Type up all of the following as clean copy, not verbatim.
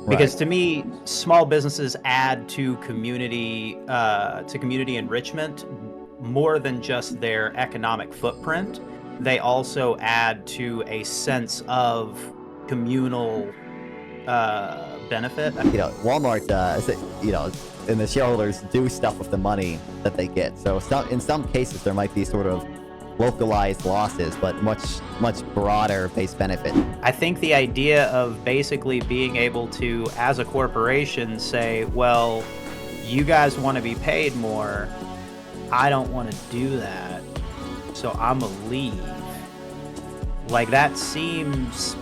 Because to me, small businesses add to community enrichment more than just their economic footprint. They also add to a sense of communal benefit. Walmart, and the shareholders do stuff with the money that they get. So in some cases, there might be sort of localized losses, but much broader base benefit. I think the idea of basically being able to, as a corporation, say, well, you guys want to be paid more, I don't want to do that, so I'm gonna leave. Like, that seems,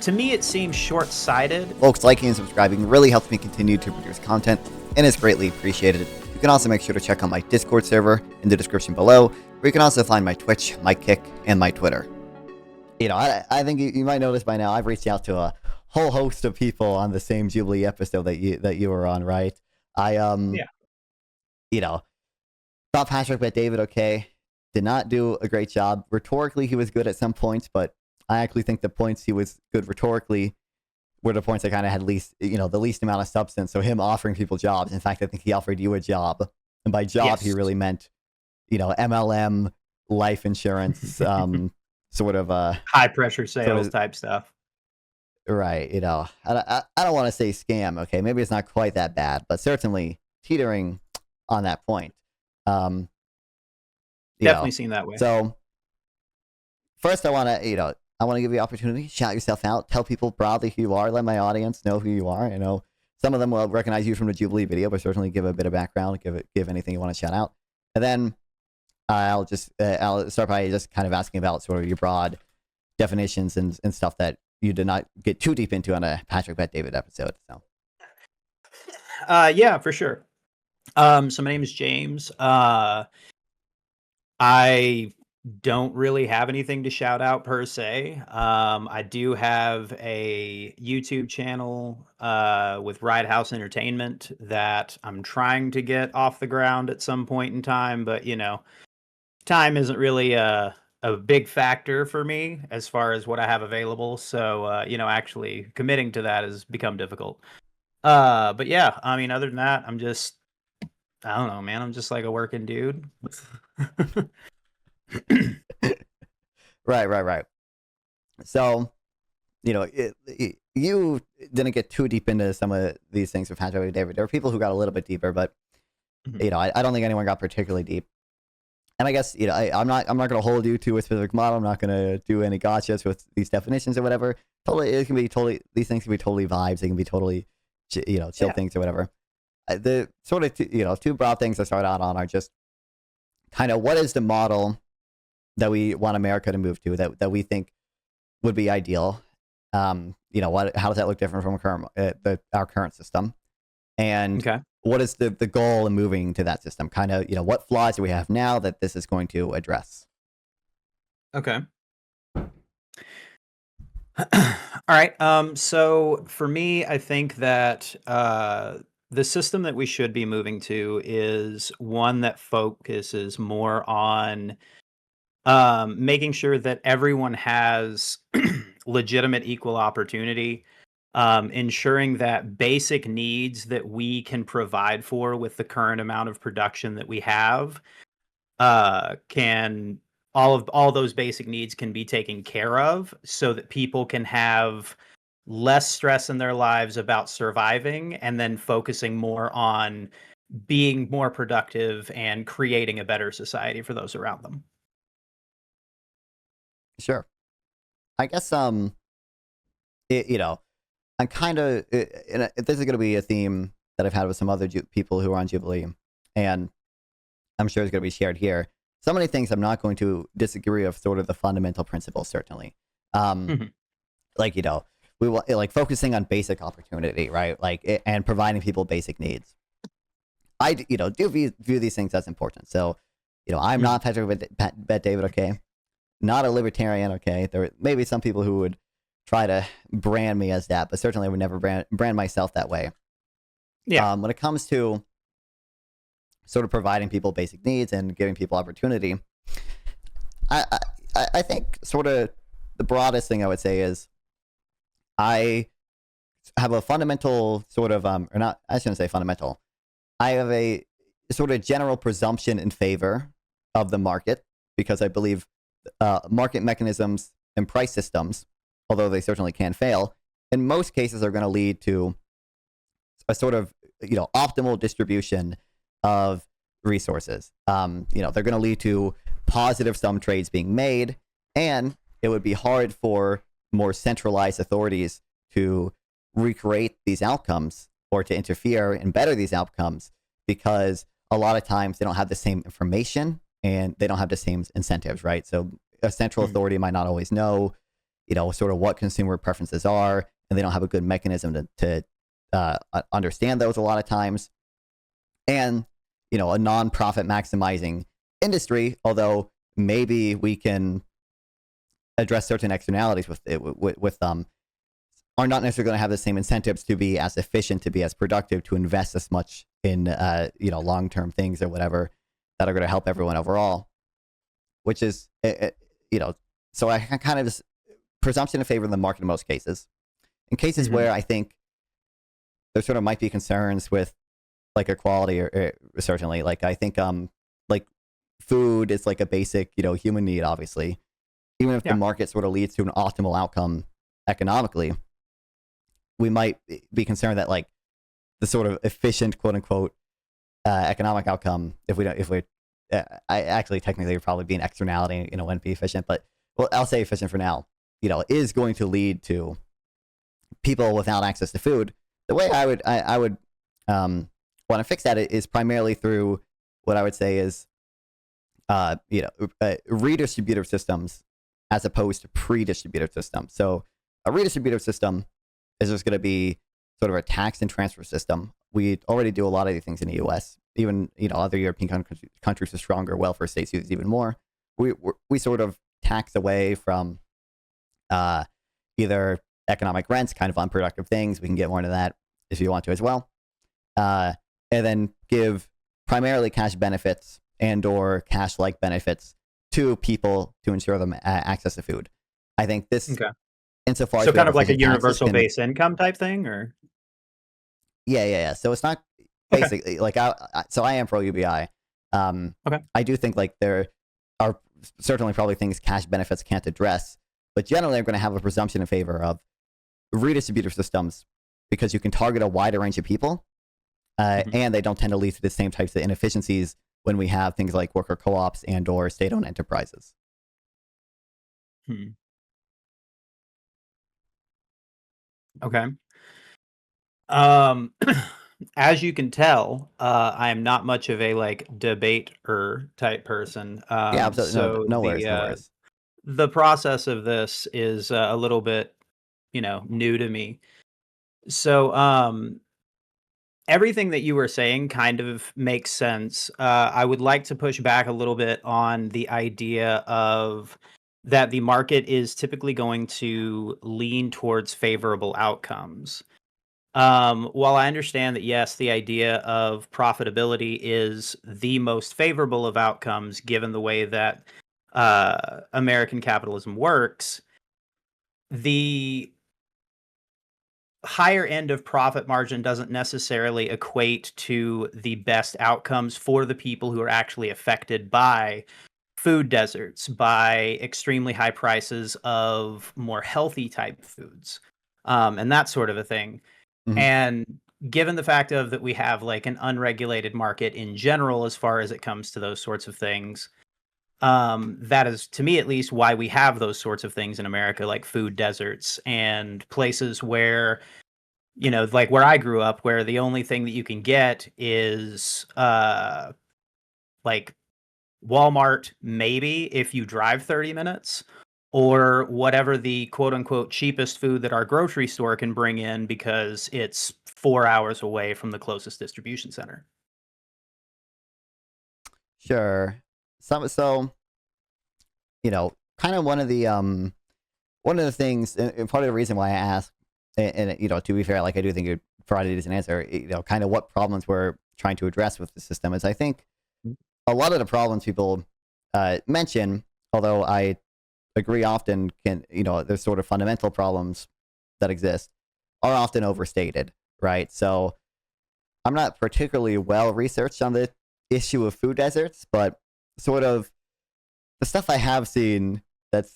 to me, it seems short-sighted. Folks, liking and subscribing really helps me continue to produce content and is greatly appreciated. You can also make sure to check out my Discord server in the description below, where you can also find my Twitch, my Kick, and my Twitter. I think you might notice by now I've reached out to a whole host of people on the same Jubilee episode that you were on, right? Thought Patrick Bet David okay. Did not do a great job. Rhetorically, he was good at some points, but I actually think the points he was good rhetorically were the points that kind of had the least amount of substance. So him offering people jobs. In fact, I think he offered you a job. And by job, he really meant, MLM, life insurance, sort of high pressure sales type stuff. Right. I don't want to say scam. Okay. Maybe it's not quite that bad, but certainly teetering on that point. Definitely seen that way. So first I want to give you the opportunity, shout yourself out, tell people broadly who you are, let my audience know who you are. I know some of them will recognize you from the Jubilee video, but certainly give a bit of background, give anything you want to shout out. And then I'll start by just kind of asking about sort of your broad definitions and stuff that you did not get too deep into on a Patrick Bet David episode. So yeah, for sure. So my name is James. I don't really have anything to shout out per se. I do have a YouTube channel with Ride House Entertainment that I'm trying to get off the ground at some point in time, but time isn't really a big factor for me as far as what I have available. So actually committing to that has become difficult. But yeah, I mean, other than that, I don't know, man. I'm just like a working dude. Right. So, you didn't get too deep into some of these things with Patrick and David. There were people who got a little bit deeper, but I don't think anyone got particularly deep. And I guess I'm not going to hold you to a specific model. I'm not going to do any gotchas with these definitions or whatever. These things can be totally vibes. They can be totally chill things or whatever. The sort of two broad things I start out on are just kind of what is the model that we want America to move to, that we think would be ideal. How does that look different from our current system? And what is the goal in moving to that system? Kind of, what flaws do we have now that this is going to address? Okay. All right. So for me, I think that the system that we should be moving to is one that focuses more on making sure that everyone has legitimate equal opportunity, ensuring that basic needs that we can provide for with the current amount of production that we have, all those basic needs can be taken care of so that people can have less stress in their lives about surviving and then focusing more on being more productive and creating a better society for those around them. Sure. I guess, I'm kind of, this is going to be a theme that I've had with some other people who are on Jubilee, and I'm sure it's going to be shared here. So many things I'm not going to disagree with sort of the fundamental principles, certainly. We want, focusing on basic opportunity, right? And providing people basic needs. I, do view these things as important. So, I'm not Patrick Bet David, okay? Not a libertarian, okay? There may be some people who would try to brand me as that, but certainly I would never brand myself that way. Yeah. When it comes to sort of providing people basic needs and giving people opportunity, I think sort of the broadest thing I would say is I have a fundamental sort of or not, I shouldn't say fundamental. I have a sort of general presumption in favor of the market because I believe market mechanisms and price systems, although they certainly can fail, in most cases are going to lead to a sort of optimal distribution of resources. They're going to lead to positive sum trades being made, and it would be hard for more centralized authorities to recreate these outcomes or to interfere and better these outcomes because a lot of times they don't have the same information and they don't have the same incentives, right? So a central authority might not always know, sort of what consumer preferences are, and they don't have a good mechanism to understand those a lot of times. And, a non-profit maximizing industry, although maybe we can address certain externalities with them, are not necessarily going to have the same incentives to be as efficient, to be as productive, to invest as much in long-term things or whatever that are going to help everyone overall. Which is so I kind of just presumption in favor of the market in most cases. In cases where I think there sort of might be concerns with like equality or certainly, like I think like food is like a basic human need, obviously. Even if the market sort of leads to an optimal outcome economically, we might be concerned that like the sort of efficient quote unquote economic outcome, if we I actually technically would probably be an externality, wouldn't be efficient, but well, I'll say efficient for now, is going to lead to people without access to food. The way I would want to fix that is primarily through what I would say is redistributive systems as opposed to pre-distributive systems. So a redistributive system is just going to be sort of a tax and transfer system. We already do a lot of these things in the U.S. Even other European countries are stronger. Welfare states use even more. We sort of tax away from either economic rents, kind of unproductive things. We can get more into that if you want to as well, and then give primarily cash benefits and or cash-like benefits to people to ensure them access to food. I think this, insofar so as kind of like a taxes universal base income type thing, or yeah. So it's not basically like so I am pro UBI. I do think like there are certainly probably things cash benefits can't address, but generally I'm going to have a presumption in favor of redistributive systems because you can target a wider range of people, and they don't tend to lead to the same types of inefficiencies when we have things like worker co-ops and or state-owned enterprises. Okay. As you can tell, I am not much of a like debater type person. Yeah, absolutely. No worries, no worries. The process of this is a little bit, new to me. So, everything that you were saying kind of makes sense. I would like to push back a little bit on the idea of that the market is typically going to lean towards favorable outcomes. While I understand that, yes, the idea of profitability is the most favorable of outcomes given the way that American capitalism works, the higher end of profit margin doesn't necessarily equate to the best outcomes for the people who are actually affected by food deserts, by extremely high prices of more healthy type foods, and that sort of a thing. And given the fact of that we have like an unregulated market in general as far as it comes to those sorts of things, that is, to me at least, why we have those sorts of things in America, like food deserts and places where, like where I grew up, where the only thing that you can get is like Walmart, maybe if you drive 30 minutes, or whatever the quote unquote cheapest food that our grocery store can bring in because it's 4 hours away from the closest distribution center. Sure. So kind of one of the things, and part of the reason why I asked, and to be fair, like I do think you provided as an answer, kind of what problems we're trying to address with the system is I think a lot of the problems people mention, although I agree often there's sort of fundamental problems that exist, are often overstated, right? So I'm not particularly well researched on the issue of food deserts, but sort of the stuff I have seen that's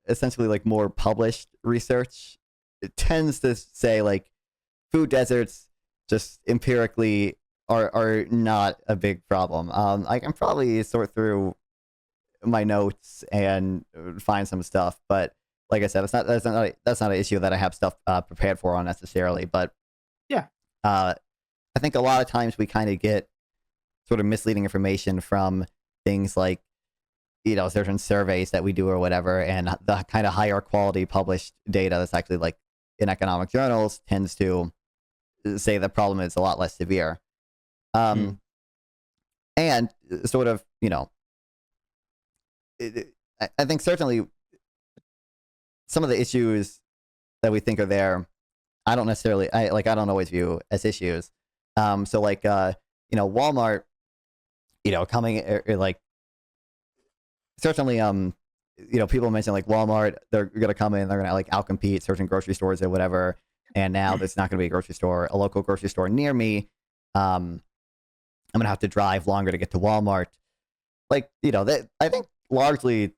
essentially like more published research, it tends to say like food deserts just empirically are not a big problem. I can probably sort through my notes and find some stuff, but like I said, that's not an issue that I have stuff prepared for on necessarily. But Yeah. I think a lot of times we kind of get sort of misleading information from things like, certain surveys that we do or whatever, and the kind of higher quality published data that's actually like in economic journals tends to say the problem is a lot less severe. And sort of, I think certainly some of the issues that we think are there, I don't always view as issues. So like, Walmart, coming like certainly, people mention like Walmart, they're going to come in, they're going to like outcompete certain grocery stores or whatever. And now there's not going to be a local grocery store near me. I'm going to have to drive longer to get to Walmart. Like, I think largely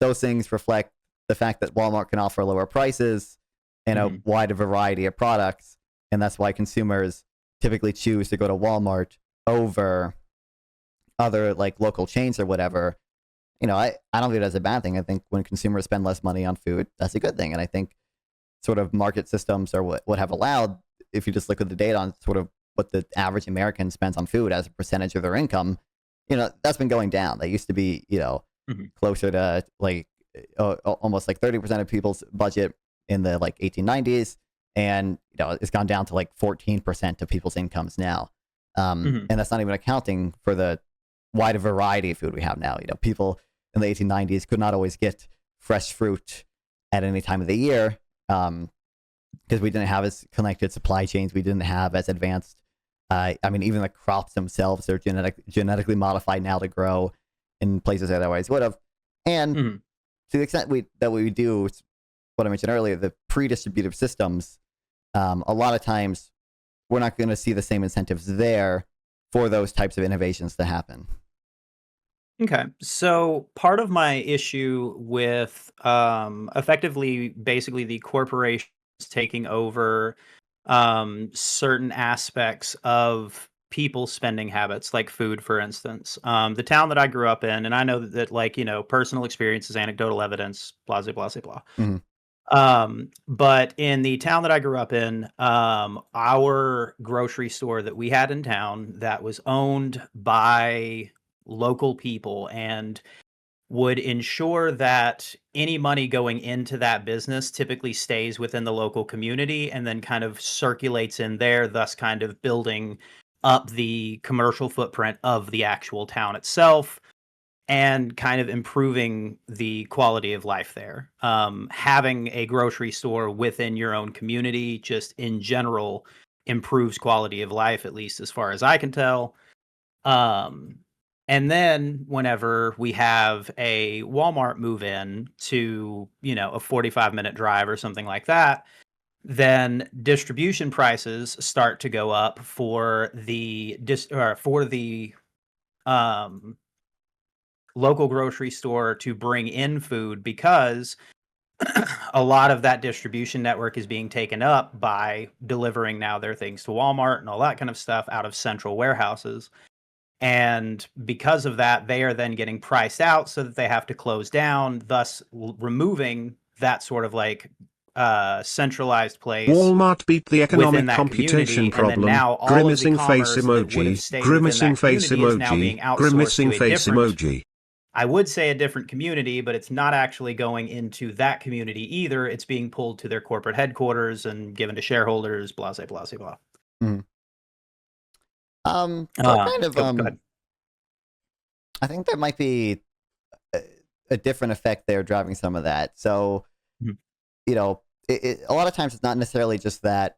those things reflect the fact that Walmart can offer lower prices and a wider variety of products. And that's why consumers typically choose to go to Walmart over other like local chains or whatever. I don't view it as a bad thing. I think when consumers spend less money on food, that's a good thing. And I think sort of market systems are what have allowed, if you just look at the data on sort of what the average American spends on food as a percentage of their income, that's been going down. They used to be, closer to like almost like 30% of people's budget in the like 1890s. And, it's gone down to like 14% of people's incomes now. And that's not even accounting for the wider variety of food we have now. People in the 1890s could not always get fresh fruit at any time of the year because we didn't have as connected supply chains. We didn't have as advanced. Even the crops themselves are genetically modified now to grow in places that otherwise would have. And to the extent that we do what I mentioned earlier, the pre-distributive systems, a lot of times we're not going to see the same incentives there for those types of innovations to happen. Okay. So part of my issue with effectively basically the corporations taking over certain aspects of people's spending habits, like food, for instance. The town that I grew up in, and I know that like, personal experiences, anecdotal evidence, blah, blah, blah, blah. But in the town that I grew up in, our grocery store that we had in town that was owned by local people and would ensure that any money going into that business typically stays within the local community and then kind of circulates in there, thus kind of building up the commercial footprint of the actual town itself and kind of improving the quality of life there. Having a grocery store within your own community just in general improves quality of life, at least as far as I can tell. And then whenever we have a Walmart move in to, a 45-minute drive or something like that, then distribution prices start to go up for the local grocery store to bring in food because a lot of that distribution network is being taken up by delivering now their things to Walmart and all that kind of stuff out of central warehouses. And because of that, they are then getting priced out so that they have to close down, thus removing that sort of like centralized place. Walmart beat the economic computation computation problem. And then now all Grimacing of the face commerce that would have emoji. stayed Grimacing within that face community is now being emoji. outsourced Grimacing to a face different, emoji. I would say a different community, but it's not actually going into that community either. It's being pulled to their corporate headquarters and given to shareholders, blah, blah, blah, blah. Go ahead. I think there might be a different effect there driving some of that. So, a lot of times it's not necessarily just that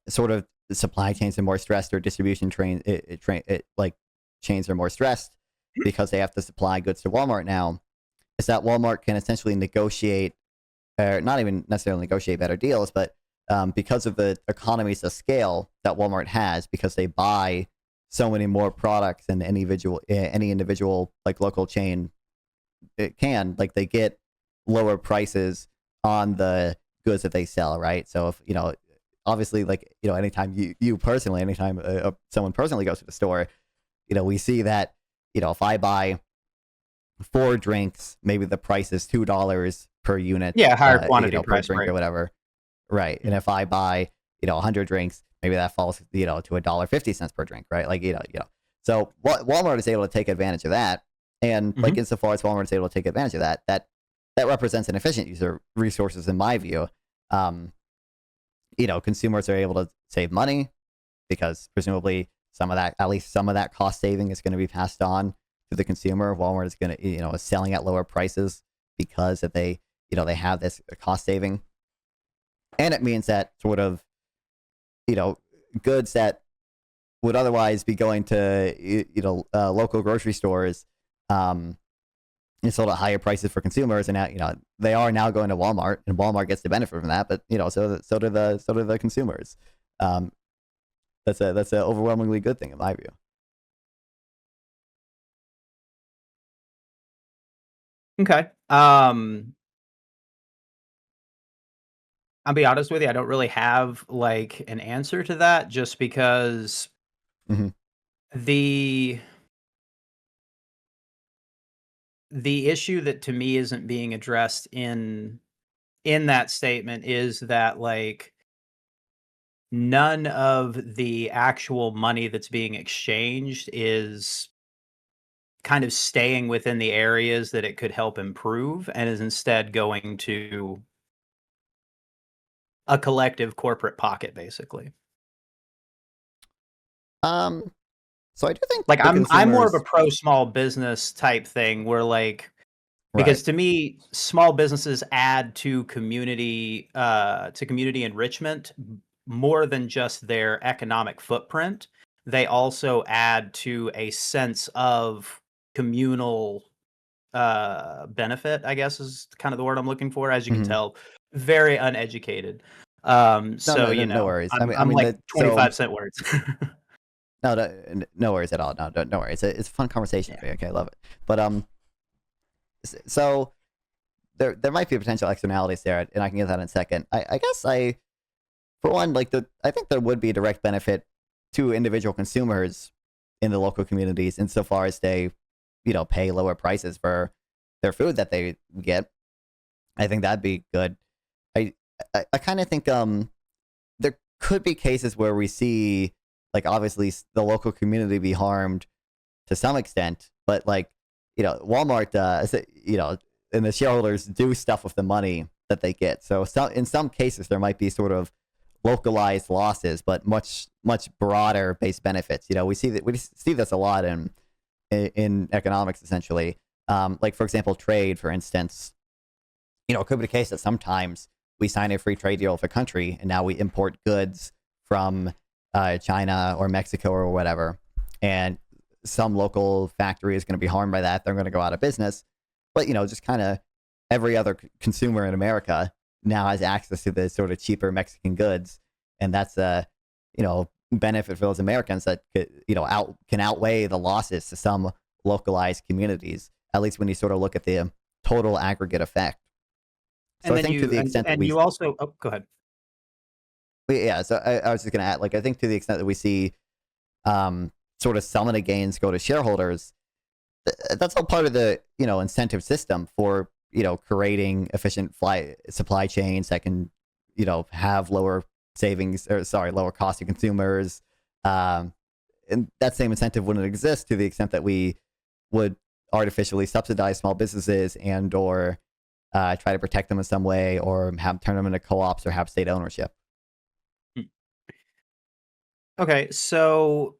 sort of the supply chains are more stressed or distribution chains are more stressed because they have to supply goods to Walmart now. Is that Walmart can essentially negotiate, or not even necessarily negotiate better deals, but because of the economies of scale that Walmart has, because they buy so many more products than any individual like local chain it can, like they get lower prices on the goods that they sell, right? So if obviously, like anytime you personally, anytime someone personally goes to the store, we see that if I buy 4 drinks, maybe the price is $2 per unit, Yeah, higher quantity per price drink break. or whatever, right? And if I buy 100 drinks, maybe that falls to $1.50 per drink, right? Like so Walmart is able to take advantage of that, and like insofar as Walmart is able to take advantage of that, that represents an efficient use of resources in my view. Consumers are able to save money because presumably at least some of that cost saving is going to be passed on to the consumer. Walmart is going to, is selling at lower prices because that they have this cost saving. And it means that sort of, goods that would otherwise be going to, local grocery stores, and sold at higher prices for consumers, and now they are now going to Walmart, and Walmart gets to benefit from that. But so do the consumers. That's an overwhelmingly good thing in my view. Okay. I'll be honest with you, I don't really have like an answer to that, just because Mm-hmm. the the issue that to me isn't being addressed in that statement is that, like, none of the actual money that's being exchanged is kind of staying within the areas that it could help improve, and is instead going to a collective corporate pocket, basically. Um, so I do think Like, the I'm more of a consumers, pro small business type thing where, like, right? because to me, small businesses add to community enrichment more than just their economic footprint. They also add to a sense of communal benefit, I guess is kind of the word I'm looking for. As you can Mm-hmm. tell, very uneducated. No, So, no, no, no worries. I I'm mean like that. So 25-cent words. no, no worries at all. No, no worries. It's a fun conversation Yeah. for me. Okay, I love it. But so there might be potential externalities there, and I can get that in a second. I guess for one, I think there would be a direct benefit to individual consumers in the local communities insofar as they, pay lower prices for their food that they get. I think that'd be good. I I kind of think there could be cases where we see like obviously the local community be harmed to some extent, but like Walmart and the shareholders do stuff with the money that they get. So in some cases there might be sort of localized losses, but much broader based benefits. We see this a lot in economics essentially. Like for example, trade, for instance. It could be the case that sometimes we sign a free trade deal with a country, and now we import goods from China or Mexico or whatever, and some local factory is going to be harmed by that. They're going to go out of business. But just kind of every other consumer in America now has access to the sort of cheaper Mexican goods, and that's a benefit for those Americans that could, can outweigh the losses to some localized communities. At least when you sort of look at the total aggregate effect. So And I then think to you the extent that and you also oh, go ahead. yeah, so I was just going to add, like, I think to the extent that we see sort of some of the gains go to shareholders, that's all part of the, incentive system for, creating efficient supply chains that can, have lower lower cost to consumers. And that same incentive wouldn't exist to the extent that we would artificially subsidize small businesses and or try to protect them in some way, or turn them into co-ops or have state ownership. Hmm. Okay, so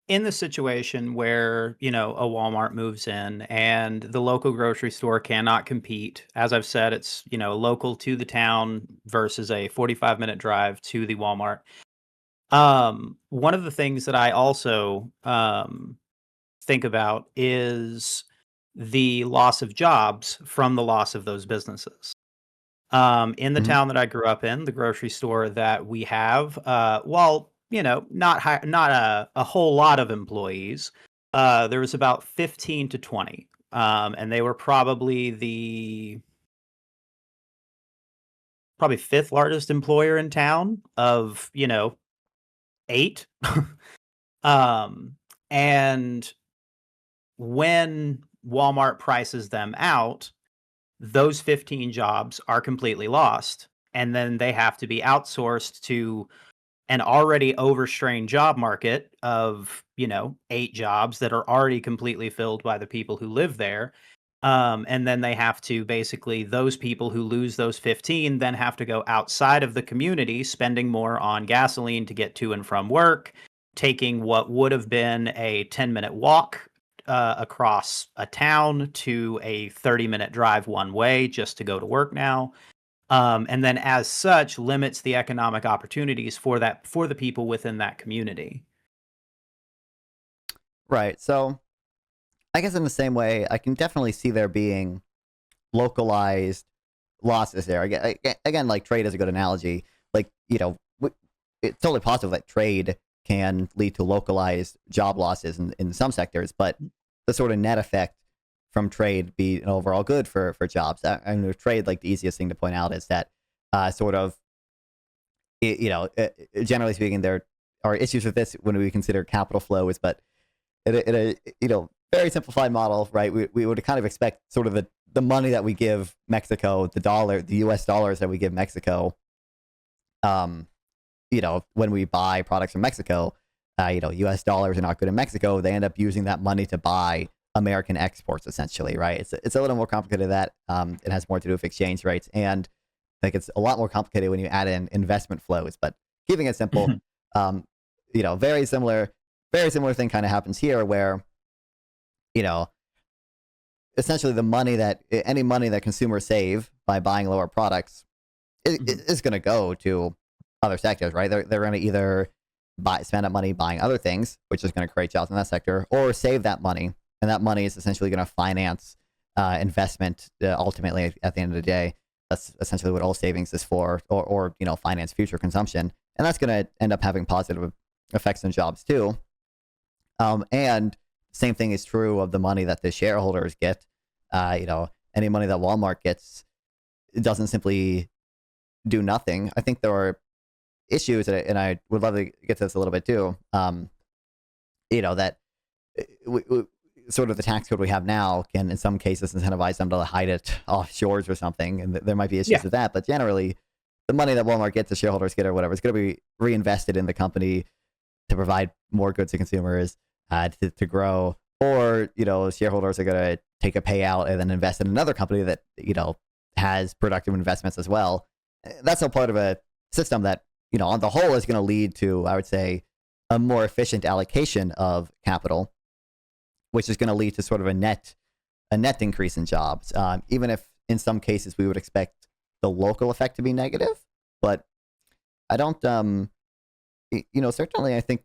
in the situation where, a Walmart moves in and the local grocery store cannot compete, as I've said, it's, local to the town versus a 45-minute drive to the Walmart. One of the things that I also think about is the loss of jobs from the loss of those businesses. In the Hmm. town that I grew up in, the grocery store that we have, while not a whole lot of employees, there was about 15 to 20, and they were probably fifth largest employer in town of 8. um, and when Walmart prices them out, those 15 jobs are completely lost, and then they have to be outsourced to an already overstrained job market of 8 jobs that are already completely filled by the people who live there. And then they have to basically, those people who lose those 15 then have to go outside of the community, spending more on gasoline to get to and from work, taking what would have been a 10-minute walk across a town to a 30-minute drive one way just to go to work now. And then as such limits the economic opportunities for the people within that community. Right. So I guess in the same way, I can definitely see there being localized losses there. Again, like trade is a good analogy. Like, it's totally possible that trade can lead to localized job losses in some sectors, but the sort of net effect from trade be an overall good for jobs. And with trade, like the easiest thing to point out is that sort of, generally speaking, there are issues with this when we consider capital flows, but in a very simplified model, right? We would kind of expect sort of the money that we give Mexico, the U.S. dollars that we give Mexico, when we buy products from Mexico, U.S. dollars are not good in Mexico. They end up using that money to buy American exports, essentially, right? It's a little more complicated than that. It has more to do with exchange rates, and I think it's a lot more complicated when you add in investment flows. But keeping it simple, um, very similar thing kind of happens here, where you know essentially any money that consumers save by buying lower products is going to go to other sectors, right? They're going to either spend that money buying other things, which is going to create jobs in that sector, or save that money, and that money is essentially going to finance investment. Ultimately, at the end of the day, that's essentially what all savings is for, or finance future consumption, and that's going to end up having positive effects on jobs too. And same thing is true of the money that the shareholders get. Any money that Walmart gets, it doesn't simply do nothing. I think there are issues, and I would love to get to this a little bit too. That sort of the tax code we have now can, in some cases, incentivize them to hide it offshores or something, and there might be issues Yeah. with that. But generally, the money that Walmart gets, the shareholders get, or whatever, is going to be reinvested in the company to provide more goods to consumers, to grow, or shareholders are going to take a payout and then invest in another company that has productive investments as well. That's all part of a system that on the whole is going to lead to, I would say, a more efficient allocation of capital, which is going to lead to sort of a net increase in jobs. Even if in some cases we would expect the local effect to be negative, but I don't. Certainly, I think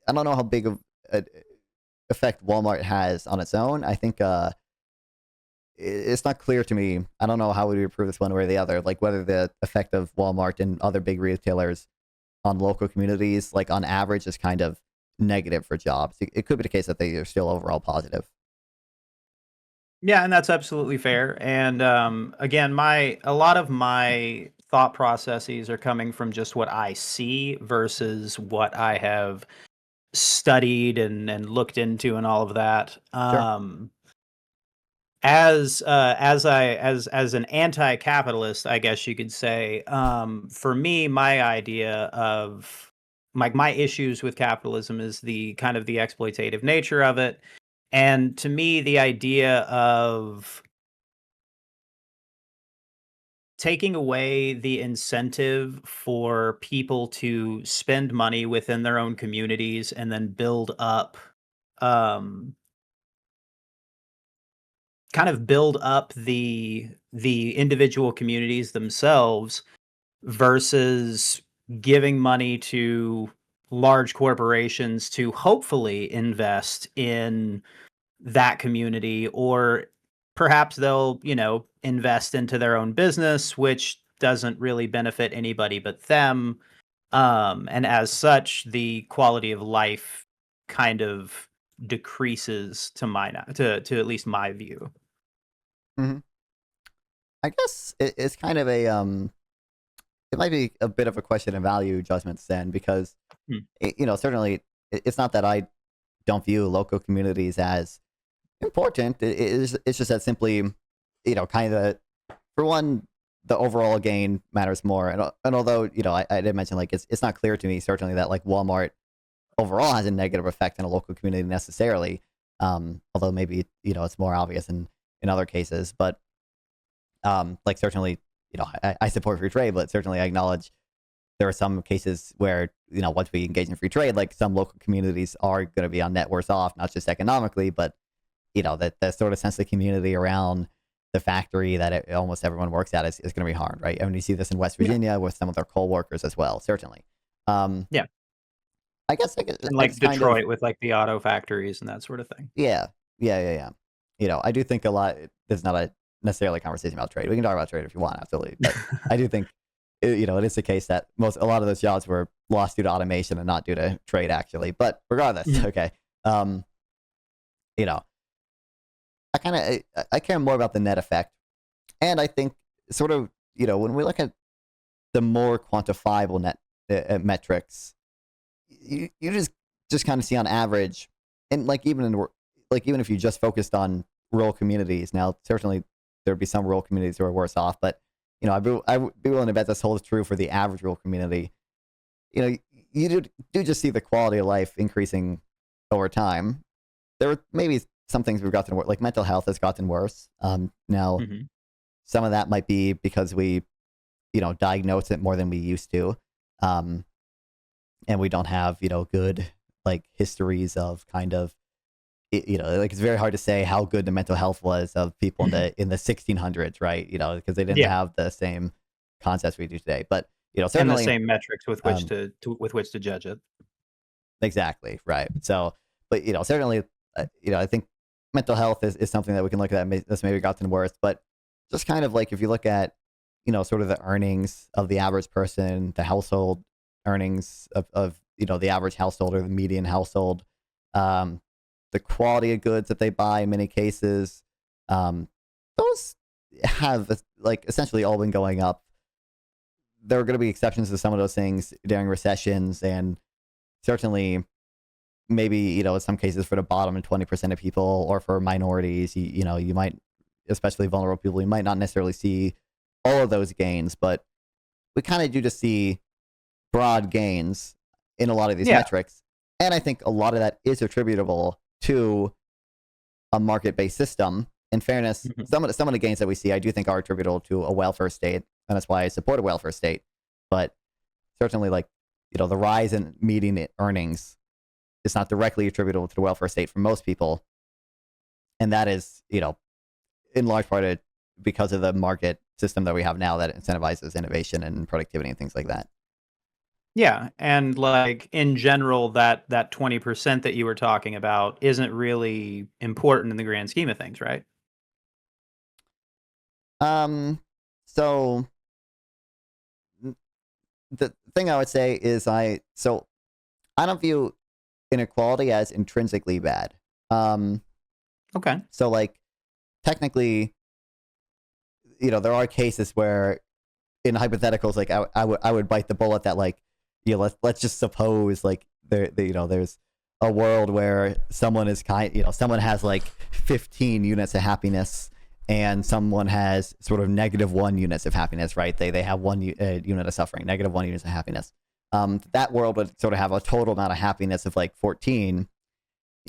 I don't know how big of an effect Walmart has on its own. I think it's not clear to me. I don't know how we would prove this one way or the other. Like whether the effect of Walmart and other big retailers on local communities, like on average, is kind of negative for jobs. It could be the case that they are still overall positive. Yeah, and that's absolutely fair. And again, a lot of my thought processes are coming from just what I see versus what I have studied and looked into and all of that. Sure. As an anti-capitalist, I guess you could say, for me, my idea of my issues with capitalism is the kind of the exploitative nature of it. And to me, the idea of taking away the incentive for people to spend money within their own communities and then um, build up the individual communities themselves versus giving money to large corporations to hopefully invest in that community or perhaps they'll, invest into their own business, which doesn't really benefit anybody but them. And as such, the quality of life kind of decreases to at least my view. Hmm. I guess it's kind of a it might be a bit of a question of value judgments then, because Hmm. certainly it's not that I don't view local communities as important. It's just that simply, kind of, for one, the overall gain matters more. And although, I did mention, like, it's not clear to me, certainly, that, like, Walmart overall has a negative effect in a local community necessarily. Although maybe, it's more obvious in other cases. But, like, certainly, I support free trade, but certainly I acknowledge there are some cases where, once we engage in free trade, like, some local communities are going to be on net worse off, not just economically, but that the sort of sense of community around the factory that almost everyone works at is going to be harmed, right? I mean, you see this in West Yeah. Virginia with some of their coal workers as well, certainly. Um, Yeah. I guess And I like just kind of, Detroit with like the auto factories and that sort of thing. yeah, yeah. I do think a lot, there's not a necessarily a conversation about trade. We can talk about trade if you want, absolutely. But I do think, it is the case that a lot of those jobs were lost due to automation and not due to trade, actually. But regardless, Mhm. okay. You know, I care more about the net effect. And I think sort of, when we look at the more quantifiable net metrics, you just kind of see on average, and like even if you just focused on rural communities, now certainly there'd be some rural communities who are worse off, but I would be willing to bet this holds true for the average rural community. You do just see the quality of life increasing over time. There are maybe some things we've gotten worse, like mental health has gotten worse. Now Mhm. some of that might be because we, diagnose it more than we used to. Um, and we don't have, good, like, histories of kind of, like, it's very hard to say how good the mental health was of people in the 1600s, right? Because they didn't Yeah, have the same concepts we do today. But, and the certainly, same metrics with which um, to judge it. exactly, right. So, but, certainly, I think mental health is something that we can look at that's maybe gotten worse. But just kind of like, if you look at, sort of the earnings of the average person, the household earnings of the average household or the median household, um, the quality of goods that they buy in many cases, um, those have, like, essentially all been going up. There are going to be exceptions to some of those things during recessions, and certainly maybe, in some cases for the bottom 20% of people, or for minorities, you might, especially vulnerable people, you might not necessarily see all of those gains, but we kind of do just see broad gains in a lot of these Yeah. metrics. And I think a lot of that is attributable to a market-based system. In fairness, Mhm. some of the gains that we see, I do think are attributable to a welfare state, and that's why I support a welfare state. But certainly, like, the rise in median earnings is not directly attributable to the welfare state for most people, and that is, in large part because of the market system that we have now that incentivizes innovation and productivity and things like that. Yeah, and, like, in general, that 20% that you were talking about isn't really important in the grand scheme of things, right? Um, so the thing I would say is I don't view inequality as intrinsically bad. Um, Okay. so, like, technically, there are cases where, in hypotheticals, like, I would bite the bullet that, like, let's just suppose, like, there's a world where someone is someone has like 15 units of happiness, and someone has sort of -1 units of happiness, right? They have one unit of suffering, -1 units of happiness. That world would sort of have a total amount of happiness of like 14.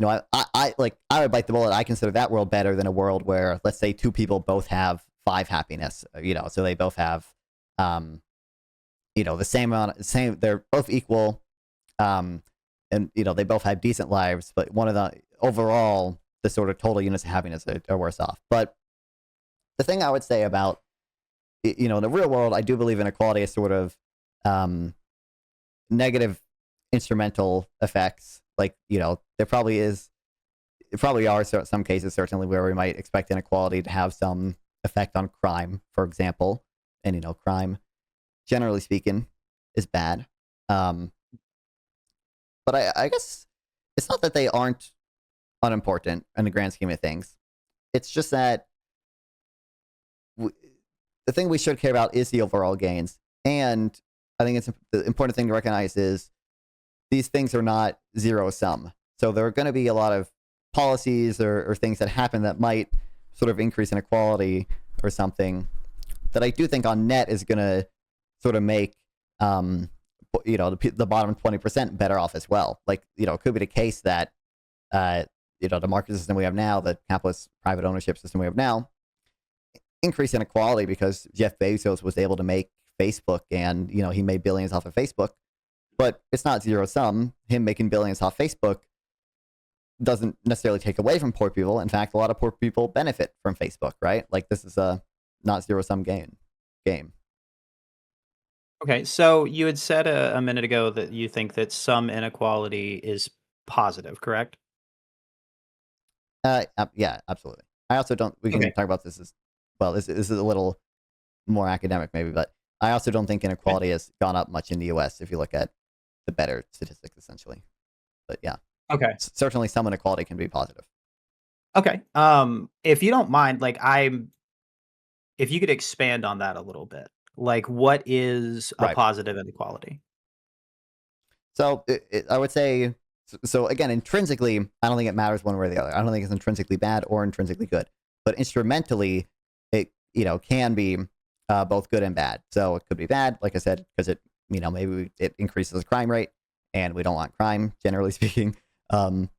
I would bite the bullet. I consider that world better than a world where, let's say, two people both have 5 happiness. So they both have, um, the same amount, they're both equal, um, and they both have decent lives, but one of the overall, the sort of total units of happiness are worse off. But the thing I would say about, in the real world, I do believe inequality is sort of, um, negative instrumental effects. Like, there probably is, probably are some cases certainly where we might expect inequality to have some effect on crime, for example, and crime, generally speaking, is bad. Um, but I guess it's not that they aren't unimportant in the grand scheme of things. It's just that the thing we should care about is the overall gains. And I think the important thing to recognize is these things are not zero sum. So there are going to be a lot of policies or things that happen that might sort of increase inequality or something that I do think on net is going to sort of make the bottom 20% better off as well. Like, it could be the case that the market system we have now, the capitalist private ownership system we have now, increase inequality because Jeff Bezos was able to make Facebook, and he made billions off of Facebook. But it's not zero sum. Him making billions off Facebook doesn't necessarily take away from poor people. In fact, a lot of poor people benefit from Facebook, right? Like, this is a not zero sum game. Okay, so you had said a minute ago that you think that some inequality is positive, correct? Yeah, absolutely. I also don't. We can Okay. talk about this as well. This is a little more academic, maybe, but I also don't think Okay. inequality has gone up much in the U.S. if you look at the better statistics, essentially. But yeah, Okay. certainly some inequality can be positive. Okay. If you don't mind, if you could expand on that a little bit, like what is a Right. positive inequality? So I would say, so again, intrinsically, I don't think it matters one way or the other. I don't think it's intrinsically bad or intrinsically good. But instrumentally, it can be both good and bad. So it could be bad, like I said, because it maybe it increases the crime rate, and we don't want crime, generally speaking. Um,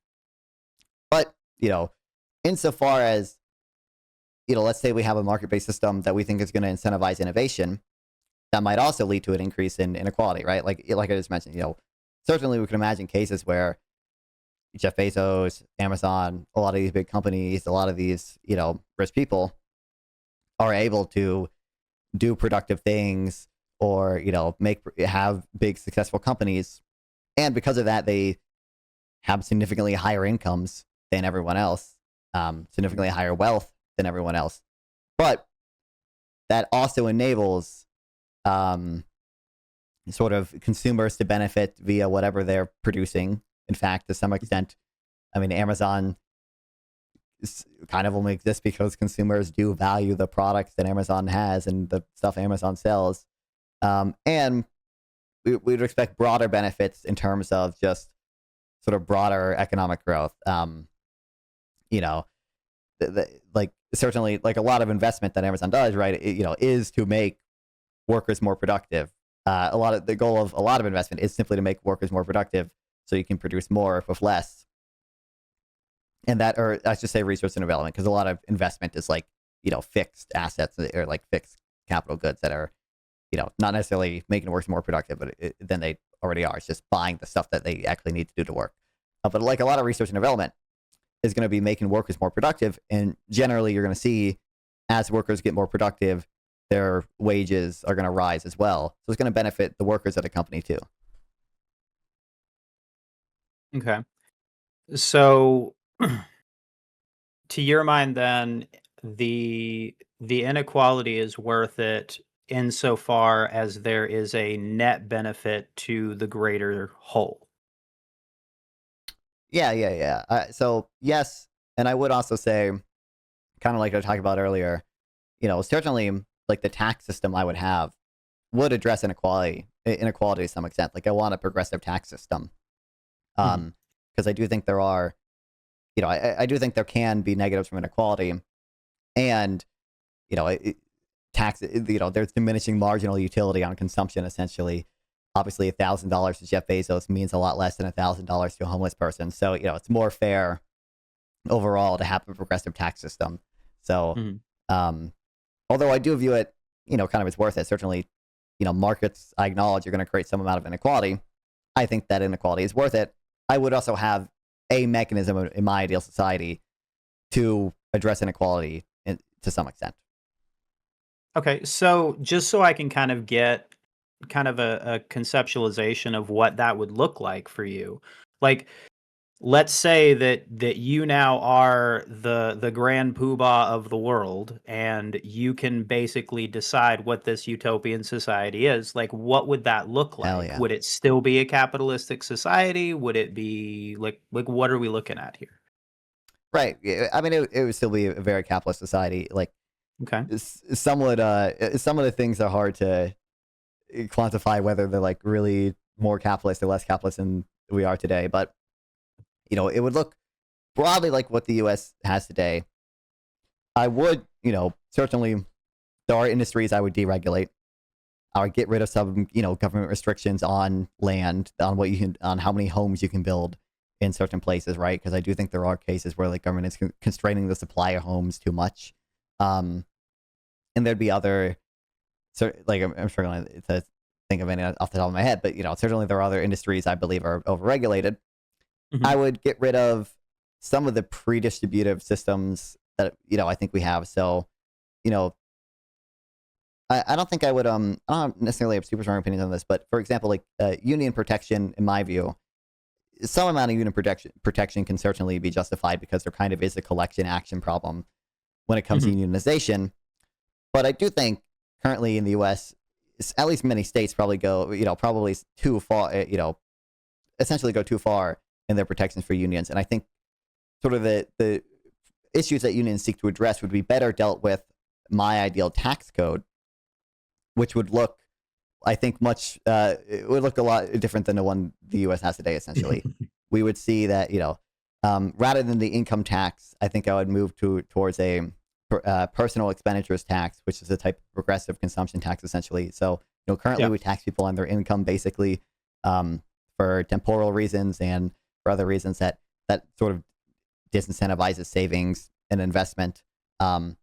but insofar as let's say we have a market-based system that we think is going to incentivize innovation, that might also lead to an increase in inequality, right? Like I just mentioned, certainly we can imagine cases where Jeff Bezos, Amazon, a lot of these big companies, a lot of these rich people are able to do productive things or have big successful companies, and because of that they have significantly higher incomes than everyone else, significantly higher wealth than everyone else. But that also enables sort of consumers to benefit via whatever they're producing. In fact, to some extent, I mean, Amazon kind of only exists because consumers do value the products that Amazon has and the stuff Amazon sells. And we would expect broader benefits in terms of just sort of broader economic growth. You know, like certainly like a lot of investment that Amazon does, right? Is to make workers more productive. A lot of the goal of a lot of investment is simply to make workers more productive, so you can produce more with less. And that, or I should say, research and development, because a lot of investment is like fixed assets or like fixed capital goods that are not necessarily making workers more productive, but than they already are. It's just buying the stuff that they actually need to do to work. But like a lot of research and development is going to be making workers more productive, and generally you're going to see as workers get more productive, their wages are going to rise as well. So it's going to benefit the workers at a company too. Okay. So to your mind then, the inequality is worth it insofar as there is a net benefit to the greater whole. Yeah. So yes, and I would also say, kind of like I talked about earlier, certainly like the tax system I would have would address inequality to some extent. Like I want a progressive tax system, Mhm. because I do think there are, I do think there can be negatives from inequality, and tax, there's diminishing marginal utility on consumption. Essentially, obviously, $1,000 to Jeff Bezos means a lot less than $1,000 to a homeless person. So it's more fair overall to have a progressive tax system. So, Mhm. um, although I do view it, kind of it's worth it. Certainly, markets I acknowledge are going to create some amount of inequality. I think that inequality is worth it. I would also have a mechanism in my ideal society to address inequality to some extent. Okay, so just so I can kind of get kind of a conceptualization of what that would look like for you. Like let's say that you now are the grand poobah of the world, and you can basically decide what this utopian society is. Like, what would that look Hell like? yeah. Would it still be a capitalistic society? Would it be like what are we looking at here? Right. Yeah, I mean, it would still be a very capitalist society. Like, Okay. somewhat, some of the things are hard to quantify whether they're like really more capitalist or less capitalist than we are today. But, it would look broadly like what the US has today. I would, certainly there are industries I would deregulate. I would get rid of some, government restrictions on land, on what you can, on how many homes you can build in certain places, right? Because I do think there are cases where like government is constraining the supply of homes too much. Um, and there'd be other, like I'm struggling to think of any off the top of my head, but certainly there are other industries I believe are overregulated. I Mhm. would get rid of some of the pre-distributive systems that I think we have. So, you know, I don't think I don't necessarily have super strong opinions on this, but for example, like union protection, in my view, some amount of union protection can certainly be justified because there kind of is a collection action problem when it comes to Mhm. unionization. But I do think currently in the U.S., at least many states probably go, probably too far, essentially go too far in their protections for unions. And I think sort of the issues that unions seek to address would be better dealt with my ideal tax code, which would look, I think, it would look a lot different than the one the U.S. has today. Essentially, we would see that rather than the income tax, I think I would move towards a personal expenditures tax, which is a type of progressive consumption tax, essentially. So, currently Yeah. we tax people on their income, basically, for temporal reasons and for other reasons that sort of disincentivizes savings and investment. Um,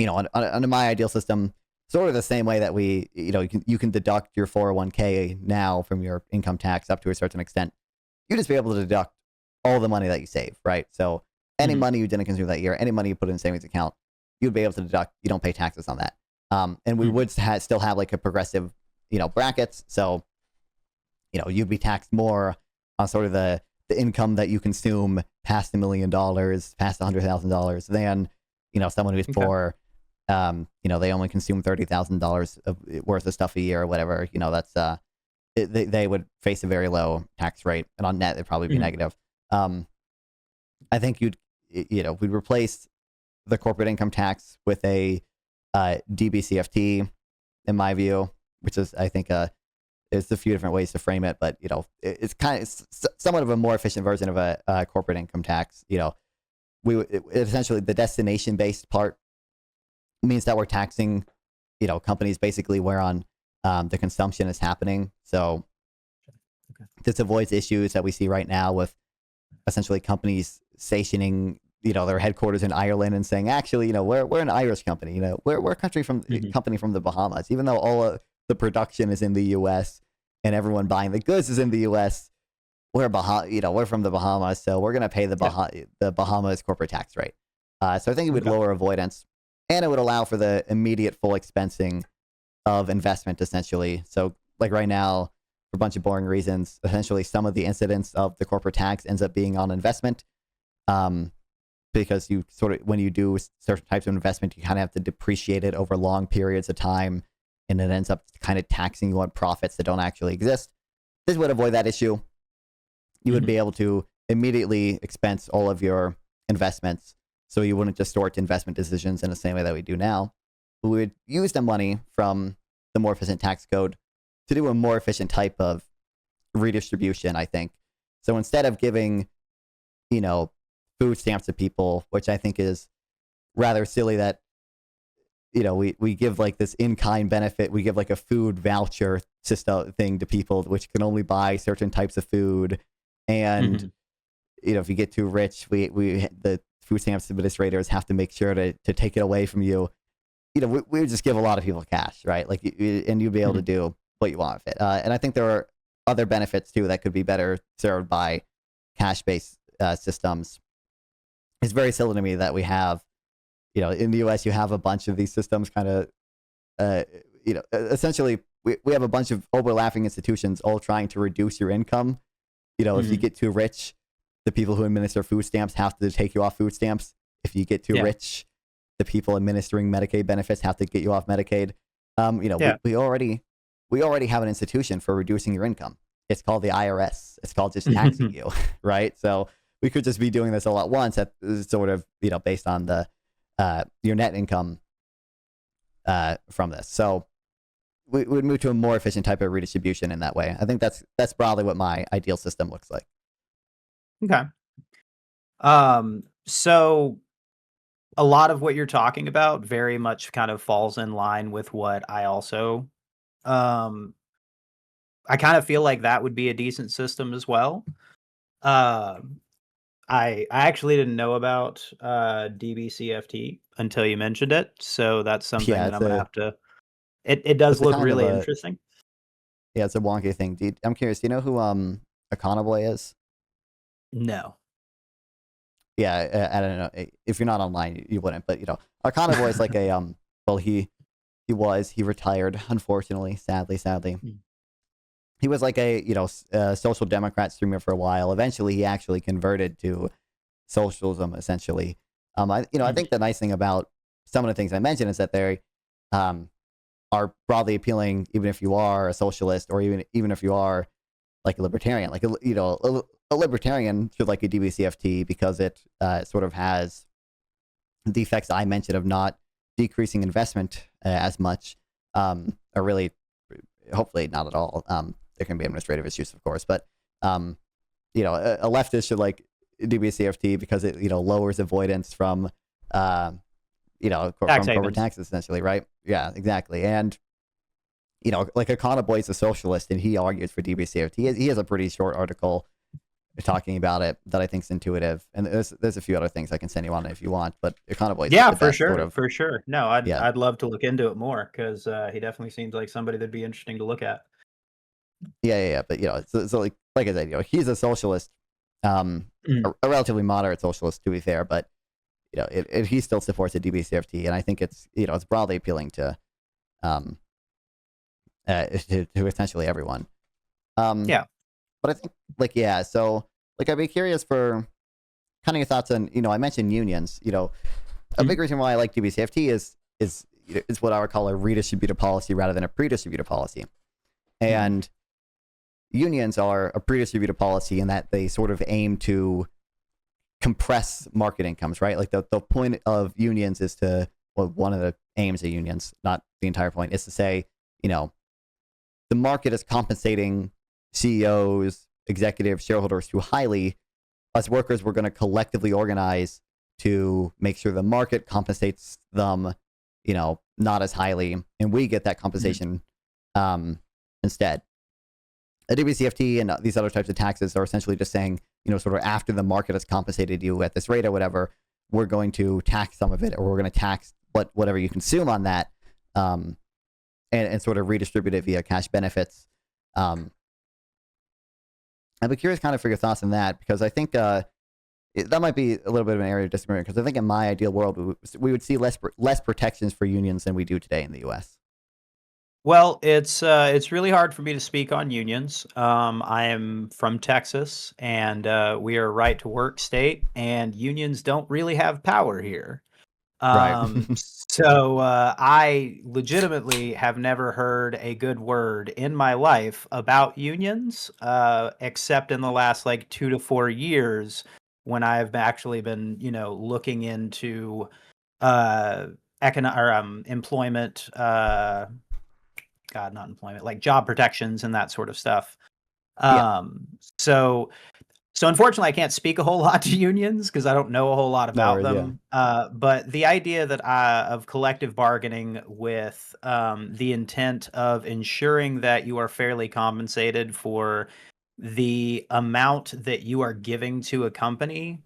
under my ideal system, sort of the same way that you can deduct your 401k now from your income tax up to a certain extent. You just be able to deduct all the money that you save, right? So any Mhm. money you didn't consume that year, any money you put in a savings account, you'd be able to deduct. You don't pay taxes on that. And we Mhm. would still have like a progressive, brackets. So you'd be taxed more on sort of the income that you consume past $1 million, past $100,000 than someone who's Okay. poor. They only consume $30,000 worth of stuff a year or whatever. That's they would face a very low tax rate, and on net it'd probably be Mhm. negative. Um, I think we'd replace the corporate income tax with a DBCFT, in my view, which is I think there's a few different ways to frame it, but it's kind of somewhat of a more efficient version of a corporate income tax. Essentially the destination based part means that we're taxing companies basically where on the consumption is happening. So Okay. this avoids issues that we see right now with essentially companies stationing their headquarters in Ireland and saying actually we're an Irish company, we're a Mhm. company from the Bahamas, even though all of the production is in the U.S. and everyone buying the goods is in the U.S. We're from the Bahamas, so we're gonna pay Yeah. the Bahamas corporate tax rate. So I think it would Okay. lower avoidance, and it would allow for the immediate full expensing of investment, essentially. So like right now, for a bunch of boring reasons, essentially some of the incidence of the corporate tax ends up being on investment. Um, because you sort of, when you do certain types of investment, you kind of have to depreciate it over long periods of time, and it ends up kind of taxing you on profits that don't actually exist. This would avoid that issue. You would Mhm. be able to immediately expense all of your investments, so you wouldn't distort investment decisions in the same way that we do now. We would use the money from the more efficient tax code to do a more efficient type of redistribution, I think. So instead of giving, you know, food stamps to people, which I think is rather silly that, we give like this in-kind benefit. We give like a food voucher system thing to people, which can only buy certain types of food. And, Mhm. if you get too rich, the food stamps administrators have to make sure to take it away from you. We would just give a lot of people cash, right? Like, and you'd be able to Mhm. do what you want with it. And I think there are other benefits too that could be better served by cash-based systems. It's very silly to me that we have, in the U.S. you have a bunch of these systems kind of, essentially we have a bunch of overlapping institutions all trying to reduce your income. If you Mhm. get too rich, the people who administer food stamps have to take you off food stamps. If you get too Yeah. rich, the people administering Medicaid benefits have to get you off Medicaid. Yeah. We already have an institution for reducing your income. It's called the IRS. It's called just taxing you, right? So we could just be doing this all at once, at sort of based on the your net income from this. So we would move to a more efficient type of redistribution in that way. I think that's broadly what my ideal system looks like. Okay. So a lot of what you're talking about very much kind of falls in line with what I also um I kind of feel like that would be a decent system as well. Um I actually didn't know about DBCFT until you mentioned it, so that's something Yeah, that I'm gonna have to it does it's a look kind of really a interesting. yeah, it's a wonky thing. I'm curious. Do you know who Econoboy is? No. Yeah, I don't know. If you're not online, you wouldn't. But Econoboy is like a well, he retired, unfortunately, sadly. Mm. He was like a social democrat streamer for a while. Eventually, he actually converted to socialism, essentially. I Mm. think the nice thing about some of the things I mentioned is that they um are broadly appealing, even if you are a socialist, or even if you are like a libertarian. Like a libertarian should like a DBCFT because it sort of has the effects I mentioned of not decreasing investment as much, or really, hopefully not at all. There can be administrative issues, of course, but a leftist should like DBCFT because it lowers avoidance from Tax from corporate havens. taxes, essentially, right? Yeah, exactly. And like Econoboy is a socialist, and he argues for DBCFT. He has a pretty short article talking about it that I think is intuitive. And there's a few other things I can send you on it if you want. But Econoboy is like Yeah, the best sort of for sure. No, I'd yeah I'd love to look into it more because he definitely seems like somebody that'd be interesting to look at. yeah. But so like I said, he's a socialist, Mm. a relatively moderate socialist to be fair, but he still supports the DBCFT, and I think it's broadly appealing to to essentially everyone. Um, Yeah. but I think so I'd be curious for kind of your thoughts on I mentioned unions. A Mhm. big reason why I like DBCFT is what I would call a redistributive policy rather than a predistributive policy, Mhm. and unions are a predistributive policy in that they sort of aim to compress market incomes, right? Like the point of unions is to, well, one of the aims of unions, not the entire point, is to say, the market is compensating CEOs, executives, shareholders too highly. Us workers, we're going to collectively organize to make sure the market compensates them, not as highly, and we get that Mhm. compensation instead. A WCFT and these other types of taxes are essentially just saying, sort of after the market has compensated you at this rate or whatever, we're going to tax some of it, or we're going to tax whatever you consume on that, and sort of redistribute it via cash benefits. Um, I'd be curious kind of for your thoughts on that, because I think that might be a little bit of an area of disagreement, because I think in my ideal world, we would see less protections for unions than we do today in the U.S. Well, it's really hard for me to speak on unions. I am from Texas, and we are a right to work state, and unions don't really have power here. Right. So I legitimately have never heard a good word in my life about unions, except in the last like 2 to 4 years when I've actually been, looking into uh, employment. God, not employment, like job protections and that sort of stuff. Yeah. Um, so so unfortunately, I can't speak a whole lot to unions because I don't know a whole lot No about worries. Yeah. them. But the idea that of collective bargaining with the intent of ensuring that you are fairly compensated for the amount that you are giving to a company,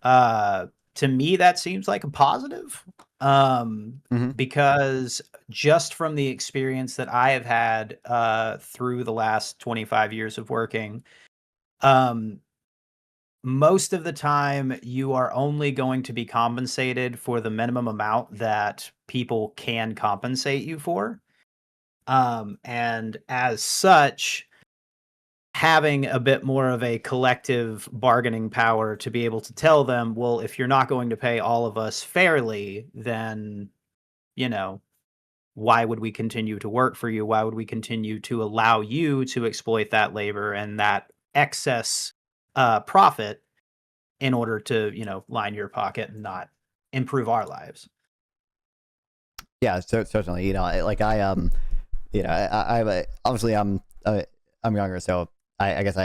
uh, to me, that seems like a positive. Hmm. Because just from the experience that I have had through the last 25 years of working, um, most of the time you are only going to be compensated for the minimum amount that people can compensate you for. And as such, having a bit more of a collective bargaining power to be able to tell them, well, if you're not going to pay all of us fairly, then, you know, why would we continue to work for you? Why would we continue to allow you to exploit that labor and that excess profit in order to, line your pocket and not improve our lives? Yeah, certainly. Obviously I'm younger, so I guess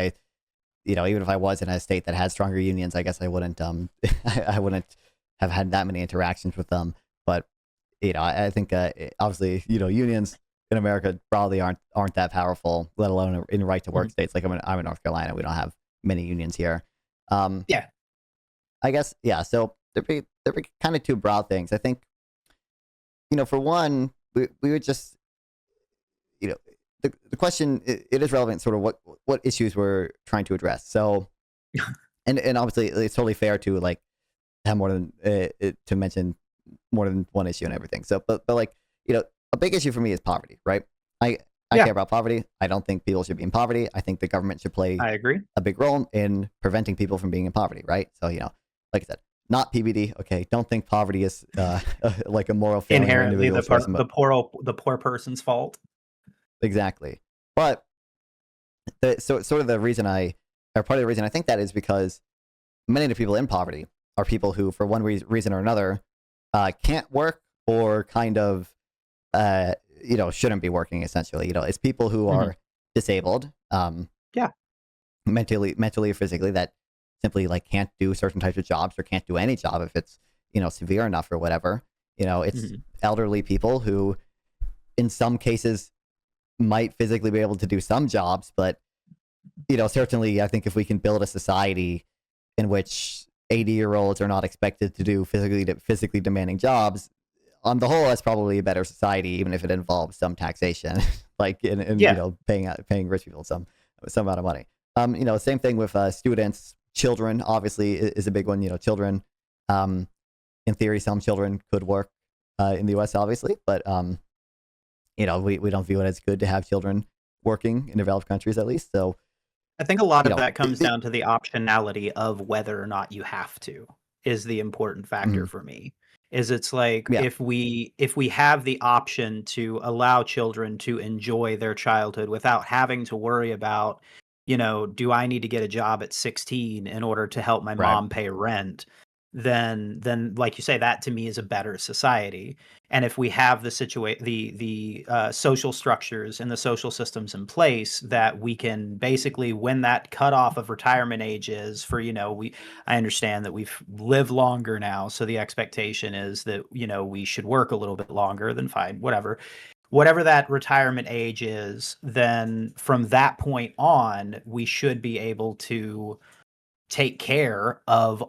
even if I was in a state that had stronger unions, I guess I wouldn't I wouldn't have had that many interactions with them. But I think obviously unions in America probably aren't that powerful, let alone in right to work states. Like I'm in North Carolina, we don't have many unions here. Yeah. I guess So there'd be kind of two broad things. I think for one, we would just the question, it is relevant sort of what issues we're trying to address. So and obviously it's totally fair to like have more than to mention more than one issue and everything. So but like a big issue for me is poverty, right? I care about poverty. I don't think people should be in poverty. I think the government should play I agree. a big role in preventing people from being in poverty, right? So like I said, not PBD. Okay, don't think poverty is like a moral failing Inherently the the poor person's fault. Exactly. But sort of the reason part of the reason I think that is because many of the people in poverty are people who, for one reason or another, can't work or kind of, shouldn't be working. Essentially, it's people who are disabled, mentally or physically, that simply like can't do certain types of jobs or can't do any job if it's severe enough or whatever. It's elderly people who, in some cases, might physically be able to do some jobs, but certainly I think if we can build a society in which 80-year-olds are not expected to do physically demanding jobs, on the whole, that's probably a better society, even if it involves some taxation, like paying rich people some amount of money. Same thing with students, children. Obviously, is a big one. Children. In theory, some children could work in the U.S. Obviously, but we don't view it as good to have children working in developed countries, at least. So I think a lot of that comes down to the optionality of whether or not you have to, is the important factor for me. It's like if we have the option to allow children to enjoy their childhood without having to worry about, do I need to get a job at 16 in order to help my mom pay rent? Then like you say, that to me is a better society. And if we have the social structures and the social systems in place that we can basically, when that cutoff of retirement age is for, I understand that we've lived longer now, so the expectation is that we should work a little bit longer, then fine, whatever that retirement age is, then from that point on, we should be able to take care of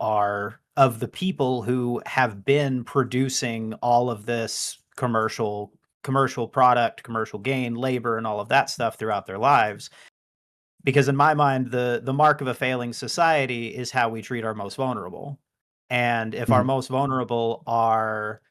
the people who have been producing all of this commercial product, commercial gain, labor, and all of that stuff throughout their lives. Because in my mind, the mark of a failing society is how we treat our most vulnerable. And if our most vulnerable are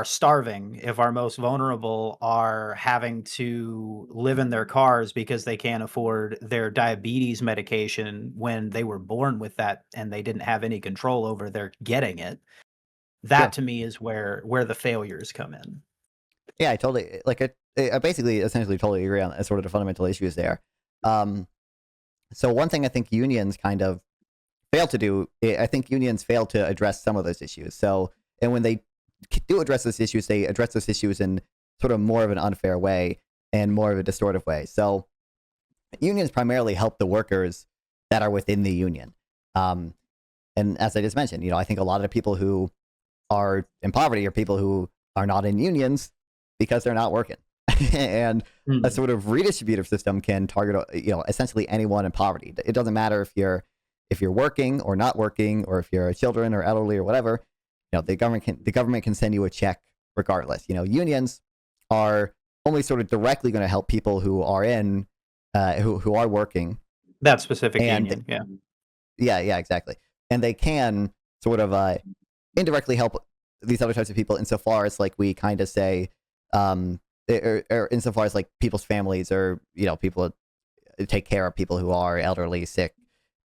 starving, if our most vulnerable are having to live in their cars because they can't afford their diabetes medication when they were born with that and they didn't have any control over their getting it, that to me is where the failures come in. Yeah, I totally I basically essentially totally agree on sort of the fundamental issues there. So one thing I think unions kind of fail to do, I think unions fail to address some of those issues. So, and when they do address those issues, they address those issues in sort of more of an unfair way and more of a distortive way. So unions primarily help the workers that are within the union. And as I just mentioned, I think a lot of the people who are in poverty are people who are not in unions because they're not working. And a sort of redistributive system can target, essentially anyone in poverty. It doesn't matter if you're working or not working, or if you're children or elderly or whatever. The government can send you a check regardless. Unions are only sort of directly going to help people who are in, who are working. That specific union, yeah, exactly. And they can sort of indirectly help these other types of people insofar as like we kind of say, or insofar as like people's families or people take care of people who are elderly, sick,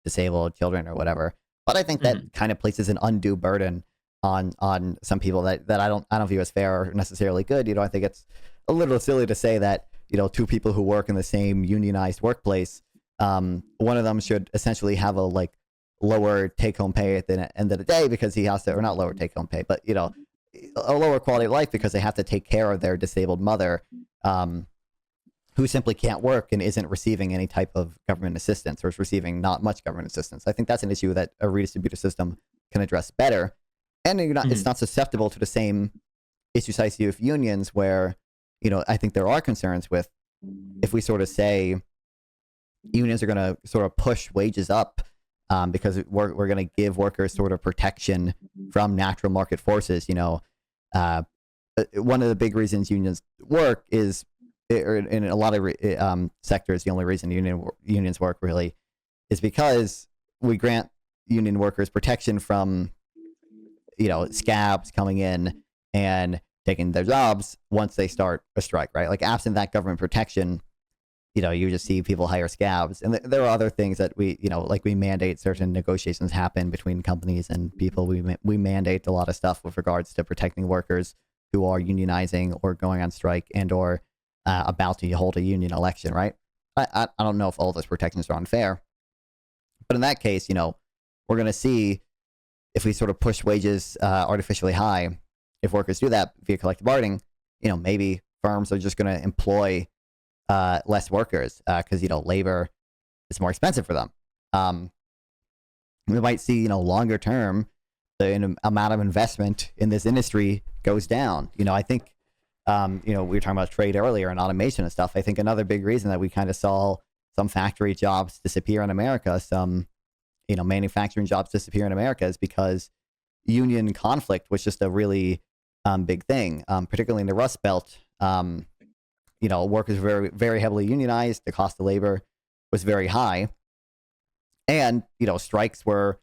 disabled, children, or whatever. But I think that kind of places an undue burden on some people that I don't view as fair or necessarily good. I think it's a little silly to say that two people who work in the same unionized workplace, one of them should essentially have a lower take-home pay at the end of the day because he has to, or not lower take-home pay, but a lower quality of life because they have to take care of their disabled mother, who simply can't work and isn't receiving any type of government assistance, or is receiving not much government assistance. I think that's an issue that a redistributive system can address better, and it's not susceptible to the same issues I see with unions, where I think there are concerns with if we sort of say unions are going to sort of push wages up. Because we're going to give workers sort of protection from natural market forces. One of the big reasons unions work is, or in a lot of sectors, the only reason unions work really is because we grant union workers protection from, scabs coming in and taking their jobs once they start a strike, right? Like, absent that government protection, you just see people hire scabs. And there are other things that we mandate certain negotiations happen between companies and people. We mandate a lot of stuff with regards to protecting workers who are unionizing or going on strike and or about to hold a union election, right? I don't know if all those protections are unfair. But in that case, we're going to see if we sort of push wages artificially high, if workers do that via collective bargaining, maybe firms are just going to employ less workers because labor is more expensive for them. We might see longer term the amount of investment in this industry goes down. I think we were talking about trade earlier and automation and stuff. I think another big reason that we kind of saw some factory jobs disappear in America, some manufacturing jobs disappear in America, is because union conflict was just a really big thing, particularly in the Rust Belt. Workers were very, very heavily unionized. The cost of labor was very high. And, strikes were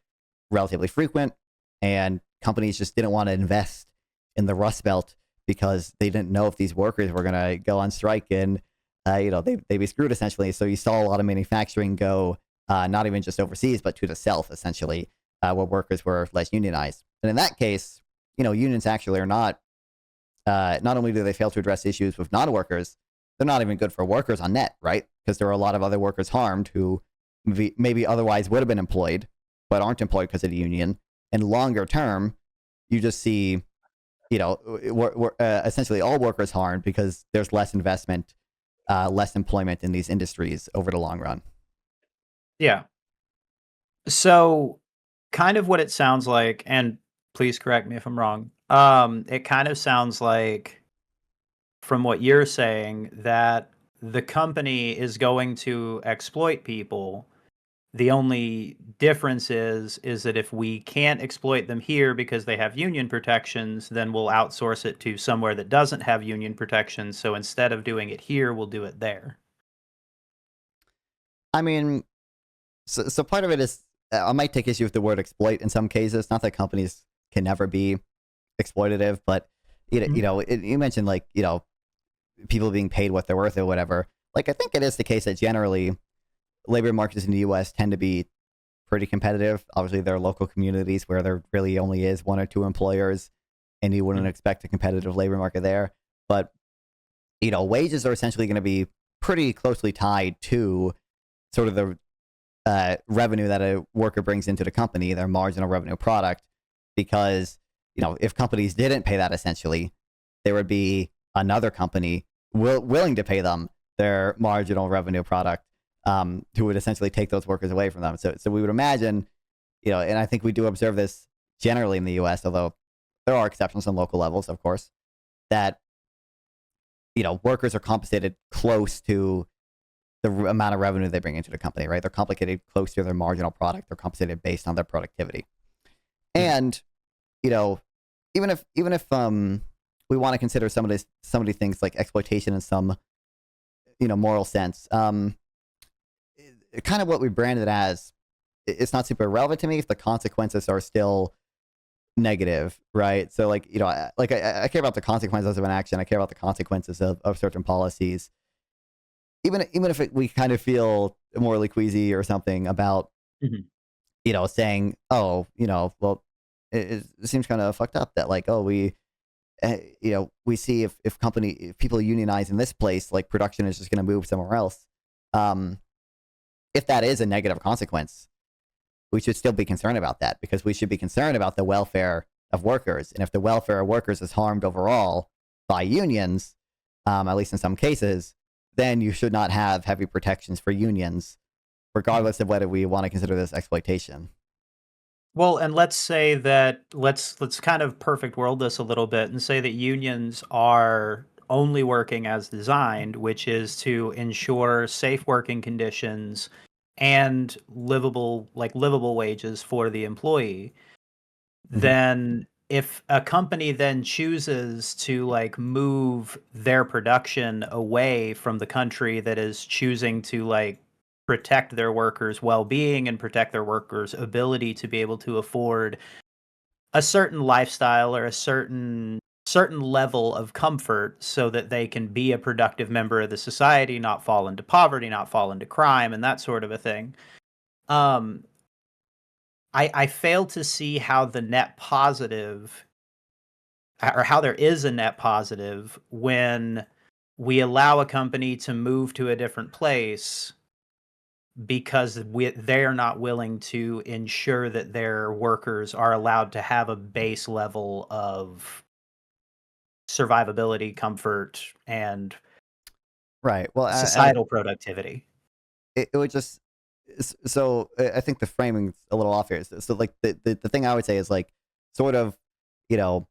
relatively frequent, and companies just didn't want to invest in the Rust Belt because they didn't know if these workers were going to go on strike and, they'd be screwed essentially. So you saw a lot of manufacturing go, not even just overseas, but to the South, essentially, where workers were less unionized. And in that case, unions actually are not only do they fail to address issues with non-workers, they're not even good for workers on net, right? Because there are a lot of other workers harmed who maybe otherwise would have been employed, but aren't employed because of the union. And longer term, you just see, essentially all workers harmed because there's less investment, less employment in these industries over the long run. Yeah. So kind of what it sounds like, and please correct me if I'm wrong, it kind of sounds like, from what you're saying, that the company is going to exploit people. The only difference is that if we can't exploit them here because they have union protections, then we'll outsource it to somewhere that doesn't have union protections. So instead of doing it here, we'll do it there. I mean, so part of it is, I might take issue with the word exploit in some cases. Not that companies can never be exploitative, but you mentioned people being paid what they're worth or whatever. I think it is the case that generally labor markets in the U.S. tend to be pretty competitive. Obviously, there are local communities where there really only is one or two employers, and you wouldn't expect a competitive labor market there. But wages are essentially going to be pretty closely tied to sort of the revenue that a worker brings into the company, their marginal revenue product, because if companies didn't pay that, essentially, there would be another company willing to pay them their marginal revenue product, who would essentially take those workers away from them. So we would imagine, and I think we do observe this generally in the U.S., although there are exceptions on local levels, of course, that workers are compensated close to the amount of revenue they bring into the company, right? They're compensated close to their marginal product. They're compensated based on their productivity. And even if we want to consider some of these things like exploitation in some moral sense, kind of what we brand it as, it's not super relevant to me if the consequences are still negative, right? So I care about the consequences of an action. I care about the consequences of certain policies. Even if we kind of feel morally queasy or something about, Mhm. saying, oh, well, it seems kind of fucked up that like, oh, we see if people unionize in this place, like production is just going to move somewhere else. Um, if that is a negative consequence, we should still be concerned about that, because we should be concerned about the welfare of workers. And if the welfare of workers is harmed overall by unions, at least in some cases, then you should not have heavy protections for unions, regardless of whether we want to consider this exploitation. Well, and let's say that let's kind of perfect world this a little bit and say that unions are only working as designed, which is to ensure safe working conditions and livable wages for the employee. Hmm. Then if a company then chooses to like move their production away from the country that is choosing to like protect their workers' well-being and protect their workers' ability to be able to afford a certain lifestyle or a certain level of comfort so that they can be a productive member of the society, not fall into poverty, not fall into crime and that sort of a thing. Um I fail to see how the net positive or how there is a net positive when we allow a company to move to a different place because they're not willing to ensure that their workers are allowed to have a base level of survivability, comfort, and Right. Well, societal productivity. it would just so I think the framing's a little off here. So like the thing I would say is like sort of, you know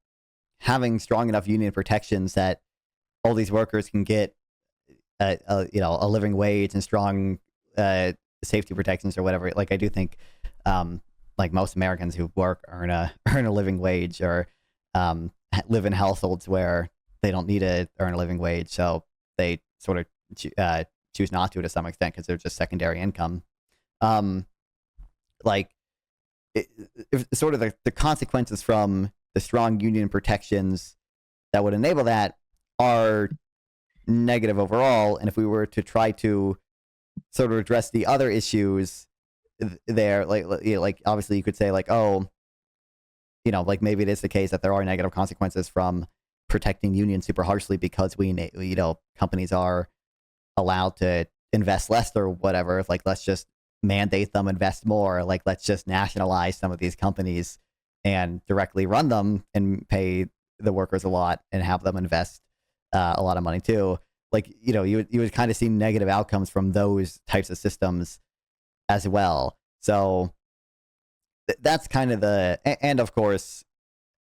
having strong enough union protections that all these workers can get a living wage and strong safety protections or whatever. Like I do think like most Americans who work earn a earn a living wage, or live in households where they don't need to earn a living wage, so they sort of choose not to some extent because they're just secondary income. Um, like if sort of the consequences from the strong union protections that would enable that are negative overall. And if we were to try to sort of address the other issues there, like obviously you could say like, oh, like maybe it is the case that there are negative consequences from protecting unions super harshly because companies are allowed to invest less or whatever. Like let's just mandate them invest more. Like let's just nationalize some of these companies and directly run them and pay the workers a lot and have them invest a lot of money too. Like you would kind of see negative outcomes from those types of systems as well. So that's kind of and of course,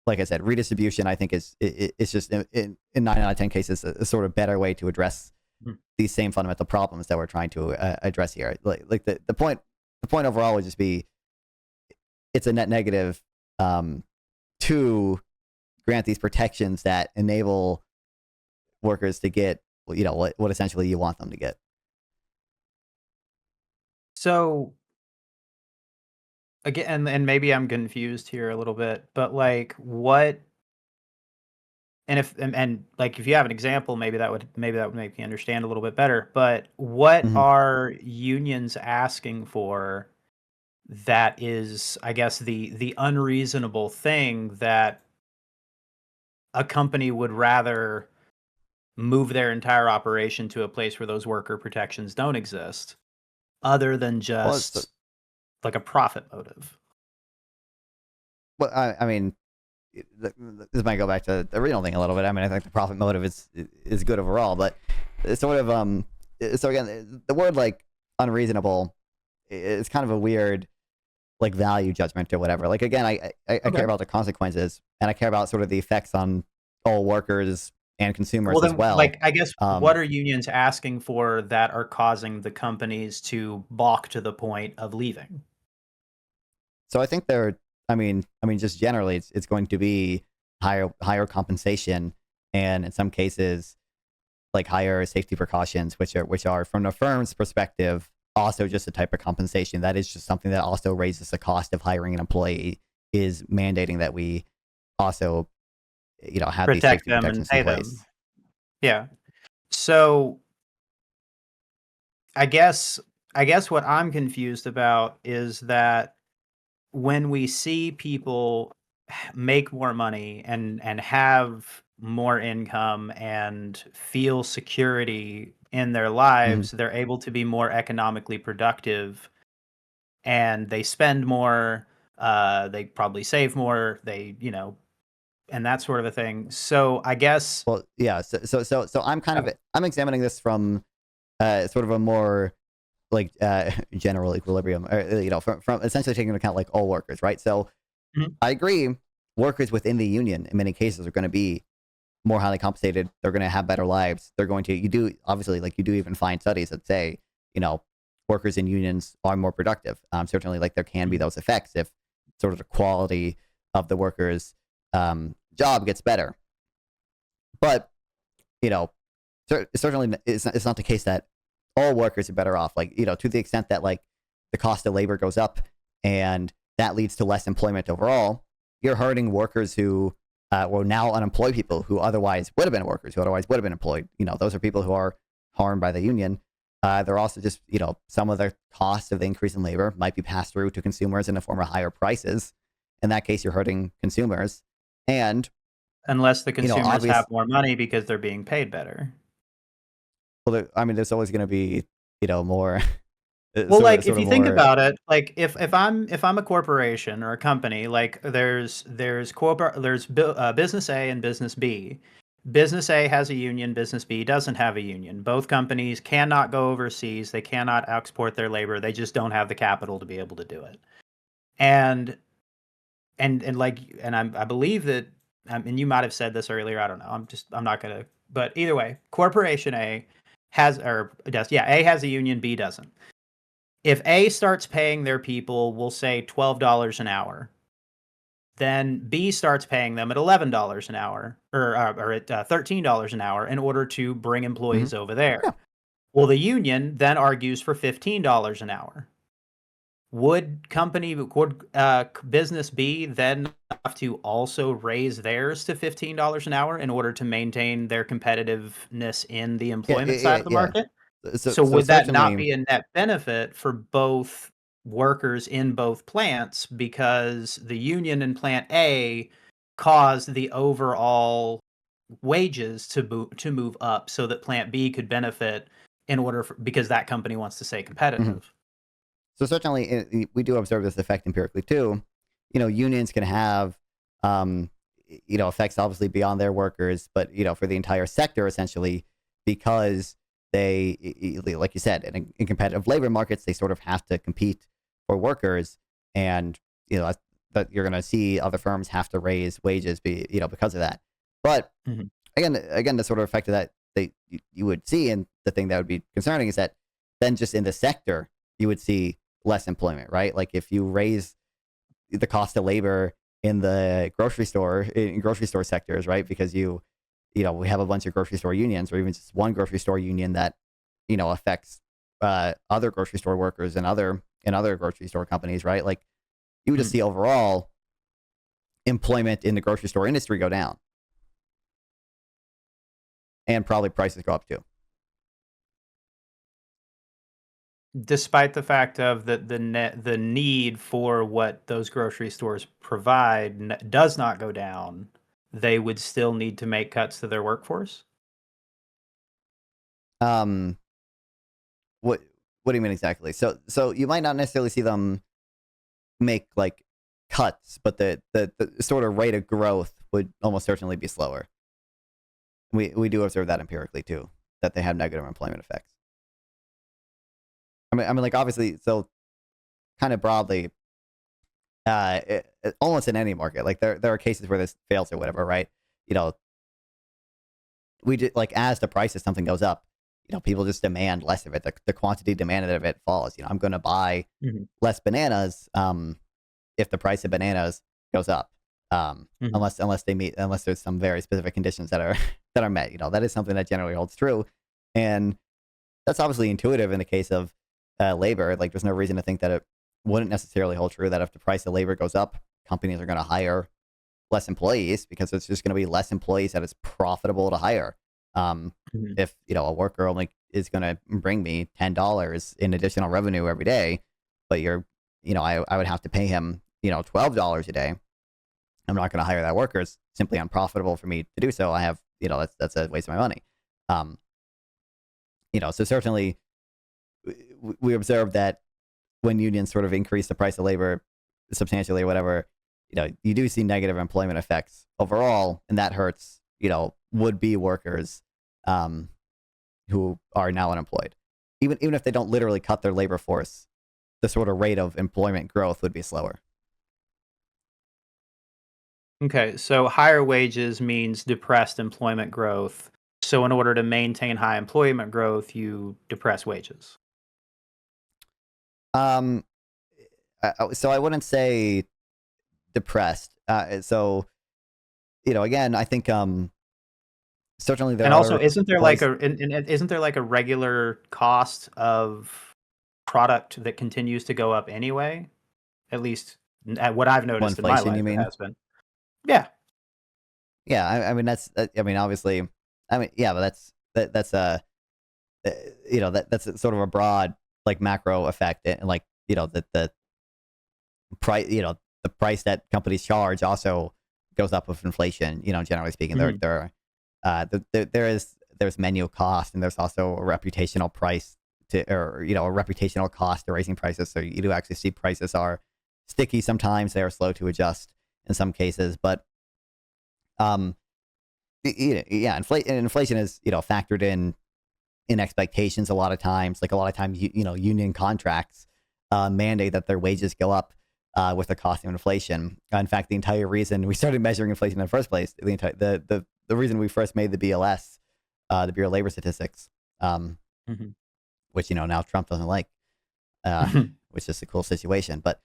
like I said, redistribution I think is just in 9 out of 10 cases a sort of better way to address Mhm. these same fundamental problems that we're trying to address here. Like the point overall would just be it's a net negative to grant these protections that enable workers to get what essentially you want them to get. So again, and maybe I'm confused here a little bit, but like what and like if you have an example, maybe that would make me understand a little bit better. But what Hmm. are unions asking for that is, I guess, the unreasonable thing that a company would rather move their entire operation to a place where those worker protections don't exist, other than Well, it's just like a profit motive? well, I mean, this might go back to the original thing a little bit. I mean, I think the profit motive is good overall, but it's sort of so again, the word like unreasonable is kind of a weird like value judgment or whatever. Like again, I care Okay. about the consequences and I care about sort of the effects on all workers and consumers Well, as then, well. like, I guess what Um, are unions asking for that are causing the companies to balk to the point of leaving? so I think I mean, just generally, it's going to be higher compensation, and in some cases, like higher safety precautions, which are from the firm's perspective, also just a type of compensation. That is just something that also raises the cost of hiring an employee. Is mandating that we also, have these Protect safety them and protections in pay them. place. Yeah. So, I guess I guess what I'm confused about is that when we see people make more money and have more income and feel security in their lives, they're able to be more economically productive, and they spend more, they probably save more, they, and that sort of a thing. So I guess Well, yeah. So I'm kind of I'm examining this from sort of a more like general equilibrium, or from essentially taking into account like all workers, right? So Mhm. I agree, workers within the union in many cases are going to be more highly compensated. They're going to have better lives. They're going to you do obviously like you do even find studies that say workers in unions are more productive. Certainly, like there can be Mhm. those effects if sort of the quality of the workers' job gets better. But you know, certainly it's not the case that all workers are better off. Like to the extent that like the cost of labor goes up and that leads to less employment overall, you're hurting workers who well now unemployed people who otherwise would have been workers who otherwise would have been employed. Those are people who are harmed by the union. They're also just some of the costs of the increase in labor might be passed through to consumers in the form of higher prices. In that case, you're hurting consumers, and Unless the consumers obvious. have more money because they're being paid better. Well, I mean, there's always going to be more Well, like, sort if of you think more. about it, like, if I'm a corporation or a company, like, there's business A and business B. Business A has a union, business B doesn't have a union. Both companies cannot go overseas, they cannot export their labor, they just don't have the capital to be able to do it. And I believe that, and you might have said this earlier, I don't know, I'm not gonna, but either way, Corporation A has, or does, yeah, A has a union, B doesn't. If A starts paying their people, we'll say $12 an hour, then B starts paying them at $11 an hour, or at $13 an hour in order to bring Mhm. employees over there. Yeah. Well, the union then argues for $15 an hour. Would business B then have to also raise theirs to $15 an hour in order to maintain their competitiveness in the Yeah, employment side yeah, of the yeah. market? So, So so would that not certainly, be a net benefit for both workers in both plants, because the union in plant A caused the overall wages to move up so that plant B could benefit, because that company wants to stay mhm. competitive. So certainly we do observe this effect empirically too. Unions can have, um, effects obviously beyond their workers, but for the entire sector essentially, because they, like you said, in competitive labor markets, they sort of have to compete for workers, and that you're going to see other firms have to raise wages, because of that. But Mhm. again, the sort of effect of that you would see, and the thing that would be concerning is that then just in the sector you would see less employment, right? Like if you raise the cost of labor in the grocery store sectors, right? Because we have a bunch of grocery store unions, or even just one grocery store union that affects other grocery store workers and other grocery store companies, right? Like you would just Mhm. see overall employment in the grocery store industry go down, and probably prices go up too. Despite the fact of the need for what those grocery stores provide does not go down, they would still need to make cuts to their workforce? Um, what what do you mean exactly? So you might not necessarily see them make like cuts, but the sort of rate of growth would almost certainly be slower. We do observe that empirically too, that they have negative employment effects. I mean, like obviously, so kind of broadly, almost in any market, like there are cases where this fails or whatever, right? You know, we just like as the price of something goes up, people just demand less of it. The quantity demanded of it falls. I'm going to buy Mhm. less bananas if the price of bananas goes up. Mhm. Unless there's some very specific conditions that are that are met. That is something that generally holds true, and that's obviously intuitive in the case of labor. Like, there's no reason to think that it wouldn't necessarily hold true that if the price of labor goes up, companies are going to hire less employees because it's just going to be less employees that it's profitable to hire. Mhm. If a worker only is going to bring me $10 in additional revenue every day, but I would have to pay him $12 a day. I'm not going to hire that worker. It's simply unprofitable for me to do so. I have that's a waste of my money. Um, so certainly we observe that when unions sort of increase the price of labor substantially or whatever, you do see negative employment effects overall, and that hurts, would-be workers who are now unemployed. Even if they don't literally cut their labor force, the sort of rate of employment growth would be slower. Okay, so higher wages means depressed employment growth. So in order to maintain high employment growth, you depress wages. Um, so I wouldn't say depressed. So again, I think certainly there And also, are isn't there like places. isn't there like a regular cost of product that continues to go up anyway? At least at what I've Well, noticed in my inflation, life, you it mean? has been. Yeah. Yeah, I mean I mean obviously, I mean yeah, but that's that's sort of a broad like macro effect, and like the price the price that companies charge also goes up with inflation. Generally speaking, Mhm. there's menu cost, and there's also a reputational price to, or a reputational cost to raising prices. So you do actually see prices are sticky sometimes. They are slow to adjust in some cases, but um yeah, inflation is factored in expectations a lot of times. Like a lot of times, union contracts mandate that their wages go up with the cost of inflation. In fact, the entire reason we started measuring inflation in the first place, the reason we first made the BLS, the Bureau of Labor Statistics, um, Mhm. which now Trump doesn't like, uh, which is a cool situation. But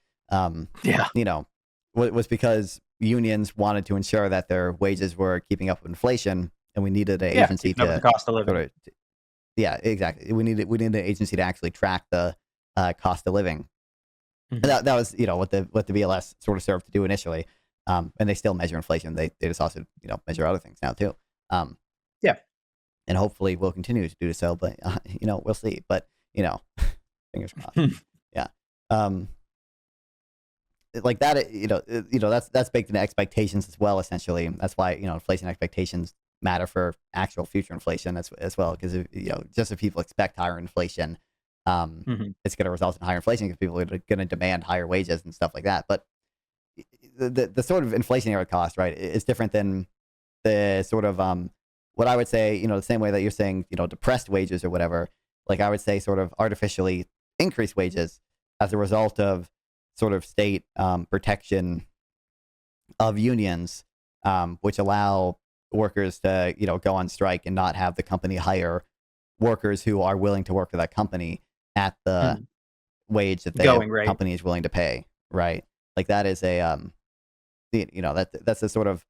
Yeah. you know, was because unions wanted to ensure that their wages were keeping up with inflation, and we needed an Yeah, agency keeping up with to the cost of sort living. of, yeah, exactly. We needed an agency to actually track the cost of living, and Mhm. that was what the BLS sort of served to do initially. And they still measure inflation. They just also measure other things now too. Um, Yeah. and hopefully we'll continue to do so. But we'll see. But fingers crossed. Yeah. Um, like that, that's baked into expectations as well. Essentially, that's why inflation expectations matter for actual future inflation as well. Because just if people expect higher inflation, Mhm. it's going to result in higher inflation because people are going to demand higher wages and stuff like that. But the sort of inflationary cost, right, is different than the sort of what I would say, the same way that you're saying, depressed wages or whatever. Like I would say, sort of artificially increased wages as a result of sort of state protection of unions, which allow workers to go on strike and not have the company hire workers who are willing to work for that company at the Mhm. wage that the Going rate. company is willing to pay. Right, like that is a that's a sort of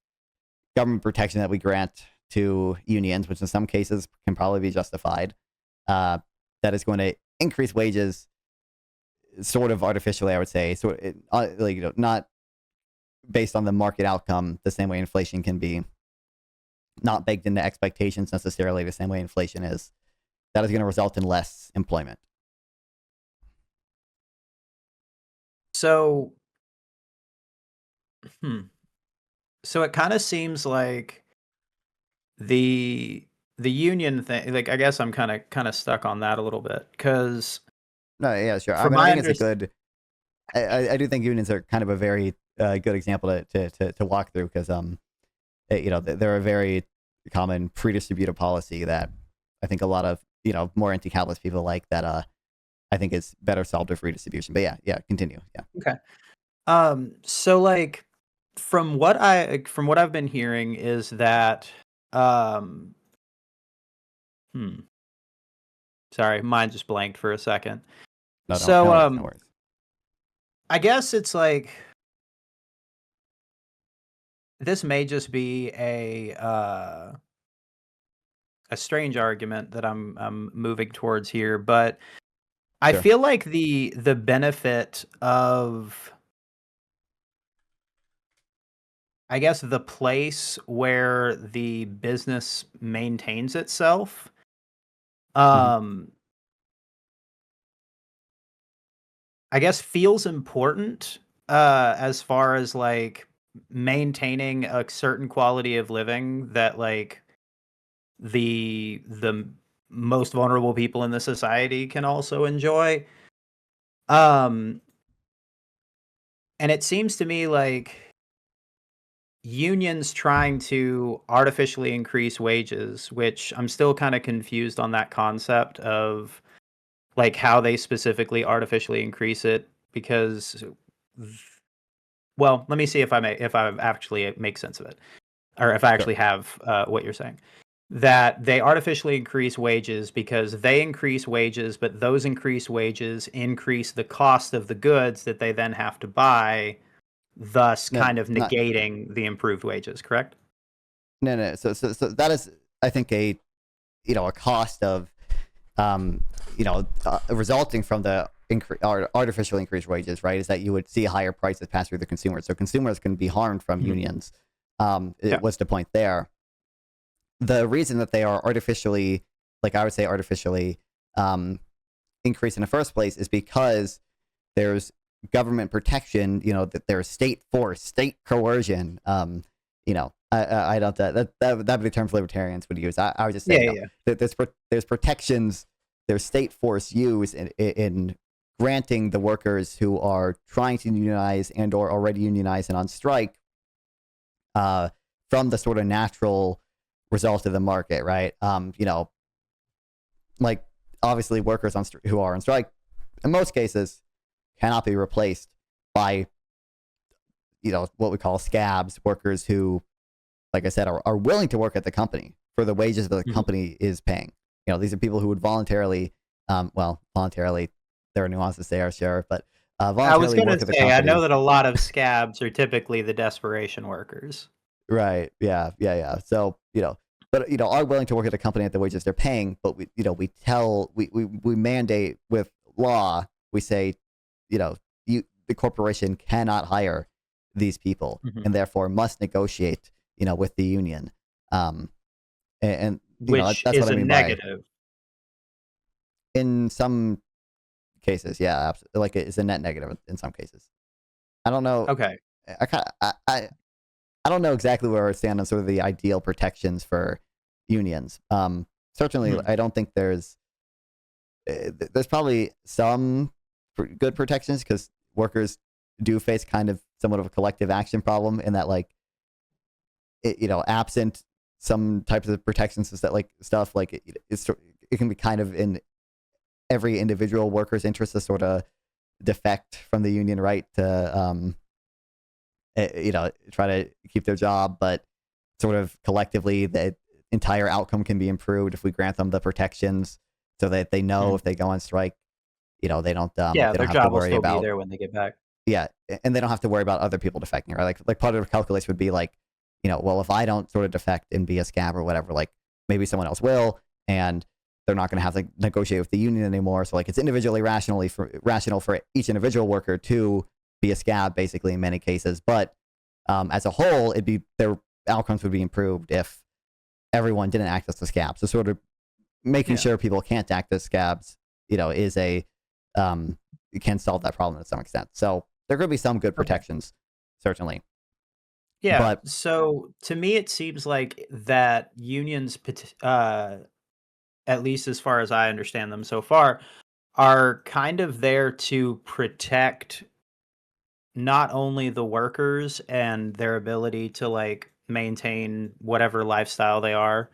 government protection that we grant to unions, which in some cases can probably be justified. Uh, that is going to increase wages, sort of artificially, I would say. So, like not based on the market outcome, the same way inflation can be, not baked into expectations necessarily, the same way inflation is. That is going to result in less employment. So, hmm. So it kinda seems like the the union thing, like, I guess I'm kinda stuck on that a little bit because No, yeah, sure. I from mean, I my think it's a understanding. good. I do think unions are kind of a very good example to walk through because they're a very common pre-distributive policy that I think a lot of more anti-capitalist people like, that I think is better solved with redistribution. But yeah, continue. Yeah, Okay. So, like, from what I've been hearing is that, um hmm, sorry, mine just blanked for a second. no, don't, So, no worries, no worries. I guess it's like this may just be a strange argument that I'm moving towards here, but I Sure. feel like the benefit of I guess, the place where the business maintains itself. Mhm. Um, I guess feels important as far as like maintaining a certain quality of living that like the most vulnerable people in the society can also enjoy. Um, and it seems to me like unions trying to artificially increase wages, which I'm still kind of confused on that concept of like how they specifically artificially increase it because well, let me see if I actually make sense of it or if I Sure. actually have what you're saying. That they artificially increase wages because they increase wages, but those increased wages increase the cost of the goods that they then have to buy, thus No, kind of not negating the improved wages, correct? no. So that is, I think, a cost of resulting from the artificially increased wages, right? Is that you would see higher prices pass through the consumers. So consumers can be harmed from Mhm. unions. Yeah. It was the point there. The reason that they are artificially, like I would say, artificially um, increased in the first place is because there's government protection. That there's state force, state coercion. I don't that would be the terms libertarians would use. I would just say Yeah, yeah, yeah. that there's protections, there's state force used in granting the workers who are trying to unionize and or already unionized and on strike uh, from the sort of natural result of the market, right? Like obviously workers who are on strike in most cases cannot be replaced by what we call scabs, workers who, like I said, are willing to work at the company for the wages that the Mhm. company is paying. These are people who would voluntarily, voluntarily, there are nuances there, sure, but I was voluntarily gonna work at the say, I know company. that a lot of scabs are typically the desperation workers. Right. Yeah. Yeah. Yeah. So, but, are willing to work at a company at the wages they're paying, but we mandate with law, we say, the corporation cannot hire these people Mhm. and therefore must negotiate, with the union. Um, and Which that's what is I a mean by negative. in some cases, yeah, absolutely. Like it's a net negative in some cases. I don't know. Okay. I kind I don't know exactly where I stand on sort of the ideal protections for unions. Certainly, Mhm. I don't think there's probably some good protections because workers do face kind of somewhat of a collective action problem in that like absent some types of protections is that like stuff like it can be kind of in every individual worker's interest to sort of defect from the union right to try to keep their job, but sort of collectively the entire outcome can be improved if we grant them the protections so that they know Mhm. if they go on strike, Yeah, they don't their have to job will worry still be about. there when they get back. Yeah, and they don't have to worry about other people defecting, right? Like part of the calculus would be like, well, if I don't sort of defect and be a scab or whatever, like maybe someone else will, and they're not going to have to negotiate with the union anymore. So like it's individually rational for each individual worker to be a scab, basically in many cases. But as a whole, their outcomes would be improved if everyone didn't act as a scab. So sort of making Yeah. sure people can't act as scabs, is um, can solve that problem to some extent. So there could be some good Okay. protections, certainly. Yeah. But So to me, it seems like that unions, at least as far as I understand them so far, are kind of there to protect not only the workers and their ability to like maintain whatever lifestyle they are,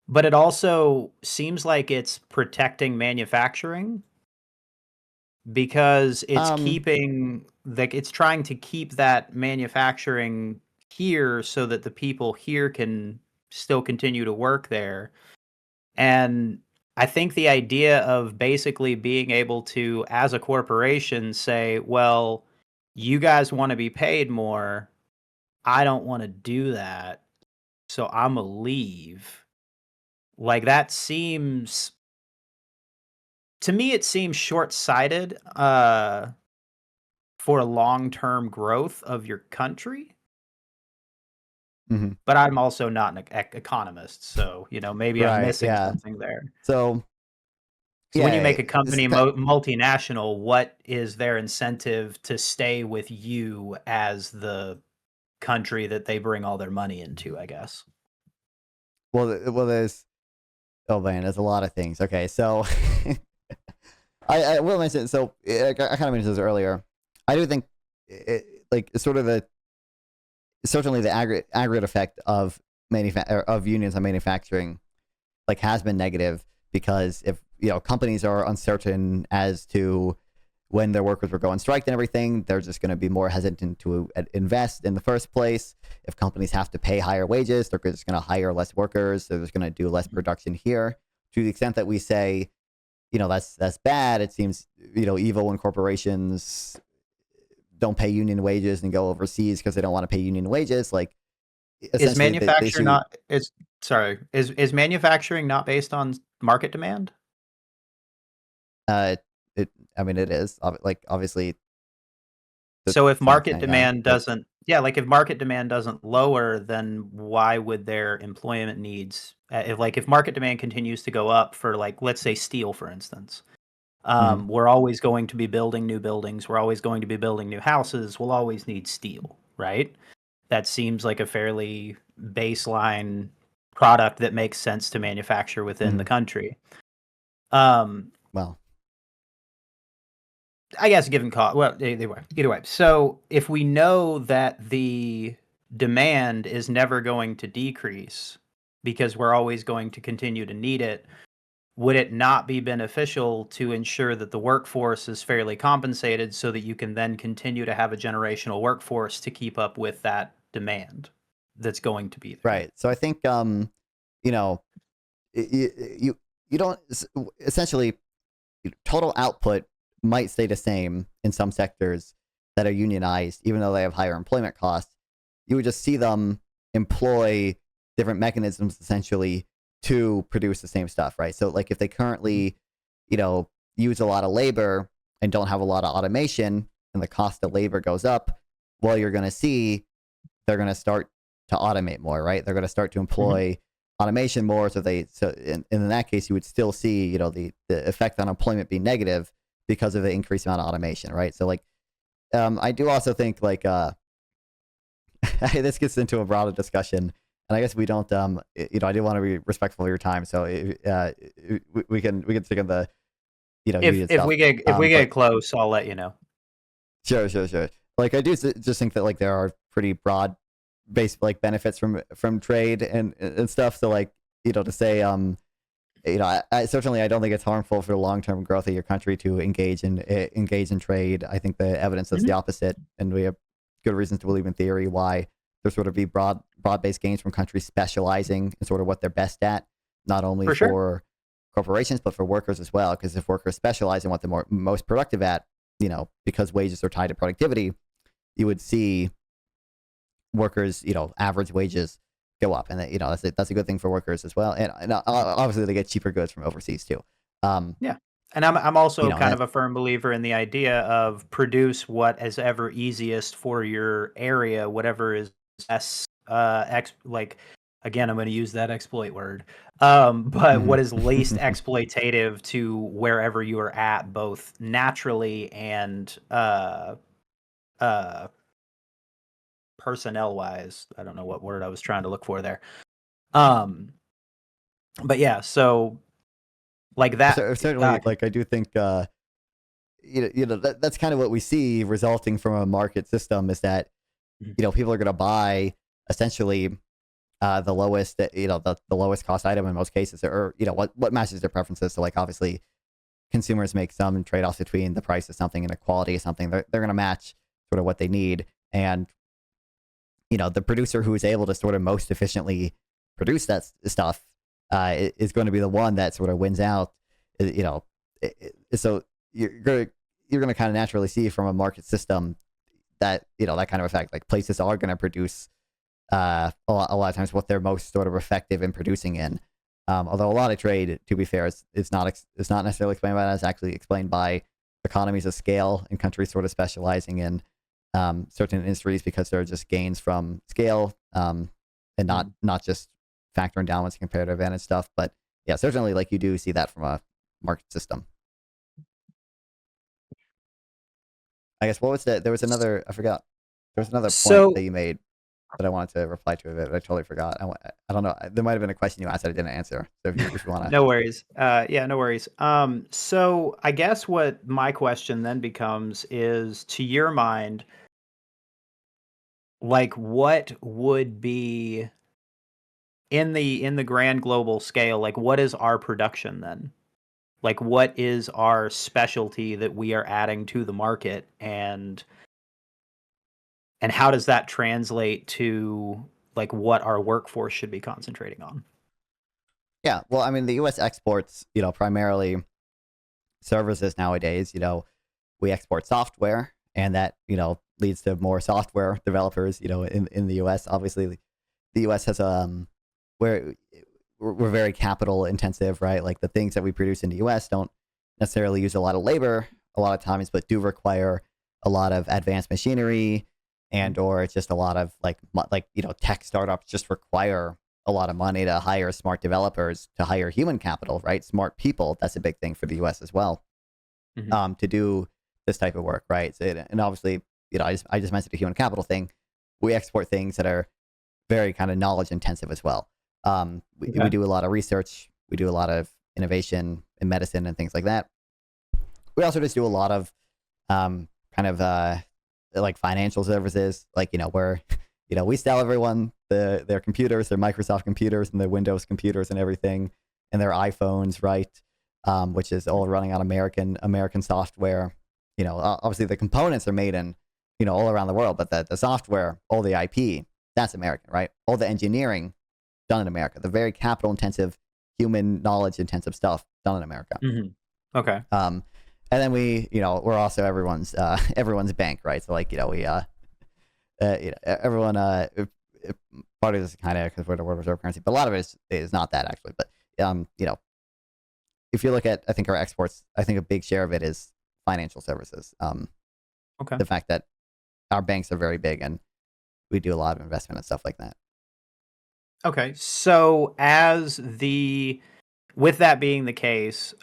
but it also seems like it's protecting manufacturing because it's um, keeping like it's trying to keep that manufacturing here so that the people here can still continue to work there. And I think the idea of basically being able to, as a corporation, say, well, you guys want to be paid more. I don't want to do that. So I'm going to leave. Like that seems, to me, it seems short sighted for long-term growth of your country. Hmm. But I'm also not an economist, so maybe I'm Right. missing Yeah. something there. So So when you yeah, make a it's company multinational, what is their incentive to stay with you as the country that they bring all their money into, I guess? well, there's oh man, there's a lot of things. Okay, so I will mention. So I kind of mentioned this earlier. I do think like sort of the certainly the aggregate effect of of unions on manufacturing like has been negative because if companies are uncertain as to when their workers will go on strike and everything, they're just going to be more hesitant to invest in the first place. If companies have to pay higher wages, they're just going to hire less workers. They're just going to do less production here. To the extent that we say, that's bad, it seems evil when corporations don't pay union wages and go overseas because they don't want to pay union wages. Like Is essentially the manufacture issue. not is sorry, is manufacturing not based on market demand? Uh, it I mean it is like obviously to So if some market extent, yeah. demand Like doesn't yeah, like if market demand doesn't lower, then why would their employment needs if market demand continues to go up for like let's say steel for instance. mhm. We're always going to be building new buildings, we're always going to be building new houses, we'll always need steel, right? That seems like a fairly baseline product that makes sense to manufacture within the Mhm. country. Um, Well, I guess given cost, well, either way. So if we know that the demand is never going to decrease because we're always going to continue to need it, would it not be beneficial to ensure that the workforce is fairly compensated so that you can then continue to have a generational workforce to keep up with that demand that's going to be there? right. So I think you know, you don't essentially total output might stay the same in some sectors that are unionized, even though they have higher employment costs. You would just see them employ different mechanisms essentially to produce the same stuff, right? So, like if they Mhm. currently, use a lot of labor and don't have a lot of automation, and the cost of labor goes up, well, you're going to see they're going to start to automate more, right? They're going to start to Mhm. employ automation more. In that case, you would still see, the effect on employment be negative because of the increased amount of automation, right? So like, I do also think like, this gets into a broader discussion, and I guess we don't, I do want to be respectful of your time. So, we can stick in the, If union if stuff. we get if we But get close, I'll let you know. sure, sure, sure. Like I do just think that like there are pretty broad based like benefits from trade and stuff. So like to say I certainly I don't think it's harmful for the long term growth of your country to engage in trade. I think the evidence is the Mhm. opposite, and we have good reasons to believe in theory why there sort of be broad based gains from countries specializing in sort of what they're best at, not only For sure. for corporations but for workers as well. Because if workers specialize in what they're most productive at, because wages are tied to productivity, you would see workers, average wages go up, and that's a good thing for workers as well. And obviously they get cheaper goods from overseas too. Um, Yeah. And I'm also and kind that of a firm believer in the idea of produce what is ever easiest for your area, whatever is less like again, I'm going to use that exploit word. But mhm. what is least exploitative to wherever you are at, both naturally and uh personnel wise. I don't know what word I was trying to look for there. Um but yeah, so like that Certainly, like I do think that's kind of what we see resulting from a market system is that people are going to buy essentially the lowest the lowest cost item in most cases, or what matches their preferences. So like obviously consumers make some trade-offs between the price of something and the quality of something. They're going to match sort of what they need, and the producer who is able to sort of most efficiently produce that stuff is going to be the one that sort of wins out. You know, so you're going to kind of naturally see from a market system that that kind of effect. Like places are going to produce a lot of times what they're most sort of effective in producing in. Although a lot of trade, to be fair, it's not necessarily explained by that. It's actually explained by economies of scale and countries sort of specializing in certain industries because there are just gains from scale. and not just factor endowments, comparative advantage stuff. But yeah, certainly like you do see that from a market system. I guess what was that? There was another, I forgot. There was another point that you made that I wanted to reply to, but I totally forgot. I don't know. There might have been a question you asked that I didn't answer. So if you want to. No worries. Yeah, no worries. So I guess what my question then becomes is, to your mind, like, what would be in the grand global scale, like, what is our production then? Like, what is our specialty that we are adding to the market, and how does that translate to like what our workforce should be concentrating on? Yeah, well, I mean, the U.S. exports, primarily services nowadays. We export software, and that leads to more software developers. In the U.S. Obviously, the U.S. has we're very capital intensive, right? Like the things that we produce in the U.S. don't necessarily use a lot of labor a lot of times, but do require a lot of advanced machinery, and or it's just a lot of tech startups just require a lot of money to hire smart developers, to hire human capital, right? Smart people. That's a big thing for the U.S. as well, to do this type of work, right? So, and obviously, I just mentioned the human capital thing. We export things that are very kind of knowledge intensive as well. We do a lot of research. We do a lot of innovation in medicine and things like that. We also just do a lot of like financial services, like where we sell everyone their computers, their Microsoft computers and their Windows computers and everything, and their iPhones, right? Which is all running on American software. Obviously the components are made in all around the world, but the software, all the IP, that's American, right? All the engineering done in America. The very capital intensive, human knowledge intensive stuff done in America. Okay. And then we're also everyone's bank, right? So we everyone part of this kind of because we're the world reserve currency, but a lot of it is not that actually. But if you look at, I think our exports, I think a big share of it is financial services. Okay. The fact that our banks are very big and we do a lot of investment and stuff like that. Okay. So with that being the case,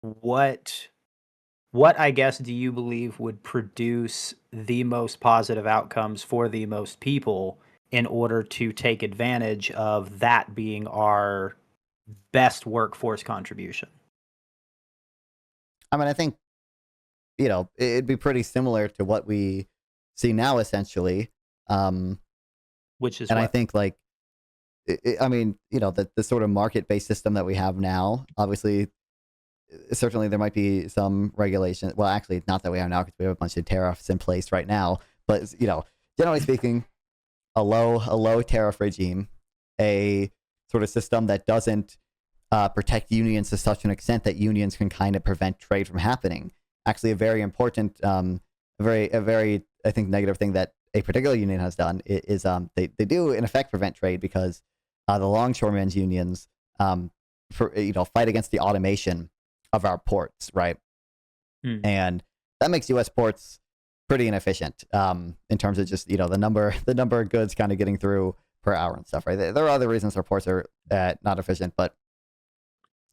what I guess do you believe would produce the most positive outcomes for the most people in order to take advantage of that being our best workforce contribution? I mean, I think, it'd be pretty similar to what we see now, essentially. Which is, and I think the sort of market-based system that we have now, obviously, certainly there might be some regulation. Well, actually, not that we have now because we have a bunch of tariffs in place right now. But generally speaking, a low tariff regime, a sort of system that doesn't protect unions to such an extent that unions can kind of prevent trade from happening. Actually, a very important, a very I think negative thing that a particular union has done is they do in effect prevent trade because the longshoremen's unions fight against the automation of our ports, right? And that makes U.S. ports pretty inefficient in terms of just the number of goods kind of getting through per hour and stuff, right? There are other reasons our ports are not efficient, but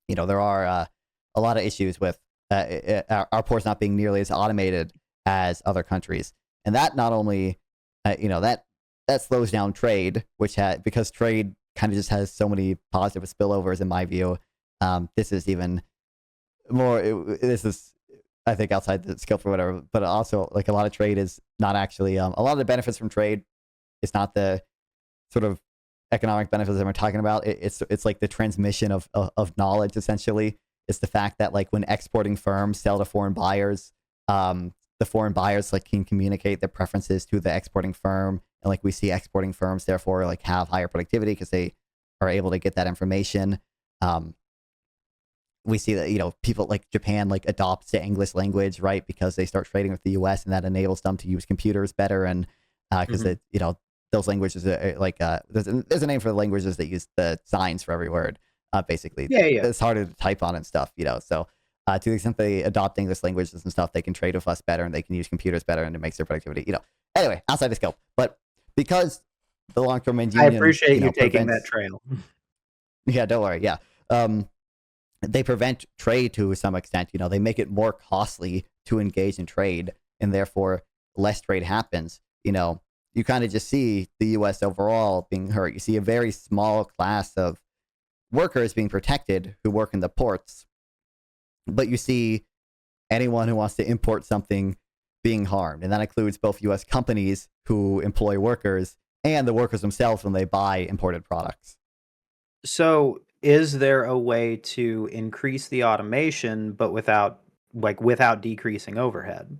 there are a lot of issues with our ports not being nearly as automated as other countries, and that not only that slows down trade, because trade kind of just has so many positive spillovers in my view. This is even more. This is, I think, outside the scope or whatever, but also like a lot of trade is not actually a lot of the benefits from trade. It's not the sort of economic benefits that we're talking about. It's like the transmission of knowledge. Essentially, it's the fact that like when exporting firms sell to foreign buyers, the foreign buyers can communicate their preferences to the exporting firm, and we see exporting firms therefore have higher productivity because they are able to get that information. We see that people like Japan adopts the English language, right, because they start trading with the U.S. and that enables them to use computers better, and because those languages are there's a name for the languages that use the signs for every word. Basically, it's harder to type on and stuff. So to the extent they adopt English languages and stuff, they can trade with us better and they can use computers better, and it makes their productivity. Anyway, outside the scope, but because the long-term end I unions, appreciate you taking that prevents. trail. Yeah, don't worry. Yeah. They prevent trade to some extent. They make it more costly to engage in trade, and therefore less trade happens. You kind of just see the U.S. overall being hurt. You see a very small class of workers being protected who work in the ports, but you see anyone who wants to import something being harmed, and that includes both U.S. companies who employ workers and the workers themselves when they buy imported products. So, is there a way to increase the automation, but without decreasing overhead?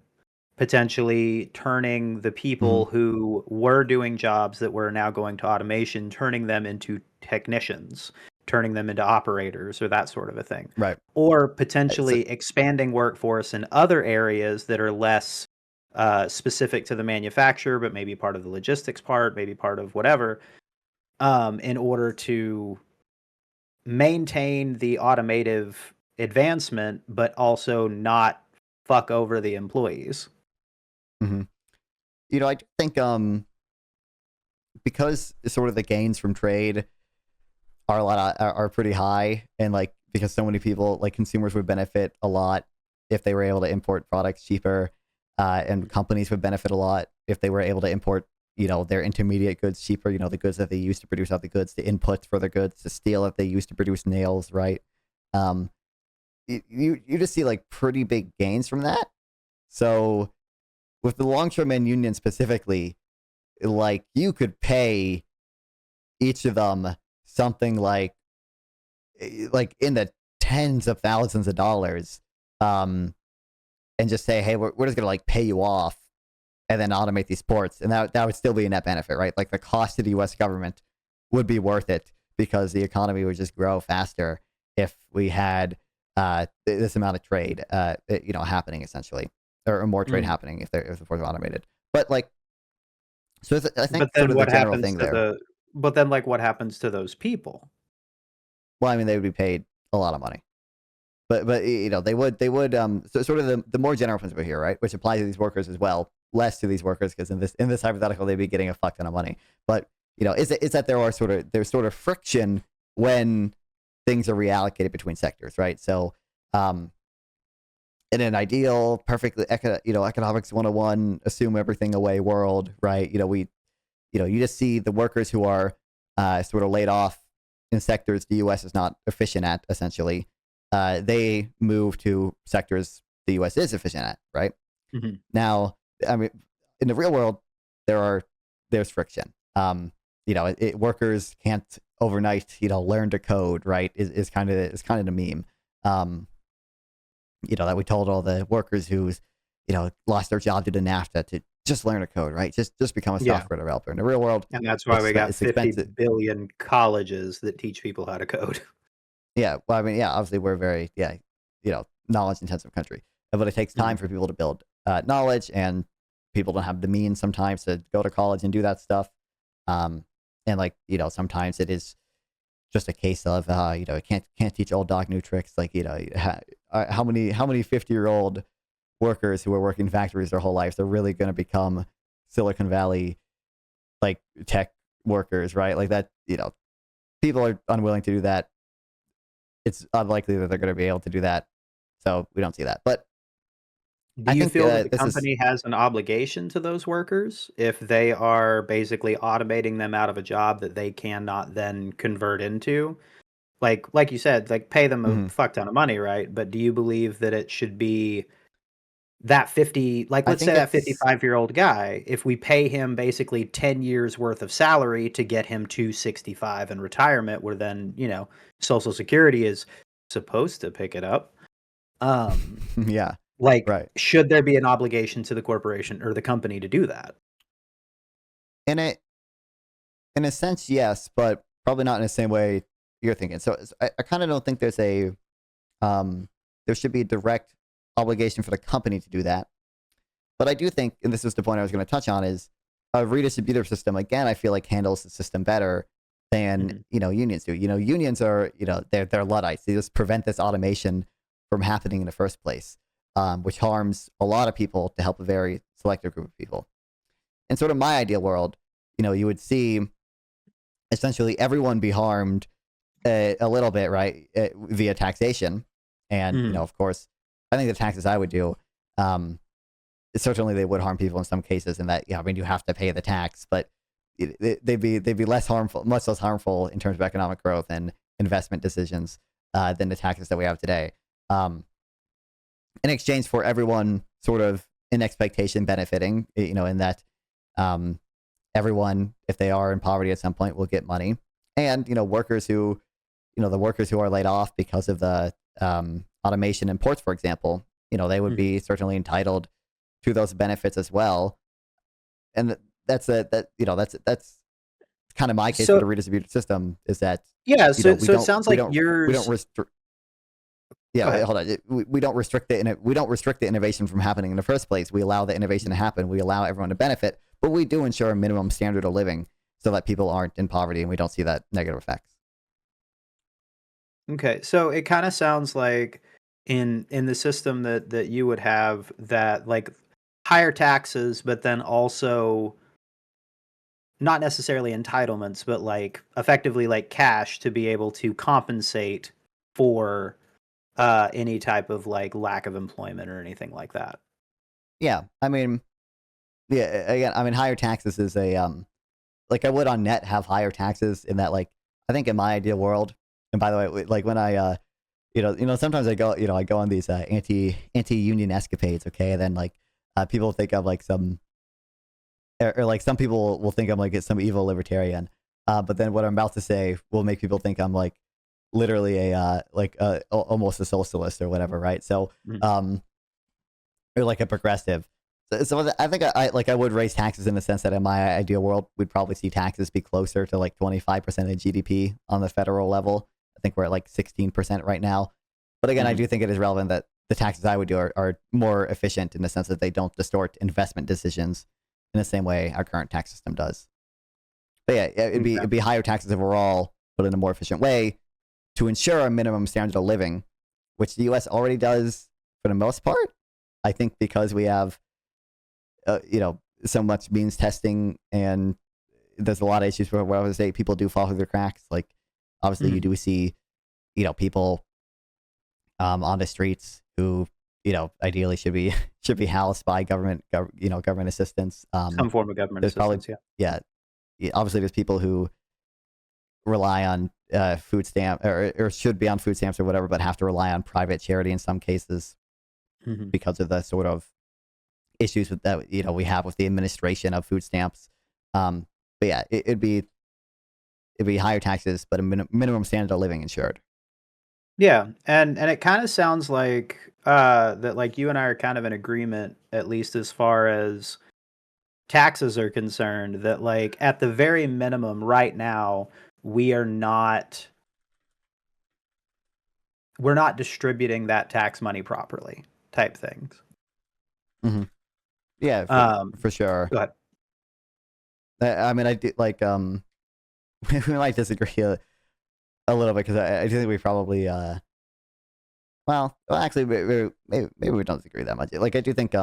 Potentially turning the Mm-hmm. people who were doing jobs that were now going to automation, turning them into technicians, turning them into operators, or that sort of a thing. Right. Or So, potentially expanding workforce in other areas that are less specific to the manufacturer, but maybe part of the logistics part, maybe part of whatever, in order to maintain the automative advancement, but also not fuck over the employees. hmm I do think because sort of the gains from trade are are pretty high, and like because so many people like consumers would benefit a lot if they were able to import products cheaper, and companies would benefit a lot if they were able to import their intermediate goods cheaper. The goods that they use to produce other goods, the inputs for their goods, the steel that they use to produce nails, right? Um, you just see like pretty big gains from that. So with the longshoremen union specifically, like you could pay each of them something like in the tens of thousands of dollars, um, and just say, hey, we're just gonna like pay you off and then automate these ports, and that would still be a net benefit, right? Like the cost to the U.S. government would be worth it because the economy would just grow faster if we had this amount of trade, happening essentially, or more trade Mm. happening if the ports were automated. But like, so I think But sort then of the what general happens thing to there. what happens to those people? Well, I mean, they would be paid a lot of money. But they would so sort of the more general principle here, right, which applies to these workers as well, less to these workers because in this hypothetical they'd be getting a fuck ton of money. But is that there's sort of friction when things are reallocated between sectors, right? So um in an ideal perfectly economics 101 assume everything away world, right? You just see the workers who are sort of laid off in sectors the U.S. is not efficient at, essentially. They move to sectors the U.S. is efficient at, right? Mhm. Now, I mean, in the real world, there's friction. Workers can't overnight, learn to code, right? Is kind of the meme. Um, that we told all the workers who's, lost their job due to NAFTA to just learn a code, right? Just become a Yeah, software developer. In the real world, and that's why we got it's 50 expensive. billion colleges that teach people how to code. Yeah, well, I mean, yeah, obviously we're very, knowledge intensive country, but it takes time Mhm. for people to build knowledge, and people don't have the means sometimes to go to college and do that stuff. Um, and like, sometimes it is just a case of, can't teach old dog new tricks. Like, how many 50-year-old workers who are working in factories their whole lives are really going to become Silicon Valley like tech workers, right? Like that, people are unwilling to do that. It's unlikely that they're going to be able to do that. So we don't see that. But Do I you think feel that the this is. company has an obligation to those workers if they are basically automating them out of a job that they cannot then convert into? Like you said, like pay them a Mhm. fuck ton of money, right? But do you believe that it should be that 50, like I let's say think that it's. 55-year-old guy, if we pay him basically 10 years worth of salary to get him to 65 in retirement, where then, Social Security is supposed to pick it up. Um, Yeah, like, right. should there be an obligation to the corporation or the company to do that? In a in a sense, yes, but probably not in the same way you're thinking. So I kind of don't think um there should be a direct obligation for the company to do that. But I do think, and this is the point I was going to touch on, is a redistributive system. Again, I feel like handles the system better than Mhm. unions do. Unions are they're luddites. They just prevent this automation from happening in the first place, which harms a lot of people to help a very selective group of people. In sort of my ideal world, you would see essentially everyone be harmed a little bit, right, via taxation. And, Mhm. of course, I think the taxes I would do, um, certainly they would harm people in some cases, in that, I mean, you have to pay the tax, but they'd be less harmful, much less harmful in terms of economic growth and investment decisions than the taxes that we have today. Um, in exchange for everyone sort of in expectation benefiting, in that um, everyone, if they are in poverty at some point, will get money, and workers who, the workers who are laid off because of the automation in ports, for example, they would Mhm. be certainly entitled to those benefits as well. And that's a, that that's kind of my case for So the redistributed system, is that yeah, we so it don't sounds we like don't we don't yours. restrict. Go Yeah, ahead. hold on. We don't restrict we don't restrict the innovation from happening in the first place. We allow the innovation to happen. We allow everyone to benefit, but we do ensure a minimum standard of living so that people aren't in poverty and we don't see that negative effects. Okay, so it kind of sounds like in the system that you would have, that like higher taxes, but then also not necessarily entitlements, but like effectively like cash to be able to compensate for any type of like lack of employment or anything like that. Yeah, I mean, yeah, again, I mean, higher taxes is a like, I would on net have higher taxes, in that, like, I think in my ideal world. And by the way, like, when I sometimes I go on these anti union escapades, okay, and then, like, people think I'm like some, or like some people will think I'm like some evil libertarian, but then what I'm about to say will make people think I'm like literally a almost a socialist or whatever, right? So Mhm. um or like a progressive. So I think I would raise taxes, in the sense that in my ideal world, we'd probably see taxes be closer to like 25% of GDP on the federal level. I think we're at like 16% right now. But again, I Mhm. do think it is relevant that the taxes I would do are more efficient, in the sense that they don't distort investment decisions in the same way our current tax system does. But yeah, Okay. it'd be higher taxes overall, but in a more efficient way, to ensure a minimum standard of living, which the U.S. already does for the most part. I think because we have so much means testing, and there's a lot of issues where I would say people do fall through the cracks. Like, obviously, you Mhm. do see people on the streets who ideally should be housed by government assistance. Some form of government There's probably, assistance, yeah. yeah, obviously there's people who rely on food stamp, or should be on food stamps or whatever, but have to rely on private charity in some cases Mhm. because of the sort of issues with that we have with the administration of food stamps. But yeah, it'd be higher taxes, but a minimum standard of living ensured. Yeah, and it kinda sounds like, that, like, you and I are kind of in agreement, at least as far as taxes are concerned, that, like, at the very minimum right now, we are not we're not distributing that tax money properly, type things. Hmm. Yeah, Um, for sure. Go ahead. I mean, I do like we might disagree a little bit, because I do think we probably actually maybe we don't disagree that much. Like, I do think there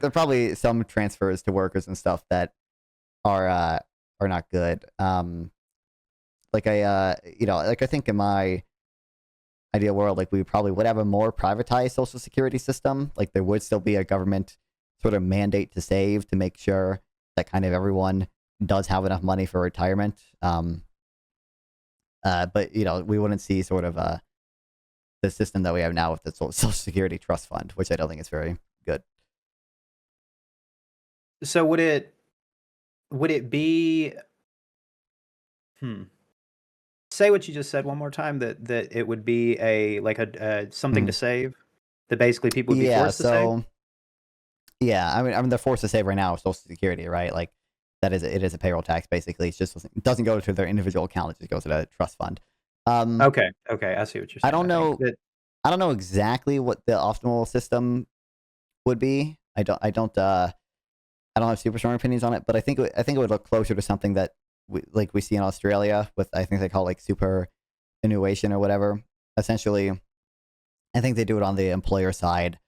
are probably some transfers to workers and stuff that are uh are not good. Like, like, I think in my ideal world, like, we probably would have a more privatized social security system. Like, there would still be a government sort of mandate to save, to make sure that kind of everyone does have enough money for retirement. But we wouldn't see sort of the system that we have now with the Social Security Trust Fund, which I don't think is very good. So would it be hmm, say what you just said one more time, that it would be a like something to Mhm. save? That basically people would be Yeah. forced to save? So yeah, I mean, they're forced to save right now with Social Security, right? Like, it is a payroll tax basically. It doesn't go to their individual account. It just goes to the trust fund. Um, Okay, okay, I see what you're I saying, don't I think. know. That I don't know exactly what the optimal system would be. I don't have super strong opinions on it, but I think it would look closer to something that we see in Australia with, I think they call it, like, superannuation or whatever. Essentially, I think they do it on the employer side.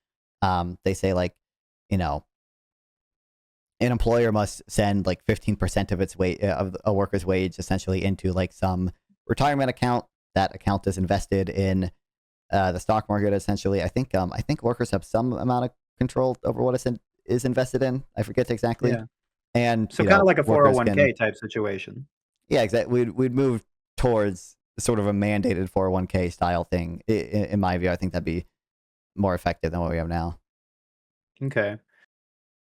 They say, like, you know an employer must send like 15% of its wage of a worker's wage essentially into like some retirement account. That account is invested in the stock market. Essentially, I think workers have some amount of control over what is invested in. I forget exactly. Yeah. And So kind of like a workers can, 401k type situation. yeah, exactly. We'd move towards sort of a mandated 401k style thing. In my view, I think that'd be more effective than what we have now. Okay.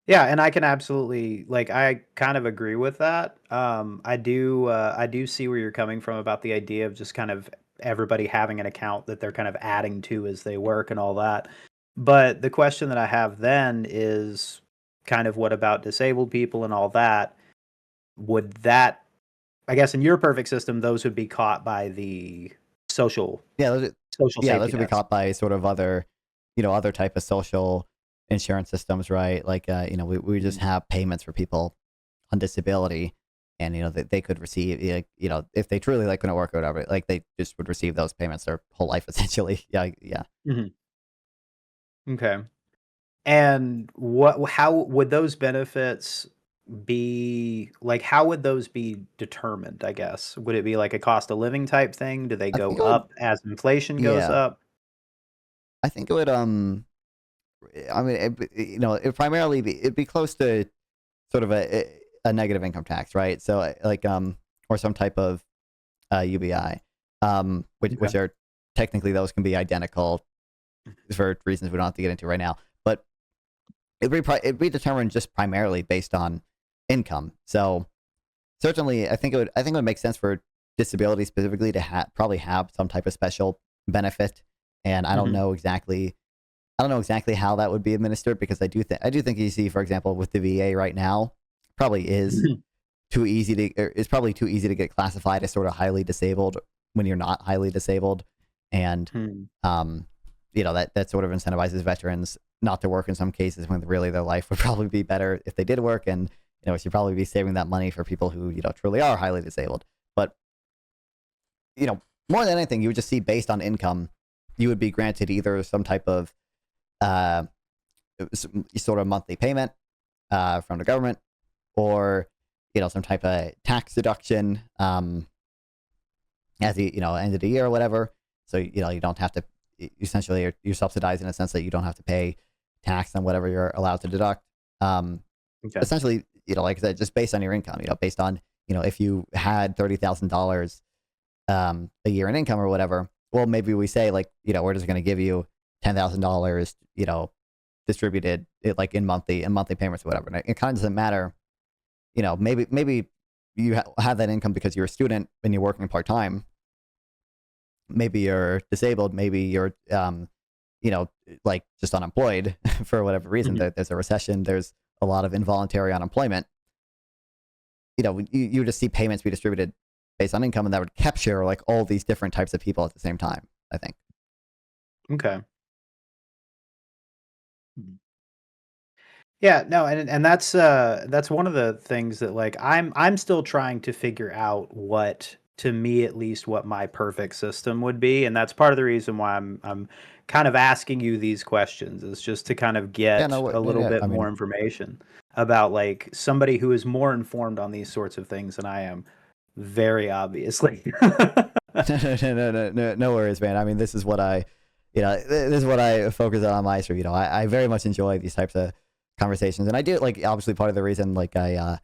Yeah, and I can absolutely like I kind of agree with that. I do see where you're coming from about the idea of just kind of everybody having an account that they're kind of adding to as they work and all that. But the question that I have then is kind of what about disabled people and all that? Would that, I guess in your perfect system, those would be caught by the social Yeah, social yeah, safety those would be nets. caught by sort of other, other type of social insurance systems, right? Like, we just Mhm. have payments for people on disability, and that they could receive, if they truly like couldn't work or whatever, like they just would receive those payments their whole life essentially. Yeah, yeah. Mhm. Okay. And how would those benefits be like, how would those be determined, I guess? Would it be like a cost of living type thing? Do they I go think it would. up as inflation goes Yeah, up? I think it would. I mean, it primarily it'd be close to sort of a negative income tax, right? So like or some type of UBI, Okay. which are technically those can be identical for reasons we don't have to get into right now. But it'd be determined just primarily based on income. So certainly, I think it would make sense for disability specifically to probably have some type of special benefit. And Mhm. I don't know exactly how that would be administered because I do think you see, for example, with the VA right now, probably is Mhm. it's probably too easy to get classified as sort of highly disabled when you're not highly disabled, and Hmm. um, that sort of incentivizes veterans not to work in some cases when really their life would probably be better if they did work, and we should probably be saving that money for people who truly are highly disabled. But you know, more than anything, you would just see based on income, you would be granted either some type of uh, sort of monthly payment from the government, or some type of tax deduction at the end of the year or whatever. So you don't have to, essentially you're subsidized in a sense that you don't have to pay tax on whatever you're allowed to deduct. Um, Okay. Essentially, like I said, just based on your income. Based on if you had $30,000 a year in income or whatever. Well, maybe we say like we're just going to give you $10,000 distributed like in monthly payments or whatever. And it kind of doesn't matter. Maybe you have that income because you're a student and you're working part time. Maybe you're disabled. Maybe you're you know like just unemployed for whatever reason. Mhm. There's a recession. There's a lot of involuntary unemployment. You just see payments be distributed based on income, and that would capture like all these different types of people at the same time, I think. Okay. Mhm. Yeah, no, and that's one of the things that like I'm still trying to figure out what, to me at least, what my perfect system would be, and that's part of the reason why I'm kind of asking you these questions, is just to kind of Yeah, get no, a little yeah, bit I more mean, information about like somebody who is more informed on these sorts of things than I am, very obviously. no worries, man. I mean, this is what this is what I focus on my stream. I very much enjoy these types of conversations, and I do like obviously part of the reason like I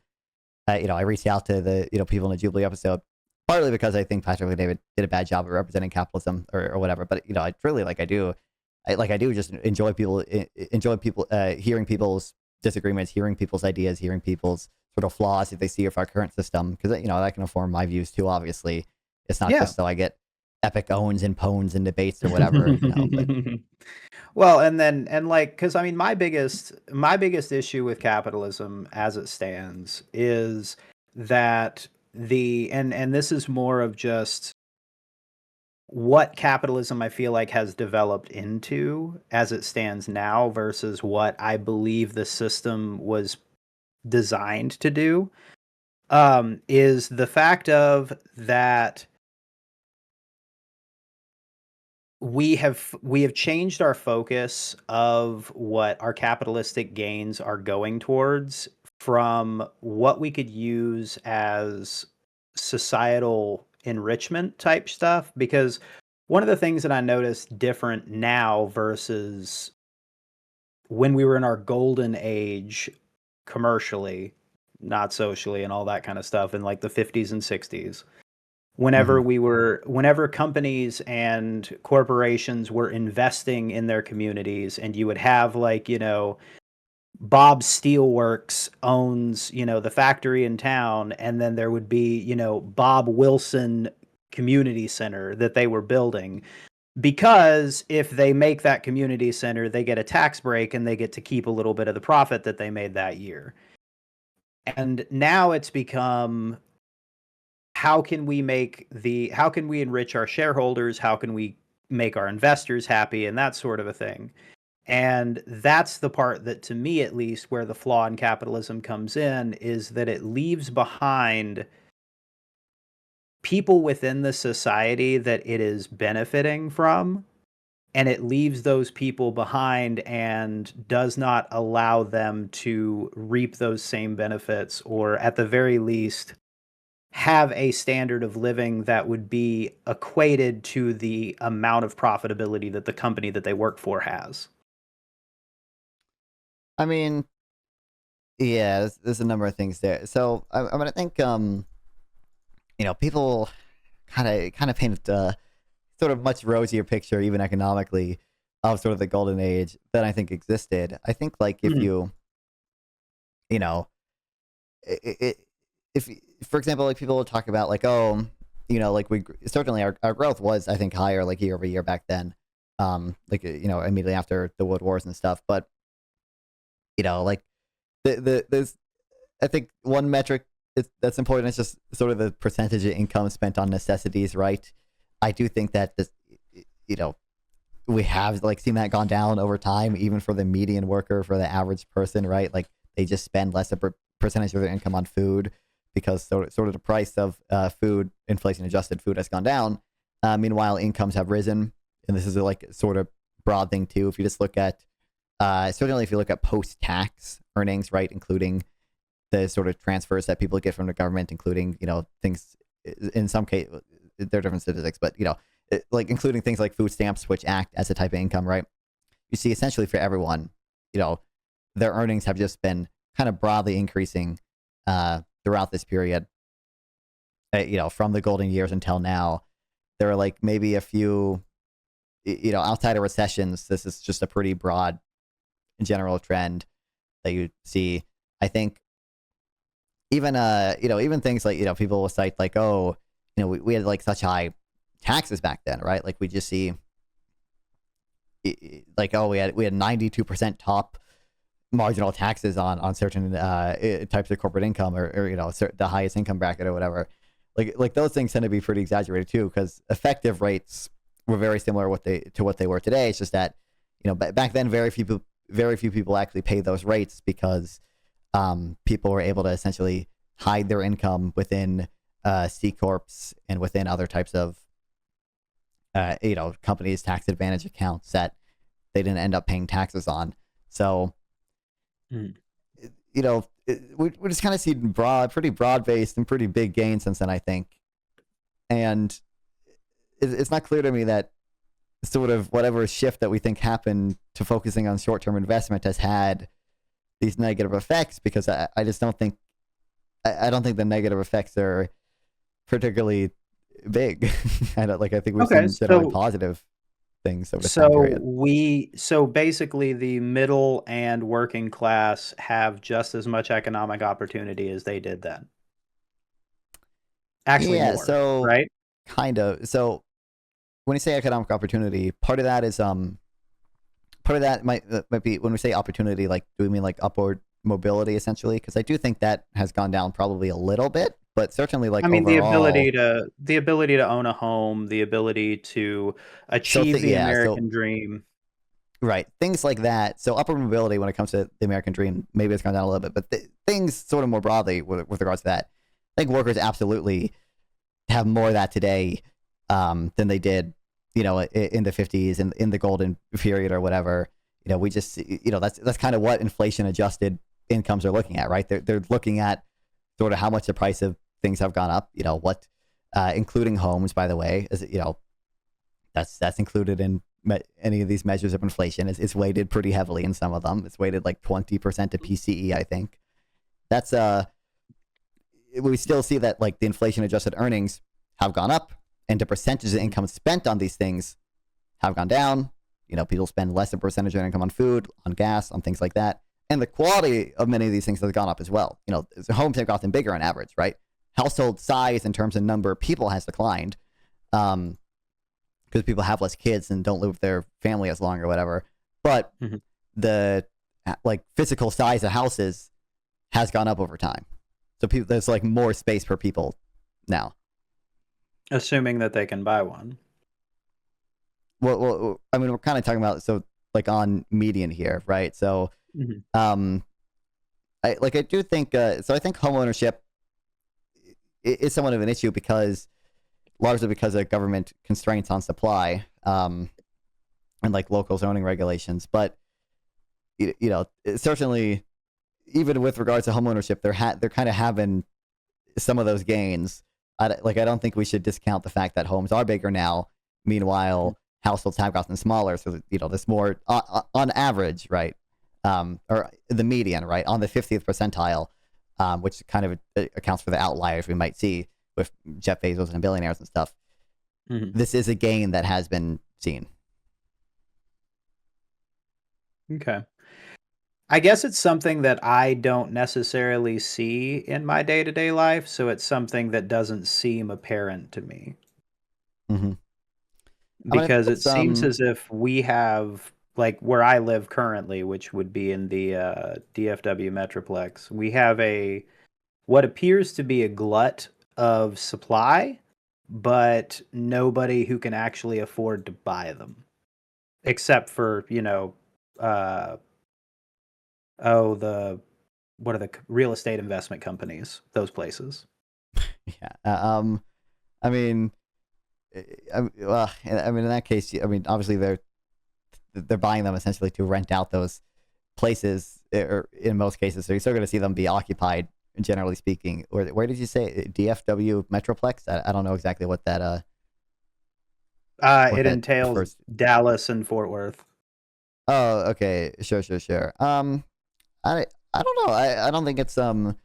reached out to the people in the Jubilee episode partly because I think Patrick and David did a bad job of representing capitalism or whatever. But I truly I do just enjoy people hearing people's disagreements, hearing people's ideas, hearing people's sort of flaws that they see of our current system because that can inform my views too. Obviously, it's not Yeah. just so I get epic owns and pones and debates or whatever. But Well, and then and like, because I mean, my biggest issue with capitalism as it stands is that and this is more of just what capitalism I feel like has developed into as it stands now versus what I believe the system was designed to do, is the fact of that we have changed our focus of what our capitalistic gains are going towards from what we could use as societal enrichment type stuff. Because one of the things that I noticed different now versus when we were in our golden age commercially, not socially and all that kind of stuff in like the 50s and 60s, Mhm. whenever companies and corporations were investing in their communities, and you would have like, Bob Steelworks owns, the factory in town, and then there would be, Bob Wilson Community Center that they were building. Because if they make that community center, they get a tax break and they get to keep a little bit of the profit that they made that year. And now it's become, how can we enrich our shareholders? How can we make our investors happy, and that sort of a thing. And that's the part that, to me at least, where the flaw in capitalism comes in, is that it leaves behind people within the society that it is benefiting from, and it leaves those people behind and does not allow them to reap those same benefits, or at the very least have a standard of living that would be equated to the amount of profitability that the company that they work for has. I mean, yeah, there's a number of things there. So I mean, I think people kind of paint a sort of much rosier picture, even economically, of sort of the golden age that I think existed. I think like if Mhm. you know, it, if for example, like people will talk about like, oh, like we certainly our growth was, I think, higher like year over year back then, like immediately after the world wars and stuff. But like there's, I think one metric that's important is just sort of the percentage of income spent on necessities, right? I do think that this, you know, we have like seen that gone down over time, even for the median worker, for the average person, right? Like they just spend less of a percentage of their income on food because sort of the price of food, inflation adjusted food, has gone down. Meanwhile, incomes have risen, and this is a, like sort of broad thing too. If you just look at certainly if you look at post tax earnings, right, including the sort of transfers that people get from the government, including things in some case there are different statistics, but like including things like food stamps, which act as a type of income, right? You see, essentially for everyone, their earnings have just been kind of broadly increasing throughout this period. From the golden years until now, there are like maybe a few, outside of recessions. This is just a pretty broad general trend that you see. I think even even things like people will cite like, oh, we had like such high taxes back then, right? Like we just see like, oh, we had 92% top marginal taxes on certain types of corporate income, or the highest income bracket or whatever. Like those things tend to be pretty exaggerated too, because effective rates were very similar to what they were today. It's just that back then very few people actually paid those rates because people were able to essentially hide their income within C corps and within other types of companies' tax advantage accounts that they didn't end up paying taxes on. So Mm. we just kind of see pretty broad based and pretty big gains since then, I think. And it's not clear to me that sort of whatever shift that we think happened to focusing on short term investment has had these negative effects, because I just don't think I don't think the negative effects are particularly big. I think we've Okay, seen generally positive things over this time so period. so basically the middle and working class have just as much economic opportunity as they did then. Actually Yeah, more, so right? kind of. So when you say economic opportunity, part of that is part of that might be when we say opportunity, like do we mean like upward mobility essentially? Because I do think that has gone down probably a little bit, but certainly I like mean, overall. the ability to own a home, the ability to achieve the So American dream. right, things like that. So upward mobility when it comes to the American dream, maybe it's gone down a little bit, but things sort of more broadly with regards to that, I think workers absolutely have more of that today than they did, in the 50s and in the golden period or whatever. We just, that's kind of what inflation adjusted incomes are looking at, right? They're looking at sort of how much the price of things have gone up, what, including homes, by the way, is, that's included in any of these measures of inflation. It's weighted pretty heavily in some of them. It's weighted like 20% to PCE, I think. That's we still see that like the inflation adjusted earnings have gone up, and the percentage of income spent on these things have gone down. People spend less of a percentage of their income on food, on gas, on things like that. And the quality of many of these things has gone up as well. The homes have gotten bigger on average, right? Household size in terms of number of people has declined, because people have less kids and don't live with their family as long or whatever. But the like physical size of houses has gone up over time. So there's like more space per people now. Assuming that they can buy one. Well, I mean, we're kind of talking about, so like on median here, right? So, I do think, so I think homeownership is somewhat of an issue largely because of government constraints on supply, and like local zoning regulations. But, certainly, even with regards to homeownership, they're kind of having some of those gains. I don't think we should discount the fact that homes are bigger now. Meanwhile, households have gotten smaller, so there's more on average, right? Or the median, right, on the 50th percentile, which kind of accounts for the outliers we might see with Jeff Bezos and billionaires and stuff. This is a gain that has been seen. Okay. I guess it's something that I don't necessarily see in my day-to-day life, so it's something that doesn't seem apparent to me. Because it seems as if we have, like where I live currently, which would be in the DFW Metroplex, we have what appears to be a glut of supply, but nobody who can actually afford to buy them, except for what are the real estate investment companies? Those places. Yeah. I mean, well, I mean, in that case, I mean, obviously they're buying them essentially to rent out those places, or in most cases, so you're still going to see them be occupied, generally speaking. Or where did you say DFW Metroplex? I don't know exactly what that. It entails Dallas and Fort Worth. Oh, okay, sure. I don't know. I don't think it's I don't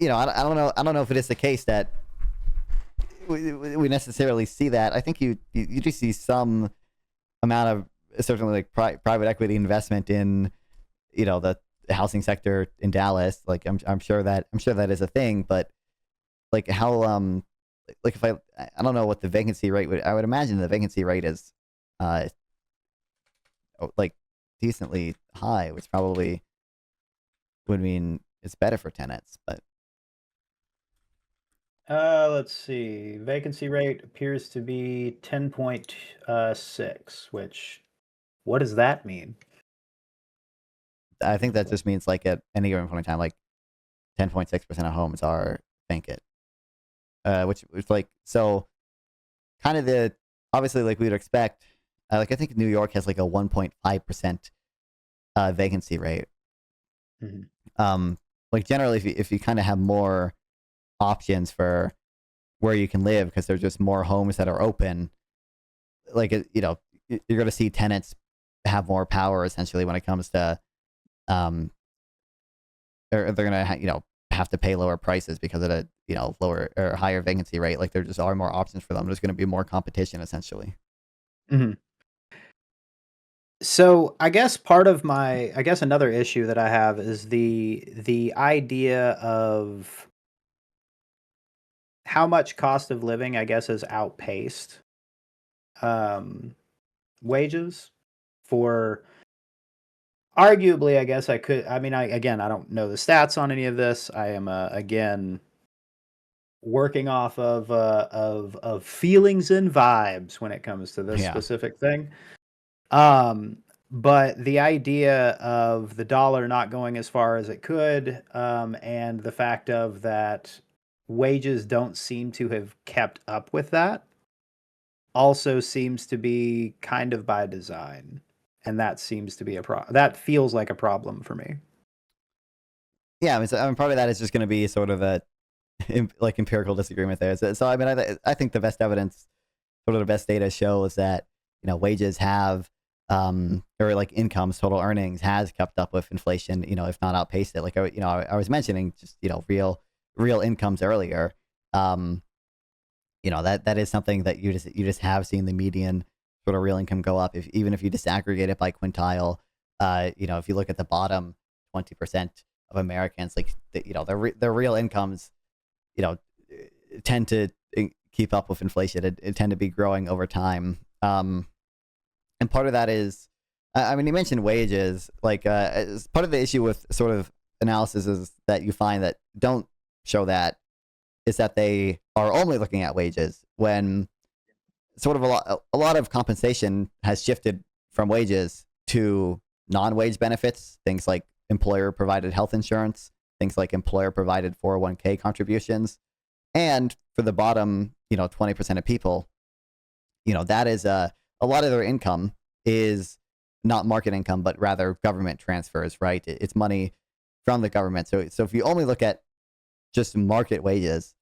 know if it is the case that we necessarily see that. I think you do see some amount of certainly like private equity investment in the housing sector in Dallas. Like I'm sure that is a thing, but like how like if I don't know what the vacancy rate would. I would imagine the vacancy rate is like decently high, which probably would mean it's better for tenants. But let's see. Vacancy rate appears to be 10.6, which what does that mean? I think that just means like at any given point in time, like 10.6% of homes are vacant. Which is like, so kind of obviously like we'd expect, like I think New York has like a 1.5% vacancy rate. Like generally if you kind of have more options for where you can live, because there's just more homes that are open, like you're going to see tenants have more power essentially when it comes to or they're going to have to pay lower prices because of a lower or higher vacancy rate. Like there just are more options for them. There's going to be more competition essentially. So I guess another issue that I have is the idea of how much cost of living, I guess, has outpaced wages for arguably, I guess I don't know the stats on any of this. I am again working off of feelings and vibes when it comes to this specific thing. But the idea of the dollar not going as far as it could, and the fact of that wages don't seem to have kept up with that, also seems to be kind of by design, and that seems to be that feels like a problem for me. yeah, I mean, part of that is just going to be sort of a like empirical disagreement there. So I mean, I think the best evidence, sort of the best data shows that wages have or like incomes, total earnings has kept up with inflation. If not outpaced it. Like I was mentioning just real incomes earlier. That is something that you just have seen the median sort of real income go up. Even if you disaggregate it by quintile, if you look at the bottom 20% of Americans, like their real incomes, you know, tend to keep up with inflation. It tend to be growing over time. And part of that is, I mean, you mentioned wages. Like, as part of the issue with sort of analysis is that you find that don't show that is that they are only looking at wages when sort of a lot of compensation has shifted from wages to non-wage benefits, things like employer provided health insurance, things like employer provided 401k contributions. And for the bottom, 20% of people, that is a lot of their income is not market income, but rather government transfers, right? It's money from the government. So if you only look at just market wages,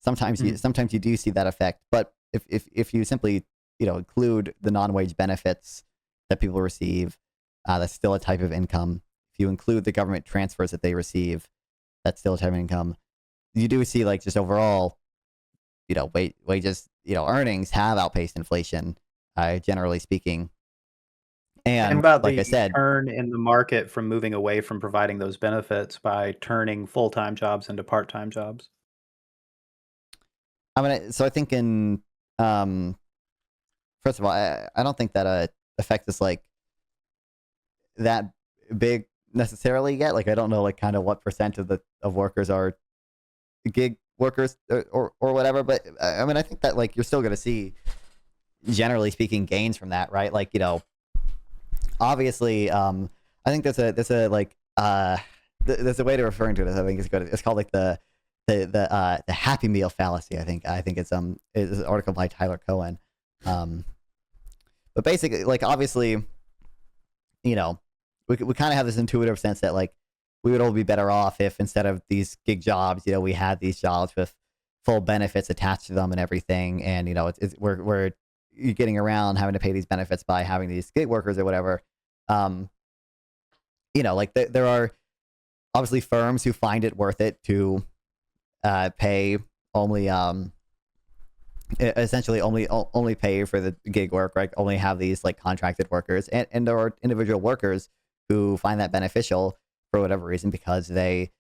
sometimes you do see that effect. But if you simply include the non-wage benefits that people receive, that's still a type of income. If you include the government transfers that they receive, that's still a type of income. You do see like just overall, wages, earnings have outpaced inflation, generally speaking. And And about like I the said, turn in the market from moving away from providing those benefits by turning full-time jobs into part-time jobs? so I think um, first of all, I don't think that effect is like that big necessarily yet. Like I don't know like kind of what percent of workers are gig workers or whatever. But I mean, I think that like you're still going to see, generally speaking, gains from that, right? Like obviously, I think there's a like there's a way to referring to this. I think it's good. It's called like the Happy Meal fallacy. I think it's an article by Tyler Cohen. But basically, like obviously, we kind of have this intuitive sense that like we would all be better off if instead of these gig jobs, we had these jobs with full benefits attached to them and everything. And we're you're getting around having to pay these benefits by having these gig workers or whatever. Um, like there are obviously firms who find it worth it to pay only essentially only pay for the gig work, right? Only have these like contracted workers, and there are individual workers who find that beneficial for whatever reason because they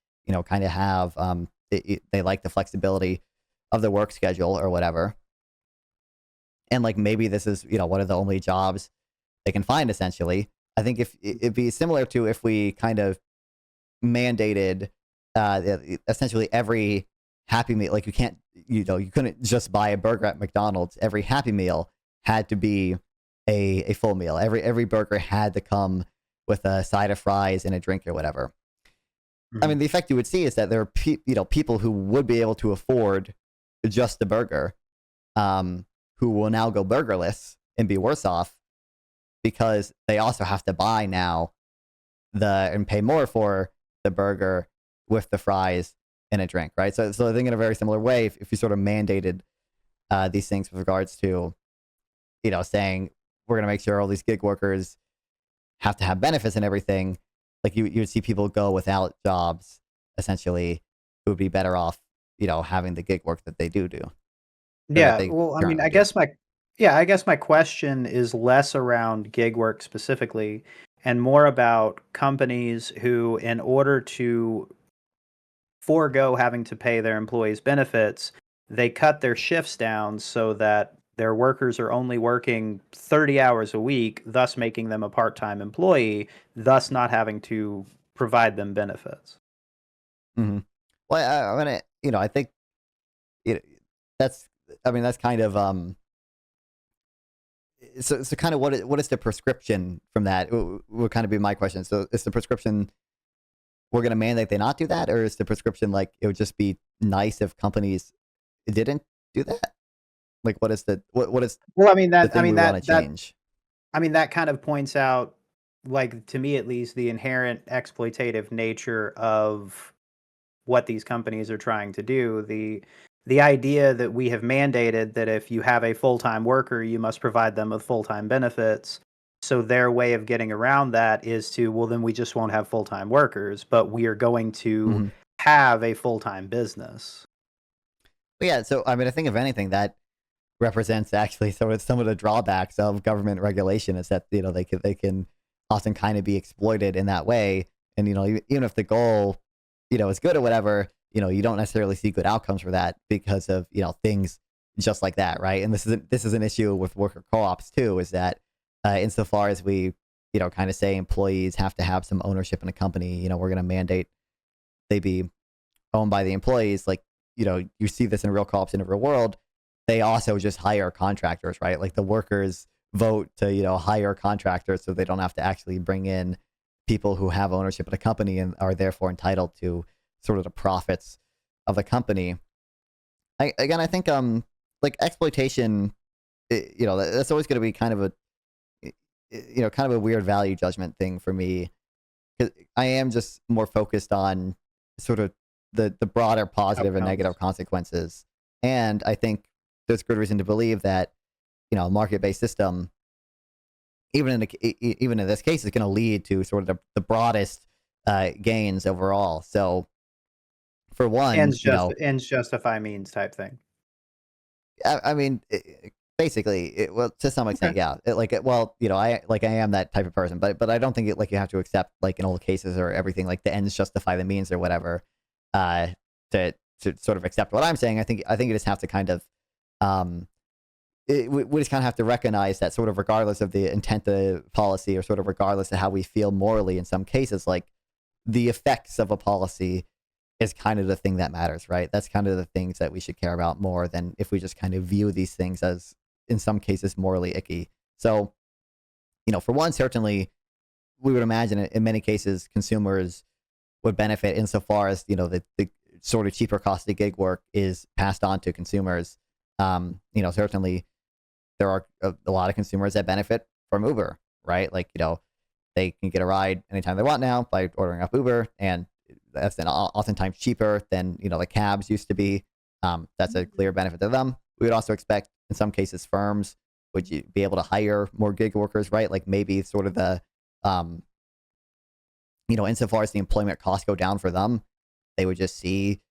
kind of have they like the flexibility of the work schedule or whatever. And like maybe this is one of the only jobs they can find essentially. I think if it'd be similar to if we kind of mandated essentially every Happy Meal, like you couldn't just buy a burger at McDonald's. Every Happy Meal had to be a full meal. Every burger had to come with a side of fries and a drink or whatever. I mean, the effect you would see is that there are people who would be able to afford just the burger, who will now go burgerless and be worse off because they also have to buy now and pay more for the burger with the fries and a drink, right? So I think in a very similar way, if you sort of mandated these things with regards to, saying we're going to make sure all these gig workers have to have benefits and everything, like you'd see people go without jobs, essentially, who would be better off, having the gig work that they do. Or that Yeah, they well, I mean, currently do. I guess my question is less around gig work specifically and more about companies who, in order to forego having to pay their employees benefits, they cut their shifts down so that their workers are only working 30 hours a week, thus making them a part-time employee, thus not having to provide them benefits. Mm-hmm. Well, I mean, I think it, that's, I mean, that's kind of, so kind of what is the prescription from that would kind of be my question. So is the prescription we're going to mandate they not do that, or is the prescription like it would just be nice if companies didn't do that? Like what is Well, I mean the that I thing mean we want to that change? I mean, that kind of points out, like, to me at least, the inherent exploitative nature of what these companies are trying to do. The idea that we have mandated that if you have a full-time worker, you must provide them with full-time benefits. So their way of getting around that is to, well, then we just won't have full-time workers, but we are going to Hmm. have a full-time business. But yeah, so I mean, I think if anything, that represents actually some of the drawbacks of government regulation is that they can often kind of be exploited in that way, and even if the goal is good or whatever, you don't necessarily see good outcomes for that because of things just like that, right? And this is an issue with worker co-ops too, is that insofar as we kind of say employees have to have some ownership in a company, we're going to mandate they be owned by the employees, like you see this in real co-ops in the real world. They also just hire contractors, right? Like the workers vote to hire contractors so they don't have to actually bring in people who have ownership of the company and are therefore entitled to sort of the profits of the company. I think like exploitation, that's always going to be kind of a kind of a weird value judgment thing for me, 'cause I am just more focused on sort of the broader positive and Outcomes. negative consequences. And I think there's good reason to believe that a market-based system, even in this case, is going to lead to sort of the broadest gains overall. So for one, Ends justify means type thing. I mean, basically, well, to some Okay. extent, yeah. Well, I am that type of person, but I don't think you have to accept like in all cases or everything like the ends justify the means or whatever, uh, to sort of accept what I'm saying. I think you just have to kind of um, we just kind of have to recognize that sort of regardless of the intent of the policy or sort of regardless of how we feel morally in some cases, like the effects of a policy is kind of the thing that matters, right? That's kind of the things that we should care about more than if we just kind of view these things as, in some cases, morally icky. So, for one, certainly we would imagine in many cases consumers would benefit insofar as, the sort of cheaper cost of gig work is passed on to consumers. Certainly there are a lot of consumers that benefit from Uber, right? Like, they can get a ride anytime they want now by ordering up Uber, and that's then oftentimes cheaper than the cabs used to be. That's a clear benefit to them. We would also expect in some cases firms would be able to hire more gig workers, right? Like maybe sort of the um, insofar as the employment costs go down for them, they would just see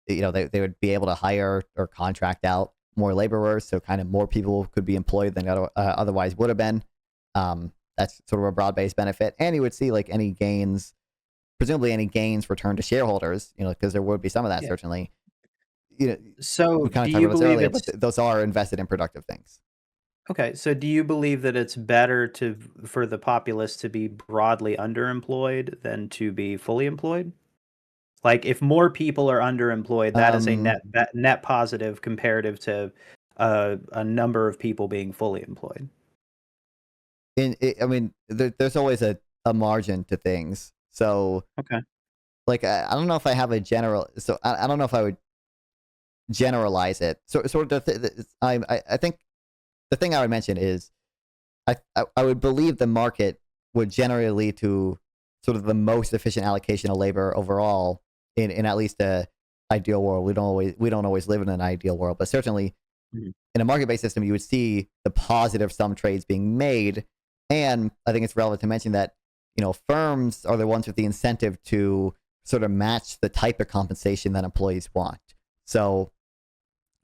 they would be able to hire or contract out more laborers, so kind of more people could be employed than otherwise would have been. That's sort of a broad-based benefit, and you would see like any gains, presumably any gains returned to shareholders, because there would be some of that Yeah. certainly. You know, So we kind do of talked you about this believe earlier, but it's those are invested in productive things. okay, so do you believe that it's better for the populace to be broadly underemployed than to be fully employed? Like, if more people are underemployed, that is a Um, net positive comparative to a number of people being fully employed. I mean, there's always a margin to things. So, Okay. like, I don't know if I have a general. So, I don't know if I would generalize it. So, sort of, I think the thing I would mention is I would believe the market would generally lead to sort of the most efficient allocation of labor overall in at least a ideal world. We don't always live in an ideal world, but certainly Mhm. in a market-based system, you would see the positive sum trades being made. And I think it's relevant to mention that, firms are the ones with the incentive to sort of match the type of compensation that employees want. So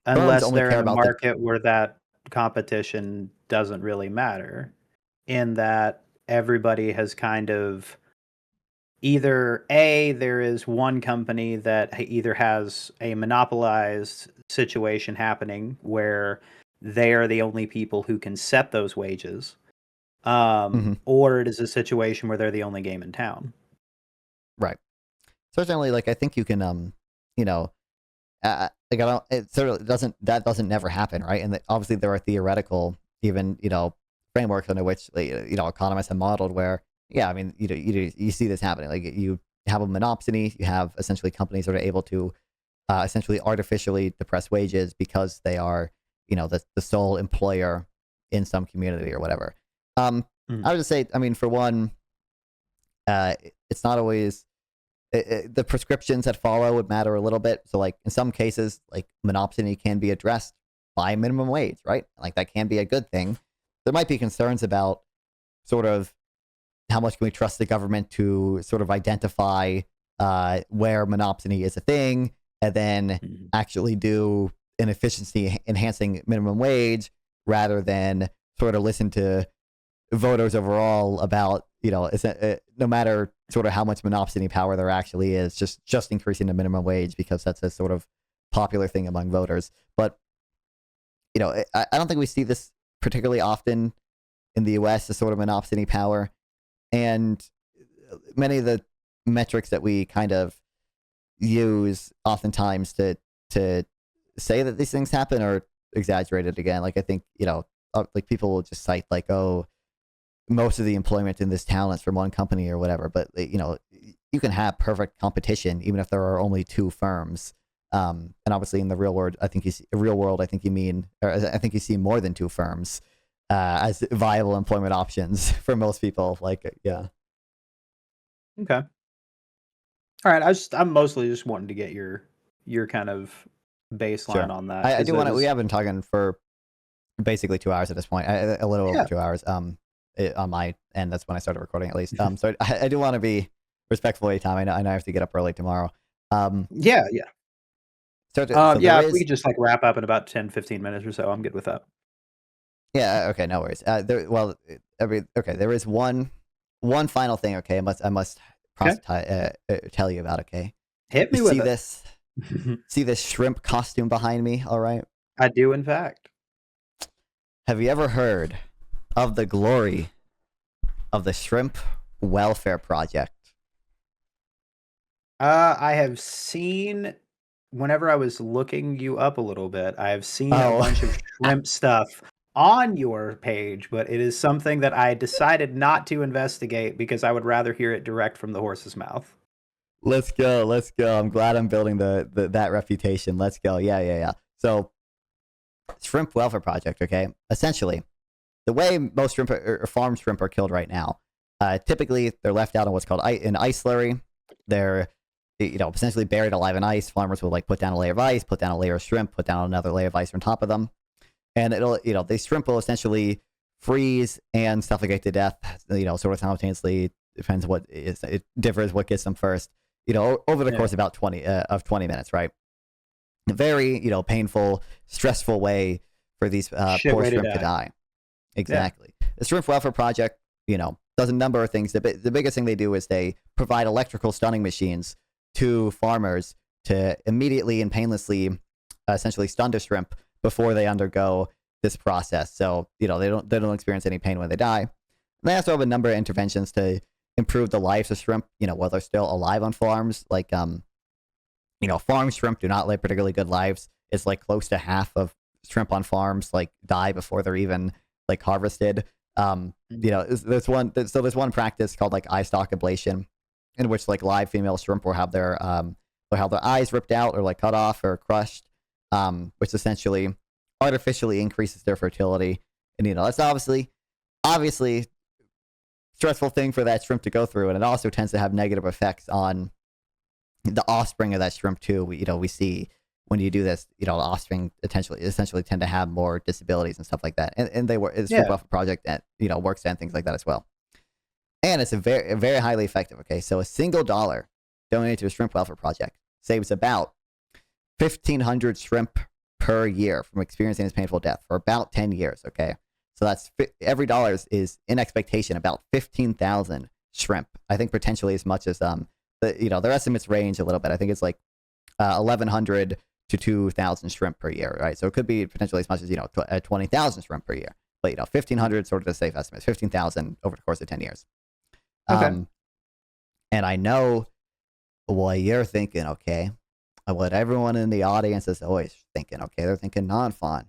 firms Unless only they're care in a about the, market where that competition doesn't really matter, in that everybody has kind of either A, there is one company that either has a monopolized situation happening where they are the only people who can set those wages, Mhm, or it is a situation where they're the only game in town. right. Certainly, like, I think you can, you know, like, I don't, it certainly doesn't, that doesn't never happen, right? And obviously there are theoretical, even, frameworks under which, like, economists have modeled where, yeah, I mean, you see this happening. Like, you have a monopsony, you have essentially companies that are able to essentially artificially depress wages because they are, the sole employer in some community or whatever. Um, Mhm. I would just say, I mean, for one, it's not always. the prescriptions that follow would matter a little bit. So like in some cases, like monopsony can be addressed by minimum wage, right? Like that can be a good thing. There might be concerns about sort of how much can we trust the government to sort of identify where monopsony is a thing and then actually do an efficiency enhancing minimum wage rather than sort of listen to voters overall about, no matter sort of how much monopsony power there actually is, just increasing the minimum wage because that's a sort of popular thing among voters. But, I don't think we see this particularly often in the US, the sort of monopsony power. And many of the metrics that we kind of use oftentimes to say that these things happen are exaggerated again. Like I think, like people will just cite like, oh, most of the employment in this town is from one company or whatever. But, you can have perfect competition even if there are only two firms. And obviously in the real world, I think you see more than two firms as viable employment options for most people. Like, yeah. Okay. All right. I'm mostly just wanting to get your kind of baseline on that. I do want to. We have been talking for basically 2 hours at this point. A little over 2 hours. On my end, that's when I started recording at least. So I do want to be respectful of your time. I know I have to get up early tomorrow. Yeah. So if we could just like wrap up in about 10-15 minutes or so, I'm good with that. Yeah. Okay. No worries. There is one final thing. Okay. I must tell you about. Okay. Hit me with it. See this shrimp costume behind me. All right. I do, in fact. Have you ever heard of the glory of the Shrimp Welfare Project? I have seen, whenever I was looking you up a little bit, I have seen a bunch of shrimp stuff on your page, but it is something that I decided not to investigate because I would rather hear it direct from the horse's mouth. Let's go. I'm glad I'm building that reputation. Let's go. Yeah. So, Shrimp Welfare Project, okay? Essentially, the way most shrimp or farm shrimp are killed right now, typically they're left out in what's called an ice slurry. They're essentially buried alive in ice. Farmers will like put down a layer of ice, put down a layer of shrimp, put down another layer of ice on top of them, and the shrimp will essentially freeze and suffocate to death. Sort of simultaneously. Depends what it differs what gets them first. Over the course of about 20 minutes, right? A very painful, stressful way for these poor shrimp to die. Exactly. Yeah. The Shrimp Welfare Project, does a number of things. The biggest thing they do is they provide electrical stunning machines to farmers to immediately and painlessly, essentially stun the shrimp before they undergo this process. So they don't experience any pain when they die. And they also have a number of interventions to improve the lives of shrimp. While they're still alive on farms, like farm shrimp do not live particularly good lives. It's like close to half of shrimp on farms like die before they're even like harvested. There's one practice called like eye stalk ablation, in which like live female shrimp will have their eyes ripped out or like cut off or crushed, which essentially artificially increases their fertility. And that's obviously stressful thing for that shrimp to go through, and it also tends to have negative effects on the offspring of that shrimp too. We see when you do this, the offspring essentially tend to have more disabilities and stuff like that. And they were, it's a Welfare Project that, works and things like that as well. And it's a very, very highly effective. Okay. So a single dollar donated to a Shrimp Welfare Project saves about 1,500 shrimp per year from experiencing this painful death for about 10 years. Okay. So that's every dollar is in expectation about 15,000 shrimp. I think potentially as much as, their estimates range a little bit. I think it's like 1,100 to 2,000 shrimp per year, right? So it could be potentially as much as 20,000 shrimp per year. But 1,500 sort of a safe estimate. 15,000 over the course of 10 years. Okay. And I know what you're thinking. Okay, what everyone in the audience is always thinking. Okay, they're thinking Nonfon.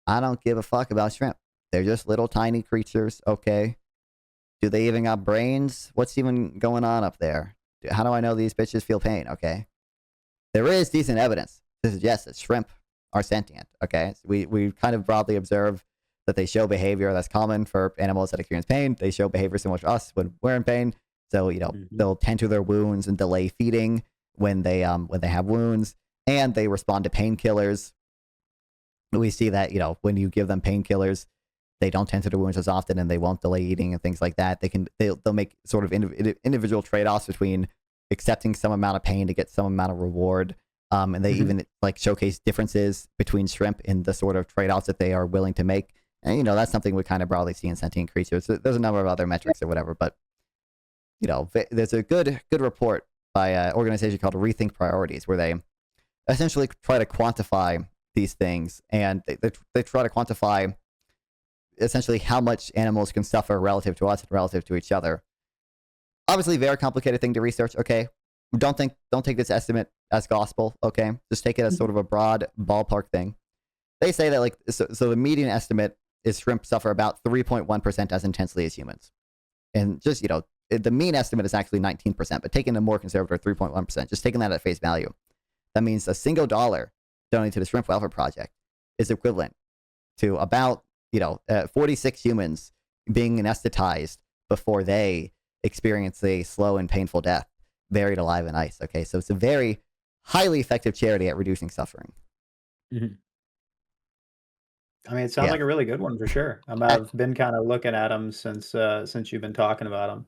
I don't give a fuck about shrimp. They're just little tiny creatures. Okay, do they even got brains? What's even going on up there? How do I know these bitches feel pain? Okay. There is decent evidence to suggest that shrimp are sentient. Okay. So we kind of broadly observe that they show behavior that's common for animals that experience pain. They show behavior similar to us when we're in pain. So they'll tend to their wounds and delay feeding when they have wounds, and they respond to painkillers. We see that when you give them painkillers, they don't tend to the wounds as often, and they won't delay eating and things like that. They'll make sort of individual trade-offs between accepting some amount of pain to get some amount of reward. And they even like showcase differences between shrimp in the sort of trade-offs that they are willing to make. And that's something we kind of broadly see in sentient creatures. So there's a number of other metrics or whatever, but there's a good report by an organization called Rethink Priorities, where they essentially try to quantify these things, and they try to quantify essentially how much animals can suffer relative to us and relative to each other. Obviously, very complicated thing to research. Okay, don't take this estimate as gospel. Okay, just take it as sort of a broad ballpark thing. They say that so the median estimate is shrimp suffer about 3.1% as intensely as humans, and just the mean estimate is actually 19%, but taking a more conservative 3.1%, just taking that at face value, that means a single dollar donated to the Shrimp Welfare Project is equivalent to about 46 humans being anesthetized before they experience a slow and painful death, buried alive in ice. Okay, so it's a very highly effective charity at reducing suffering. I mean, it sounds like a really good one for sure. I've been kind of looking at them since you've been talking about them,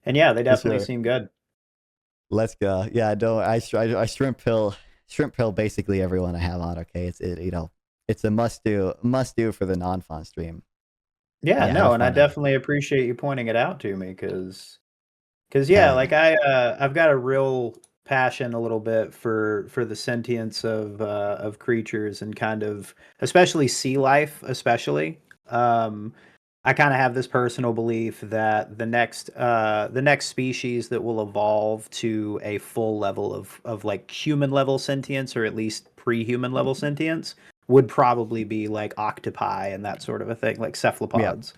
and yeah, they definitely seem good. Let's go. Yeah, I shrimp pill basically everyone I have on. Okay, it's a must do for the Nonfon stream. Yeah, no, and I definitely appreciate you pointing it out to me, because like I've got a real passion a little bit for the sentience of creatures, and kind of especially sea life, especially. I kind of have this personal belief that the next species that will evolve to a full level of like human level sentience, or at least pre-human level sentience, would probably be like octopi and that sort of a thing, like cephalopods.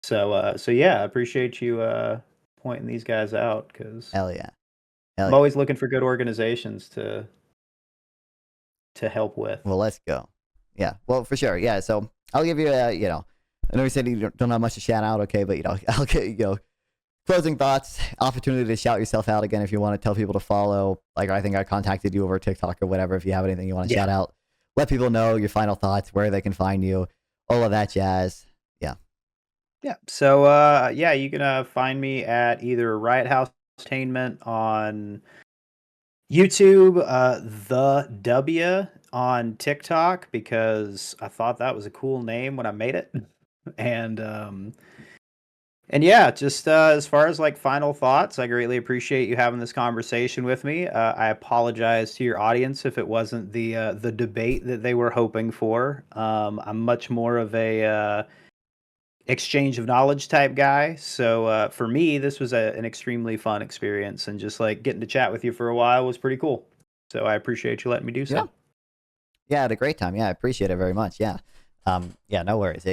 So yeah, I appreciate you pointing these guys out, because I'm always looking for good organizations to help with. Well, let's go. Yeah, well, for sure. Yeah, so I'll give you I know you said you don't have much to shout out, okay, but I'll get closing thoughts, opportunity to shout yourself out again if you want to tell people to follow. Like, I think I contacted you over TikTok or whatever. If you have anything you want to shout out, let people know your final thoughts, where they can find you, all of that jazz. Yeah. So you can find me at either Riot House Entertainment on YouTube, the W on TikTok, because I thought that was a cool name when I made it. And yeah, just as far as like final thoughts, I greatly appreciate you having this conversation with me. I apologize to your audience if it wasn't the debate that they were hoping for. I'm much more of a exchange of knowledge type guy. So for me, this was an extremely fun experience, and just like getting to chat with you for a while was pretty cool. So I appreciate you letting me do so. Yeah, I had a great time. Yeah, I appreciate it very much. Yeah. No worries.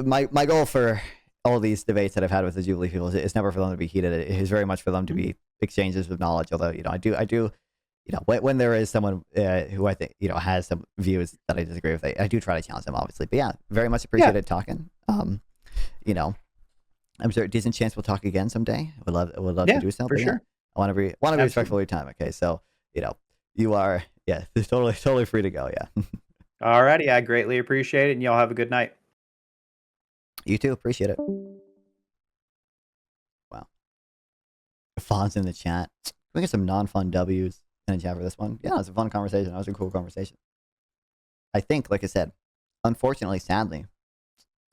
My goal for all these debates that I've had with the Jubilee people is never for them to be heated. It is very much for them to be exchanges of knowledge. Although, I do, when there is someone who I think, has some views that I disagree with, I do try to challenge them, obviously. But yeah, very much appreciated talking. I'm sure a decent chance we'll talk again someday. Would love to do so. For sure. I want to be respectful of your time. Okay, so you are totally free to go. Yeah. Alrighty, I greatly appreciate it, and y'all have a good night. You too. Appreciate it. Wow. Fon's in the chat. Can we get some non-fun W's in the chat for this one? Yeah, it was a fun conversation. That was a cool conversation. I think, like I said, unfortunately, sadly,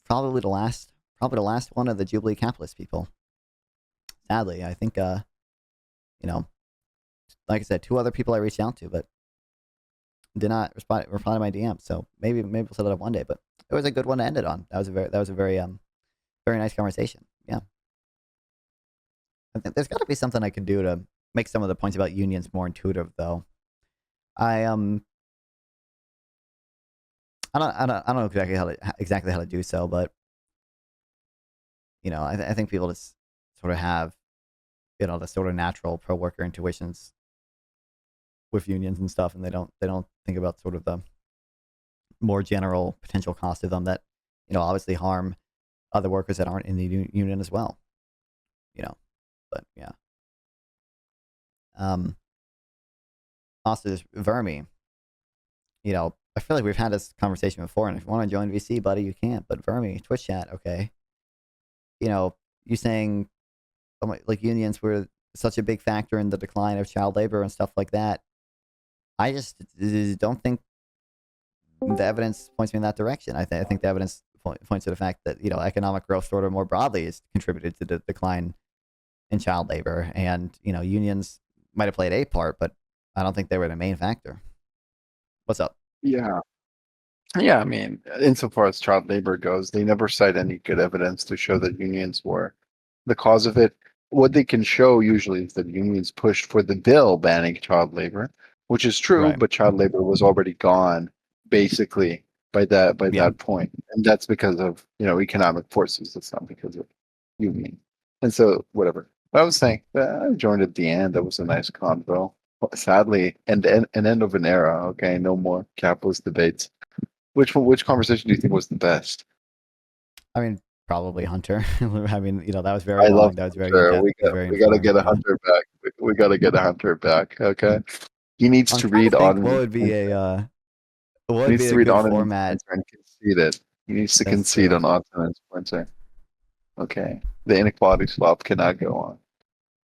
probably the last one of the Jubilee capitalist people. Sadly, I think, like I said, 2 other people I reached out to, but did not reply to my DM. So maybe we'll set it up one day. But it was a good one to end it on. That was a very very nice conversation. Yeah. I think there's got to be something I can do to make some of the points about unions more intuitive, though. I don't know exactly how to do so, but I think people just sort of have the sort of natural pro worker intuitions with unions and stuff, and they don't think about sort of the more general potential cost of them that obviously harm other workers that aren't in the union as well. But yeah. Also, there's Vermi. I feel like we've had this conversation before, and if you want to join VC, buddy, you can't. But Vermi, Twitch chat, okay. You saying like unions were such a big factor in the decline of child labor and stuff like that. I just don't think the evidence points me in that direction. I think the evidence points to the fact that economic growth sort of more broadly has contributed to the decline in child labor, and unions might have played a part, but I don't think they were the main factor. What's up? Yeah. Yeah, I mean, insofar as child labor goes, they never cite any good evidence to show that unions were the cause of it. What they can show usually is that unions pushed for the bill banning child labor, which is true, Right. but child labor was already gone basically by that point. And that's because of, economic forces. It's not because of union. And so whatever. I was saying, I joined at the end. That was a nice convo. Sadly, an end of an era. Okay, no more capitalist debates. Which conversation do you think was the best? I mean, probably Hunter. I mean, that was very I long. love That was very Hunter. in-depth. We got to get a Hunter back. We got to get a Hunter back. Okay, he needs I'm to trying read to think on. what would be a what He would needs be to a read good on format. and concede it. He needs to That's concede true. on Autumn and Splinter. Okay, the inequality swap cannot go on.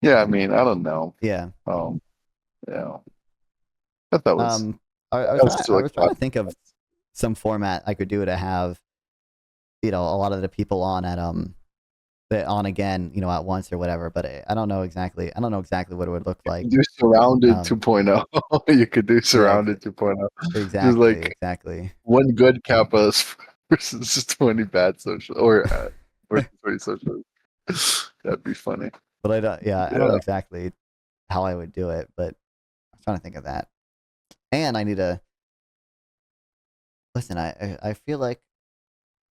Yeah, I mean, I don't know. Yeah. Yeah. But that was I was trying to think of some format I could do to have, a lot of the people on at on again, at once or whatever. But I don't know exactly. I don't know exactly what it would look like. do Surrounded 2.0. You could do Surrounded 2.0. Just like Exactly. one good capitalist versus 20 bad social or 20 social. That'd be funny. But I don't. Yeah, I don't know exactly how I would do it. But I'm trying to think of that. And I need to listen. I feel like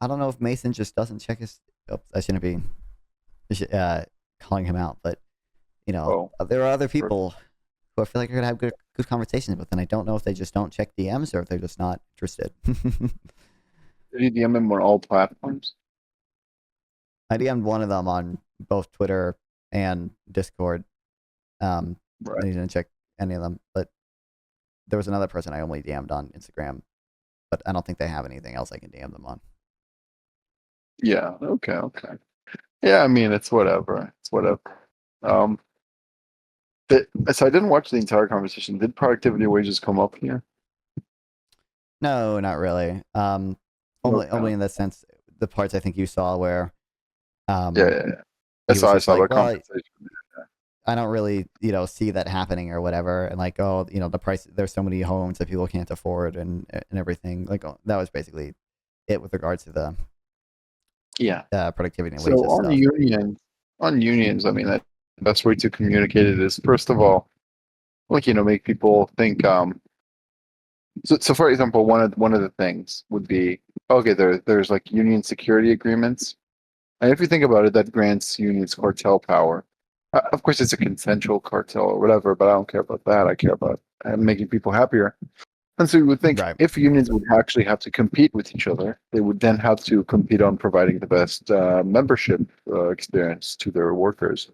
I don't know if Mason just doesn't check his. Oops, I shouldn't be calling him out, but there are other people who I feel like I could have good conversations with, and I don't know if they just don't check DMs or if they're just not interested. Did you DM him on all platforms? I DM'd one of them on both Twitter and Discord. Right. I didn't check any of them, but there was another person I only DM'd on Instagram, but I don't think they have anything else I can DM them on. Yeah. Okay. Yeah. I mean, it's whatever. So I didn't watch the entire conversation. Did productivity wages come up here? No, not really. Only in the sense the parts I think you saw where. Yeah. I saw the conversation. I don't really, see that happening or whatever. And like, the price, there's so many homes that people can't afford and everything. Like, that was basically it with regards to the productivity and wages stuff. On unions, I mean, the best way to communicate it is, first of all, like, make people think, so for example, one of the things would be, okay, there's like union security agreements. And if you think about it, that grants unions cartel power. Of course, it's a consensual cartel or whatever, but I don't care about that. I care about making people happier. And so you would think if unions would actually have to compete with each other, they would then have to compete on providing the best membership experience to their workers.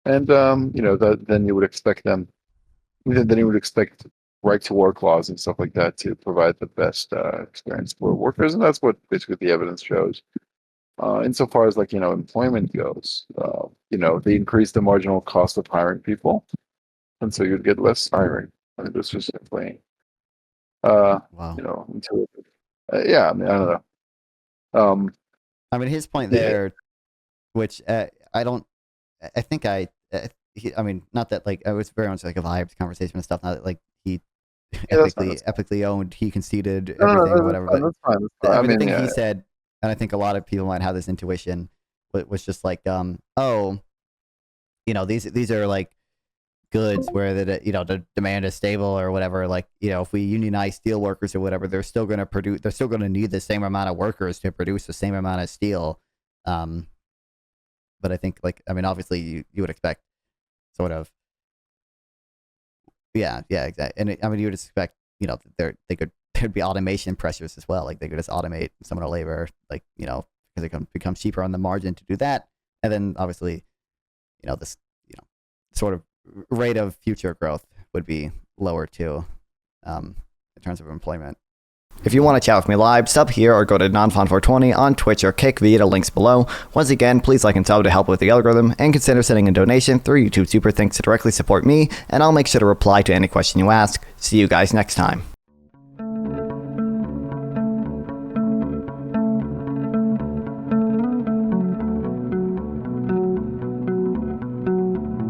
And, then you would expect them, then you would expect right to work laws and stuff like that to provide the best experience for workers. And that's what basically the evidence shows. Insofar as employment goes, they increase the marginal cost of hiring people, and so you'd get less hiring. I mean, this just simply, Wow. intuitive. Yeah, I mean, I don't know. I mean, his point there, which I think I mean, not that like I was very much like a vibes conversation and stuff. Not that like he epically owned, he conceded everything or whatever. But that's fine. Everything he said. And I think a lot of people might have this intuition, was just like, these are like goods where the demand is stable or whatever. Like, if we unionize steel workers or whatever, they're still going to need the same amount of workers to produce the same amount of steel. But I think obviously you would expect sort of, exactly. And you would expect, there'd be automation pressures as well. Like they could just automate some of the labor, like, because it becomes cheaper on the margin to do that. And then obviously, this, sort of rate of future growth would be lower too, in terms of employment. If you want to chat with me live, sub here or go to Nonfon 420 on Twitch or Kick via the links below. Once again, please like and sub to help with the algorithm, and consider sending a donation through YouTube Super Thanks to directly support me, and I'll make sure to reply to any question you ask. See you guys next time.